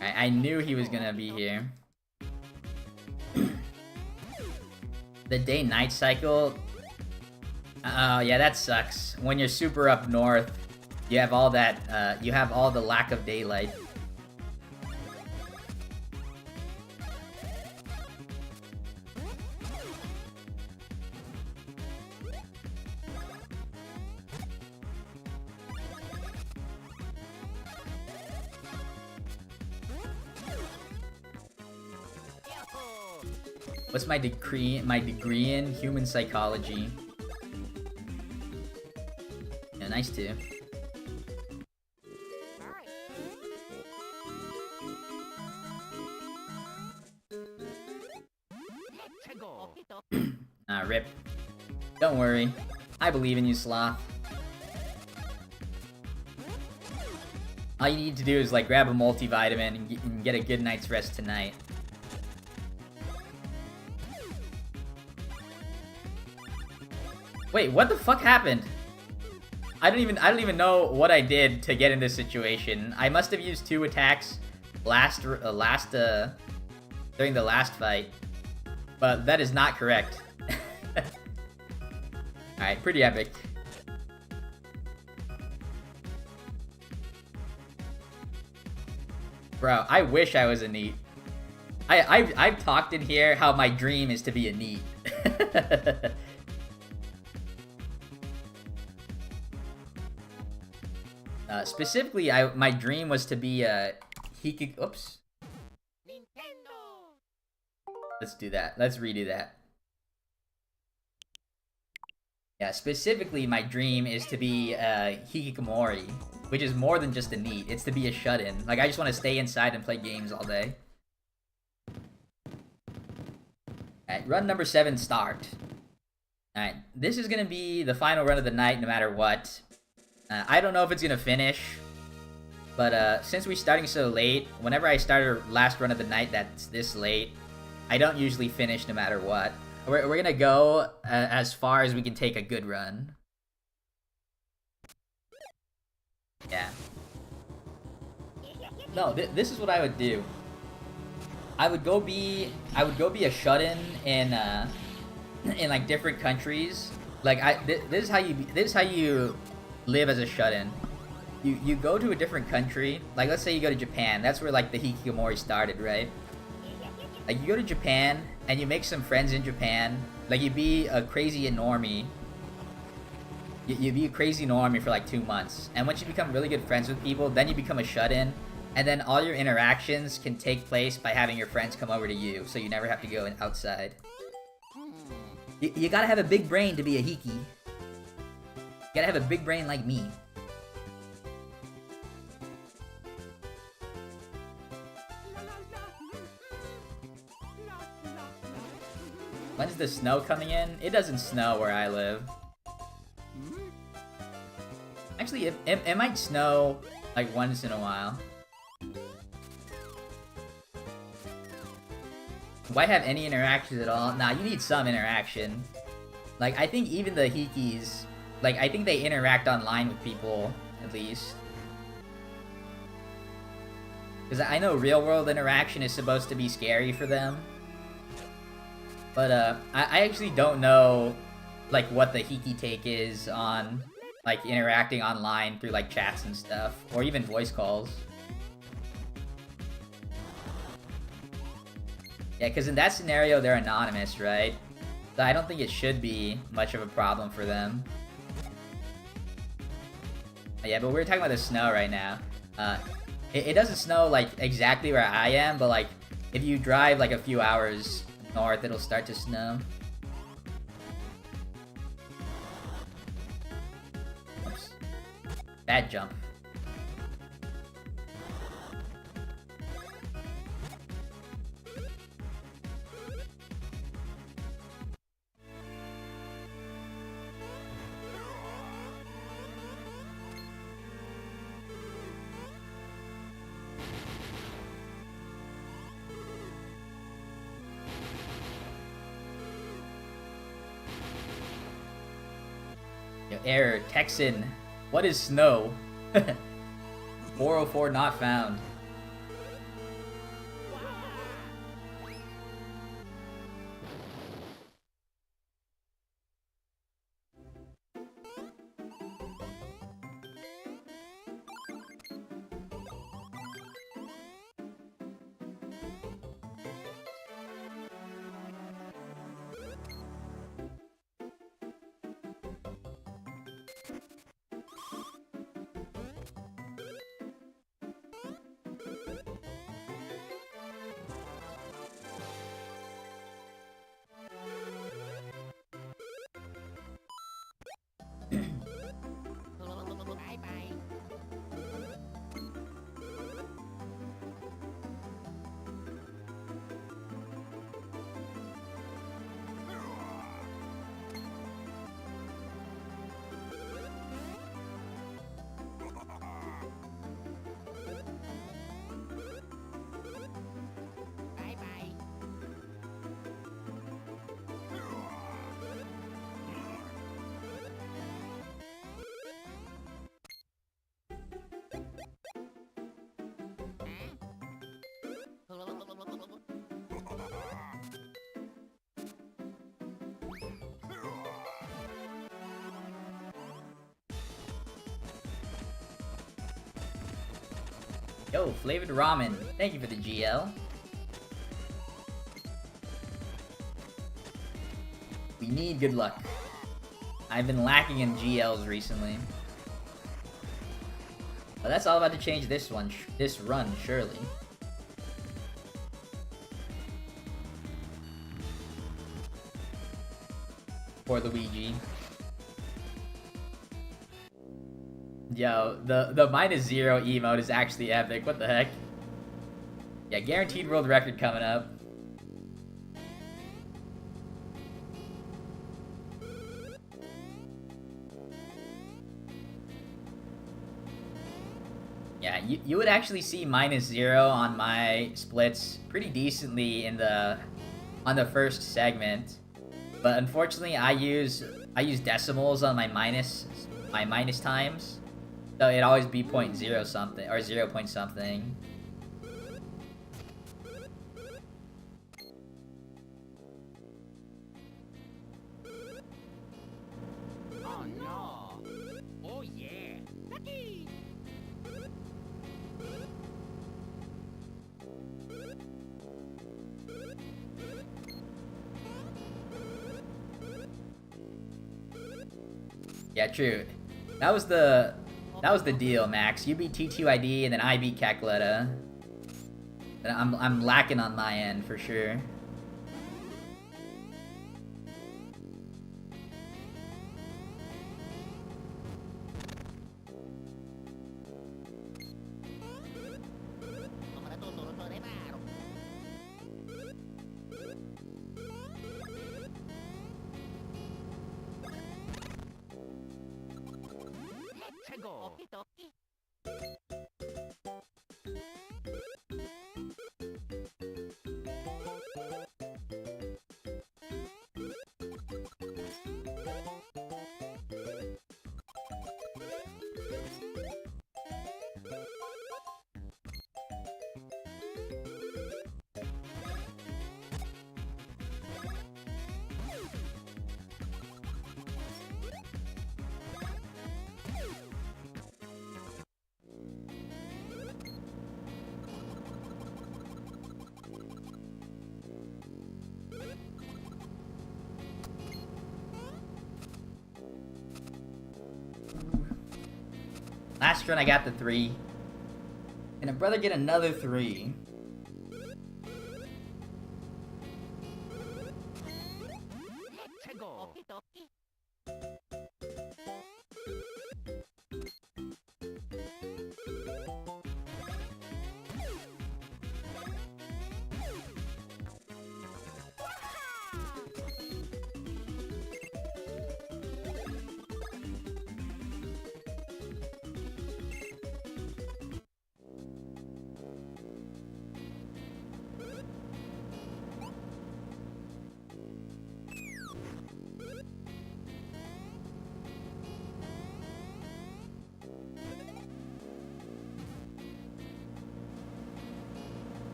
I knew he was gonna be here. The day-night cycle. Oh, yeah, that sucks. When you're super up north, you have all that, you have all the lack of daylight. What's my degree? My degree in human psychology. Yeah, nice too. Rip. Don't worry. I believe in you, Sloth. All you need to do is, like, grab a multivitamin and get a good night's rest tonight. Wait, what the fuck happened? I don't even know what I did to get in this situation. I must have used 2 attacks during the last fight. But that is not correct. Alright, pretty epic. Bro, I wish I was a NEET. I've talked in here how my dream is to be a NEET. Specifically, my dream was to be a oops. Nintendo. Let's do that. Let's redo that. Yeah, specifically, my dream is to be hikikomori, which is more than just a NEET. It's to be a shut-in. Like, I just want to stay inside and play games all day. Alright, run number 7, start. Alright, this is gonna be the final run of the night no matter what. I don't know if it's gonna finish, but since we're starting so late, whenever I start our last run of the night that's this late, I don't usually finish no matter what. We're gonna go as far as we can take a good run. Yeah. No, this is what I would do. I would go be a shut-in in like different countries. Like this is how you live as a shut-in. You go to a different country. Like, let's say you go to Japan. That's where like the hikikomori started, right? Like, you go to Japan and you make some friends in Japan. Like, you be a crazy normie. You be a crazy normie for like 2 months, and once you become really good friends with people, then you become a shut-in, and then all your interactions can take place by having your friends come over to you, so you never have to go outside. You gotta have a big brain to be a hiki. You gotta have a big brain like me. When's the snow coming in? It doesn't snow where I live. Actually, it might snow like once in a while. Do I have any interactions at all? Nah, you need some interaction. Like, I think even the hikis, like, I think they interact online with people, at least. Because I know real-world interaction is supposed to be scary for them. But, I actually don't know, like, what the hiki take is on, like, interacting online through, like, chats and stuff. Or even voice calls. Yeah, because in that scenario, they're anonymous, right? So I don't think it should be much of a problem for them. Yeah, but we're talking about the snow right now. It doesn't snow, like, exactly where I am, but, like, if you drive, like, a few hours north, it'll start to snow. Oops. Bad jump. Yo, error, Texan. What is snow? 404 not found. Bye bye. Bye bye. Yo, flavored ramen. Thank you for the GL. We need good luck. I've been lacking in GLs recently. But that's all about to change this run, surely. For Luigi. Yo, the -0 emote is actually epic. What the heck? Yeah, guaranteed world record coming up. Yeah, you would actually see -0 on my splits pretty decently on the first segment, but unfortunately I use decimals on my minus times, so it'd always be 0.0 something or 0 point something. Oh no. Oh yeah. Lucky. Yeah, true. That was the deal, Max. You beat T2ID and then I beat Cackletta. And I'm lacking on my end for sure. Let's go. Okie dokie. Last run I got the 3. And a brother get another 3. Let's go. Okie dokie.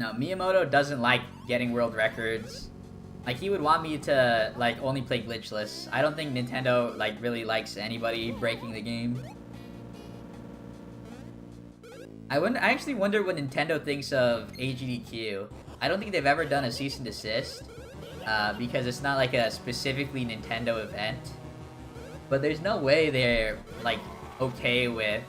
No, Miyamoto doesn't like getting world records. Like, he would want me to, like, only play glitchless. I don't think Nintendo, like, really likes anybody breaking the game. I actually wonder what Nintendo thinks of AGDQ. I don't think they've ever done a cease and desist, because it's not like a specifically Nintendo event. but there's no way they're like okay with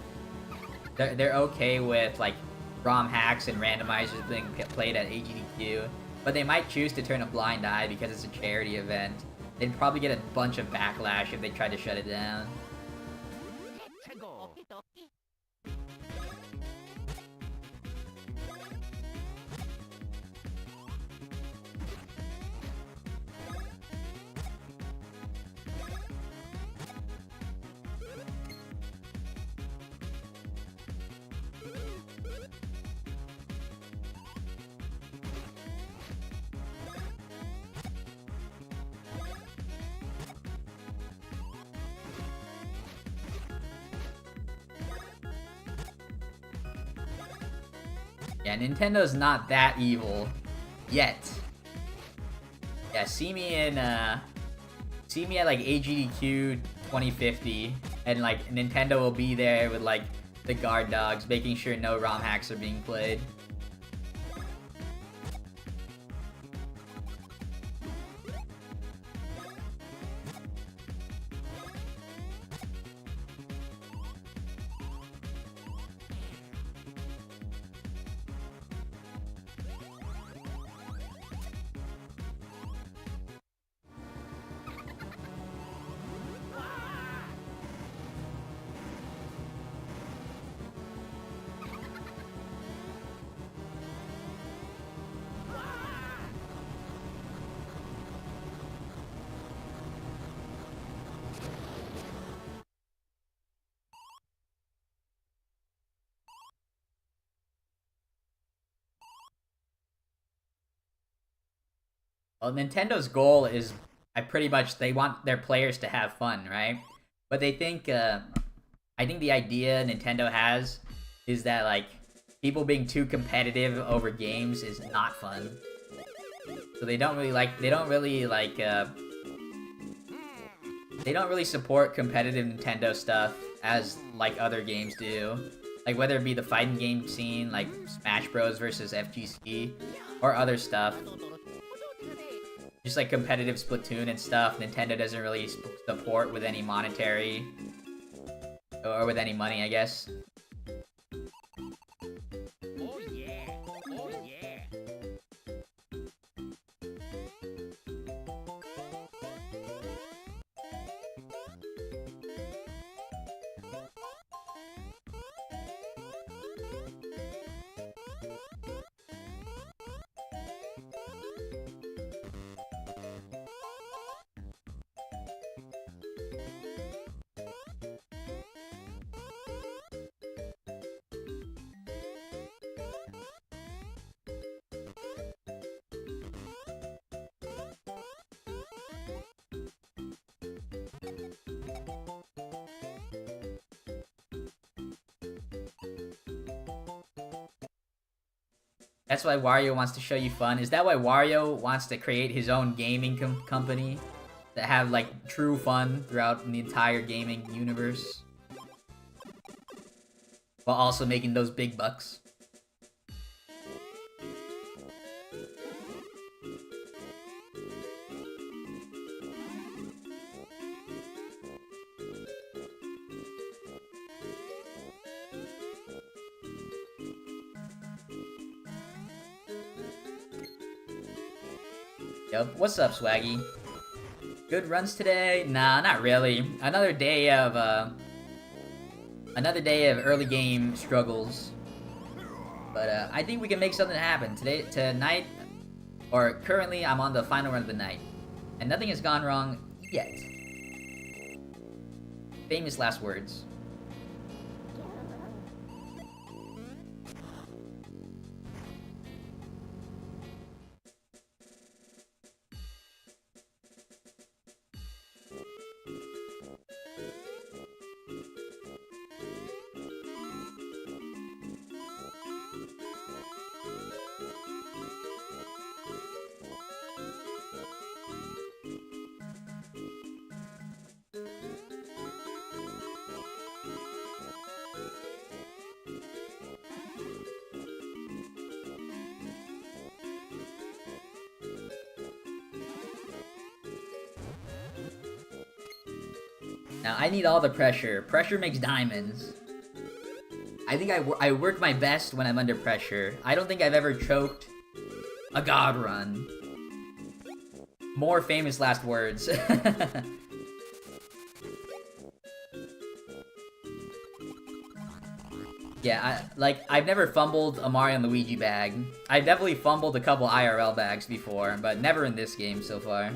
they're okay with like ROM hacks and randomizers being played at AGDQ, but they might choose to turn a blind eye because it's a charity event. They'd probably get a bunch of backlash if they tried to shut it down. 최고. Yeah, Nintendo's not that evil yet. Yeah, see me at like AGDQ 2050, and like Nintendo will be there with like the guard dogs, making sure no ROM hacks are being played. Well, Nintendo's goal is, they want their players to have fun, right? But they think, I think the idea Nintendo has is that like people being too competitive over games is not fun. So they don't really support competitive Nintendo stuff as like other games do. Like whether it be the fighting game scene, like Smash Bros versus FGC, or other stuff. Just like competitive Splatoon and stuff, Nintendo doesn't really support with any monetary or with any money, I guess. Oh yeah. Oh yeah. That's why Wario wants to show you fun. Is that why Wario wants to create his own gaming company that have like true fun throughout the entire gaming universe, while also making those big bucks? Yep. What's up, Swaggy? Good runs today? Nah, not really. Another day of early game struggles. But I think we can make something happen tonight, or currently. I'm on the final run of the night, and nothing has gone wrong yet. Famous last words. Now, I need all the pressure. Pressure makes diamonds. I think I work my best when I'm under pressure. I don't think I've ever choked a god run. More famous last words. Yeah, I've never fumbled a Mario and Luigi bag. I've definitely fumbled a couple IRL bags before, but never in this game so far.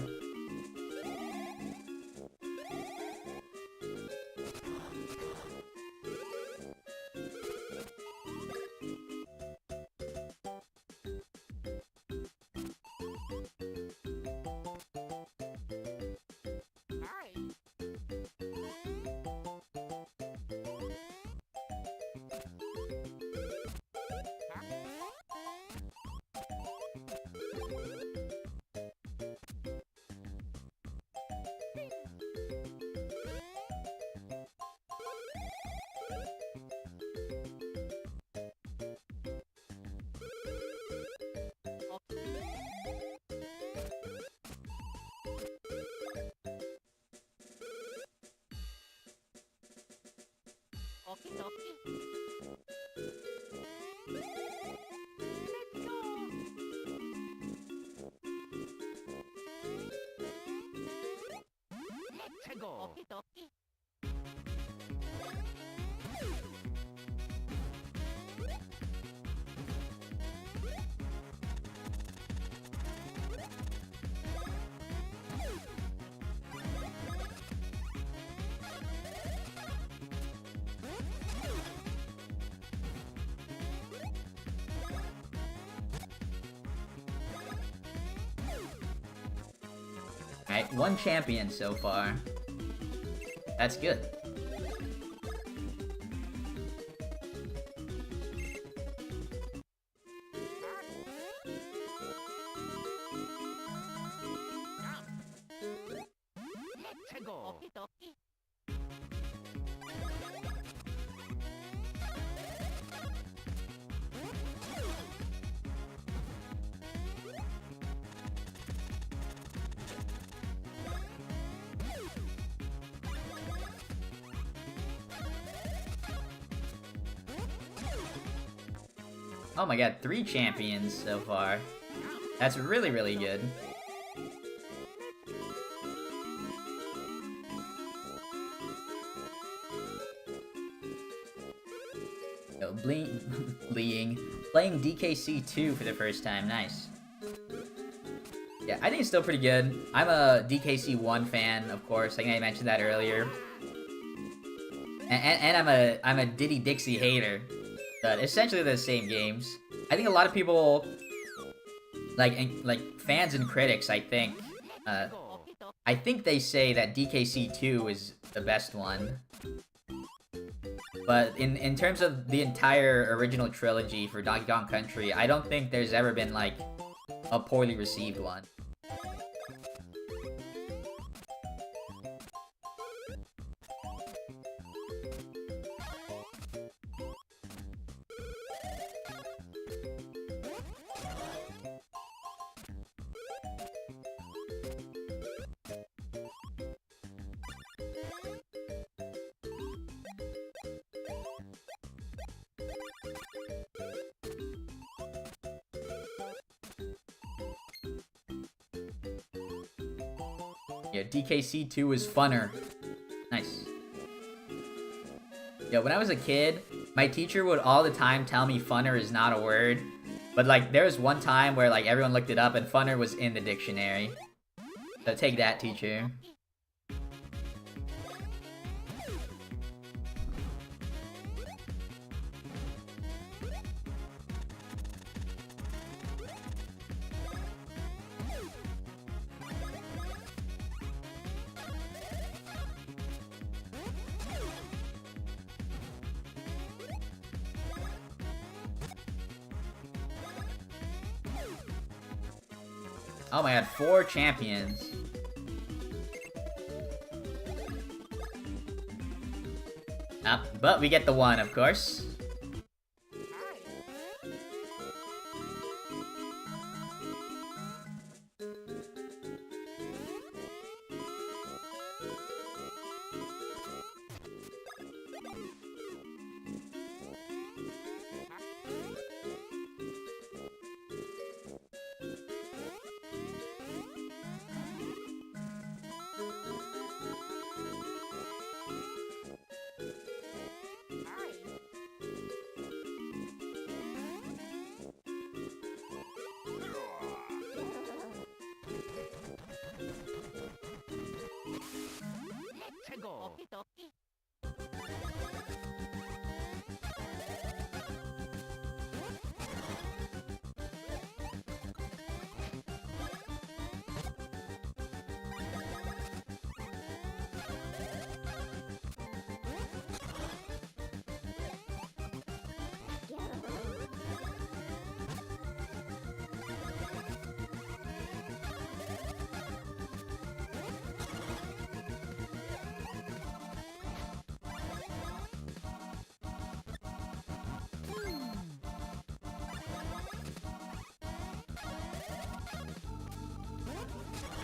Okie dokie. Let's go. Okie dokie. Alright, 1 champion so far. That's good. Let's go. Okie dokie. Oh my god, 3 champions so far. That's really, really good. Yo, playing DKC 2 for the first time, nice. Yeah, I think it's still pretty good. I'm a DKC 1 fan, of course. I think I mentioned that earlier. And I'm a Diddy Dixie hater. But essentially they're the same games. I think a lot of people, like fans and critics, I think they say that DKC 2 is the best one. But in terms of the entire original trilogy for Donkey Kong Country, I don't think there's ever been, like, a poorly received one. Yeah, DKC 2 is funner. Nice. Yeah, when I was a kid, my teacher would all the time tell me funner is not a word. But, like, there was one time where, like, everyone looked it up and funner was in the dictionary. So take that, teacher. Oh my god, 4 champions. But we get the 1, of course.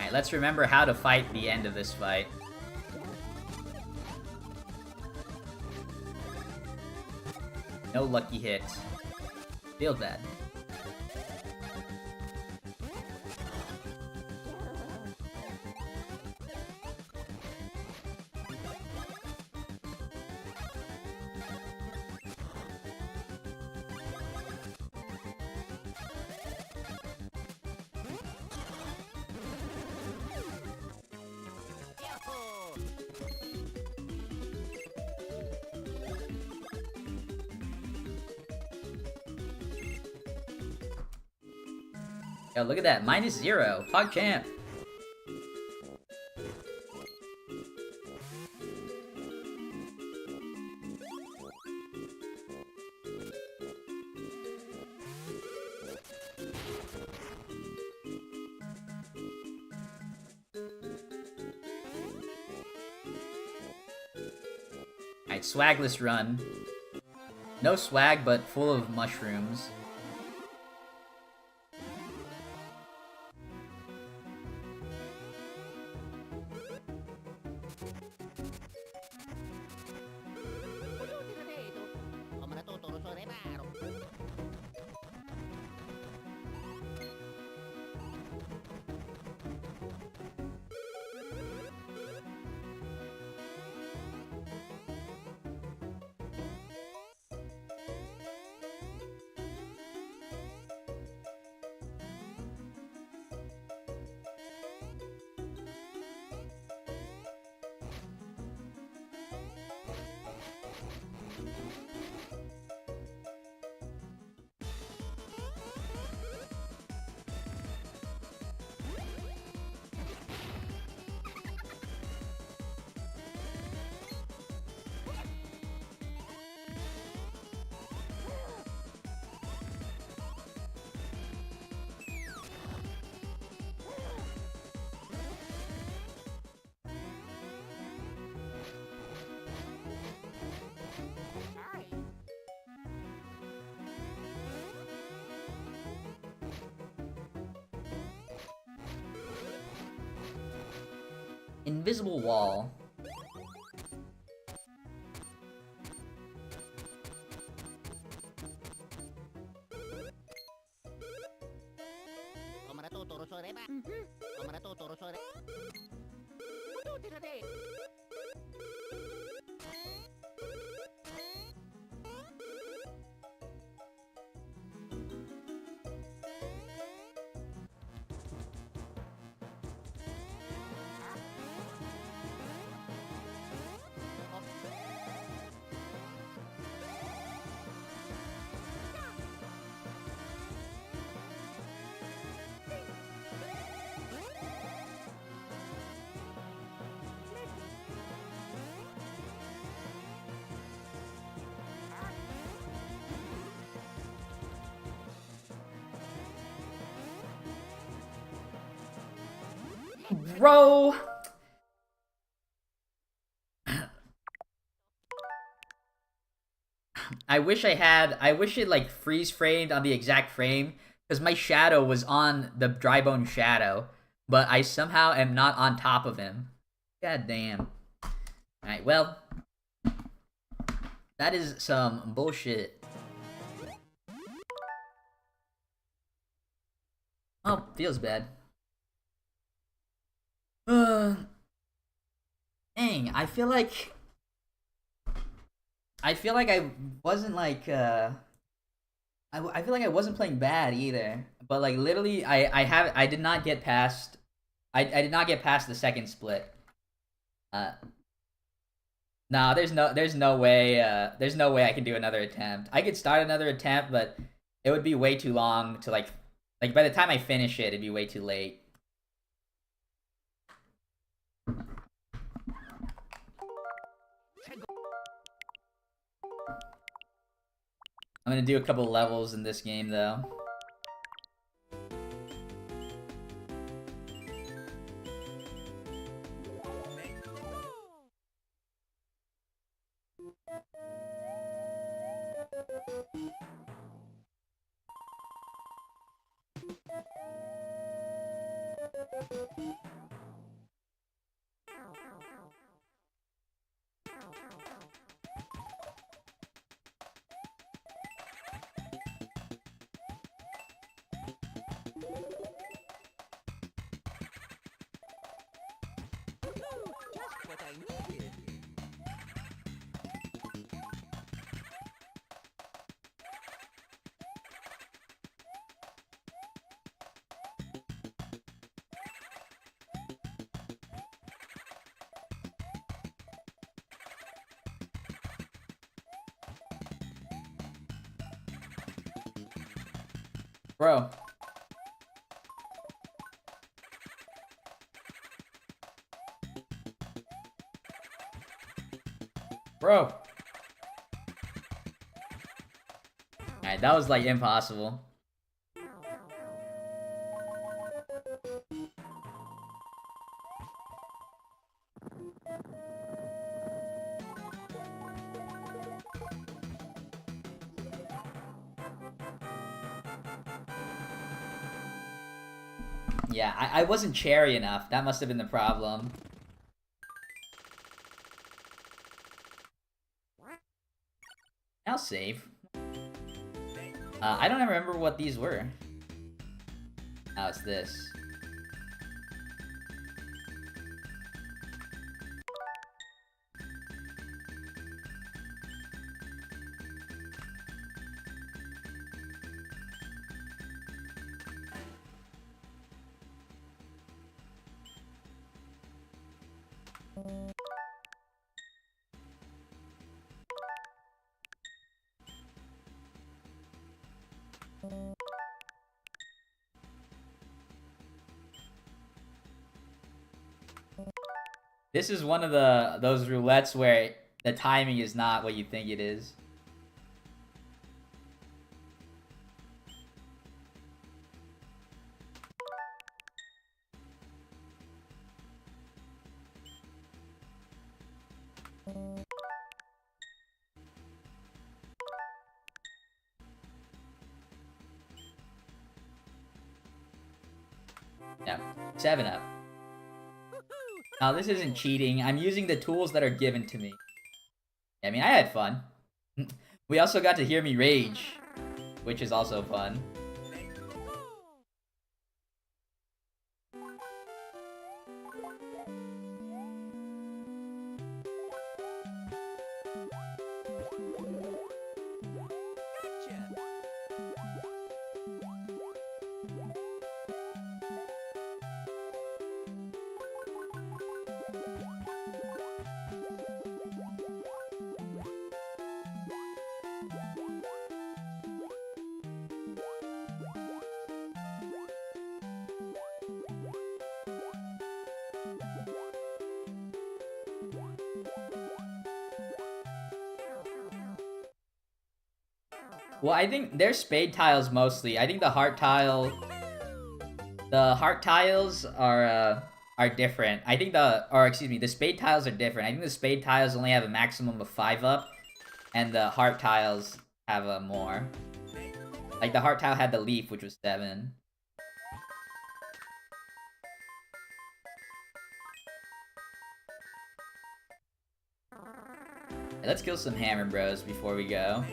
Alright, let's remember how to fight the end of this fight. No lucky hit. Feels bad. Yahoo! Yo, look at that. -0. PogChamp. Alright, swagless run. No swag, but full of mushrooms. Invisible wall. Bro! I wish it like freeze framed on the exact frame, because my shadow was on the dry bone shadow, but I somehow am not on top of him. God damn. Alright, well, that is some bullshit. Oh, feels bad. Dang, I feel like I wasn't like I feel like I wasn't playing bad either. But like literally I did not get past I did not get past the second split. Uh No, there's no way I can do another attempt. I could start another attempt, but it would be way too long to like by the time I finish it, it'd be way too late. I'm gonna do a couple levels in this game though. Bro. Bro. Alright, that was like impossible. Yeah, I wasn't cherry enough. That must have been the problem. I'll save. I don't even remember what these were. Now it's this. This is one of those roulettes where the timing is not what you think it is. Yeah, 7-Up. Now this isn't cheating. I'm using the tools that are given to me. I mean, I had fun. We also got to hear me rage, which is also fun. Well, I think they're spade tiles mostly. I think the heart tiles are different. I think the spade tiles are different. I think the spade tiles only have a maximum of 5-up, and the heart tiles have a more. Like the heart tile had the leaf, which was 7. Let's kill some hammer bros before we go.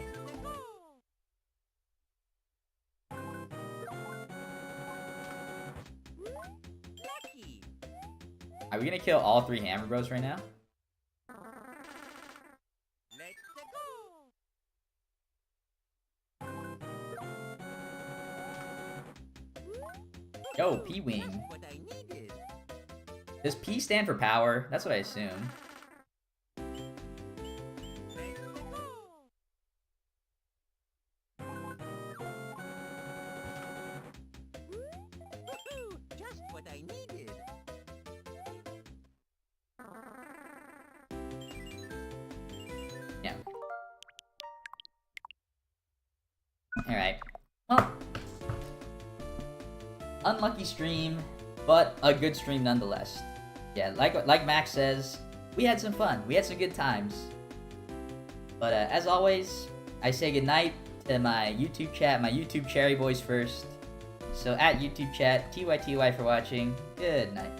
Are we gonna kill all 3 hammer bros right now? Yo, P-Wing. Does P stand for power? That's what I assume. Just what I needed. Yeah. Alright. Well, unlucky stream, but a good stream nonetheless. Yeah, like Max says, we had some fun. We had some good times. But as always, I say goodnight to my YouTube chat, my YouTube cherry boys first. So at YouTube chat, TYTY for watching. Good night.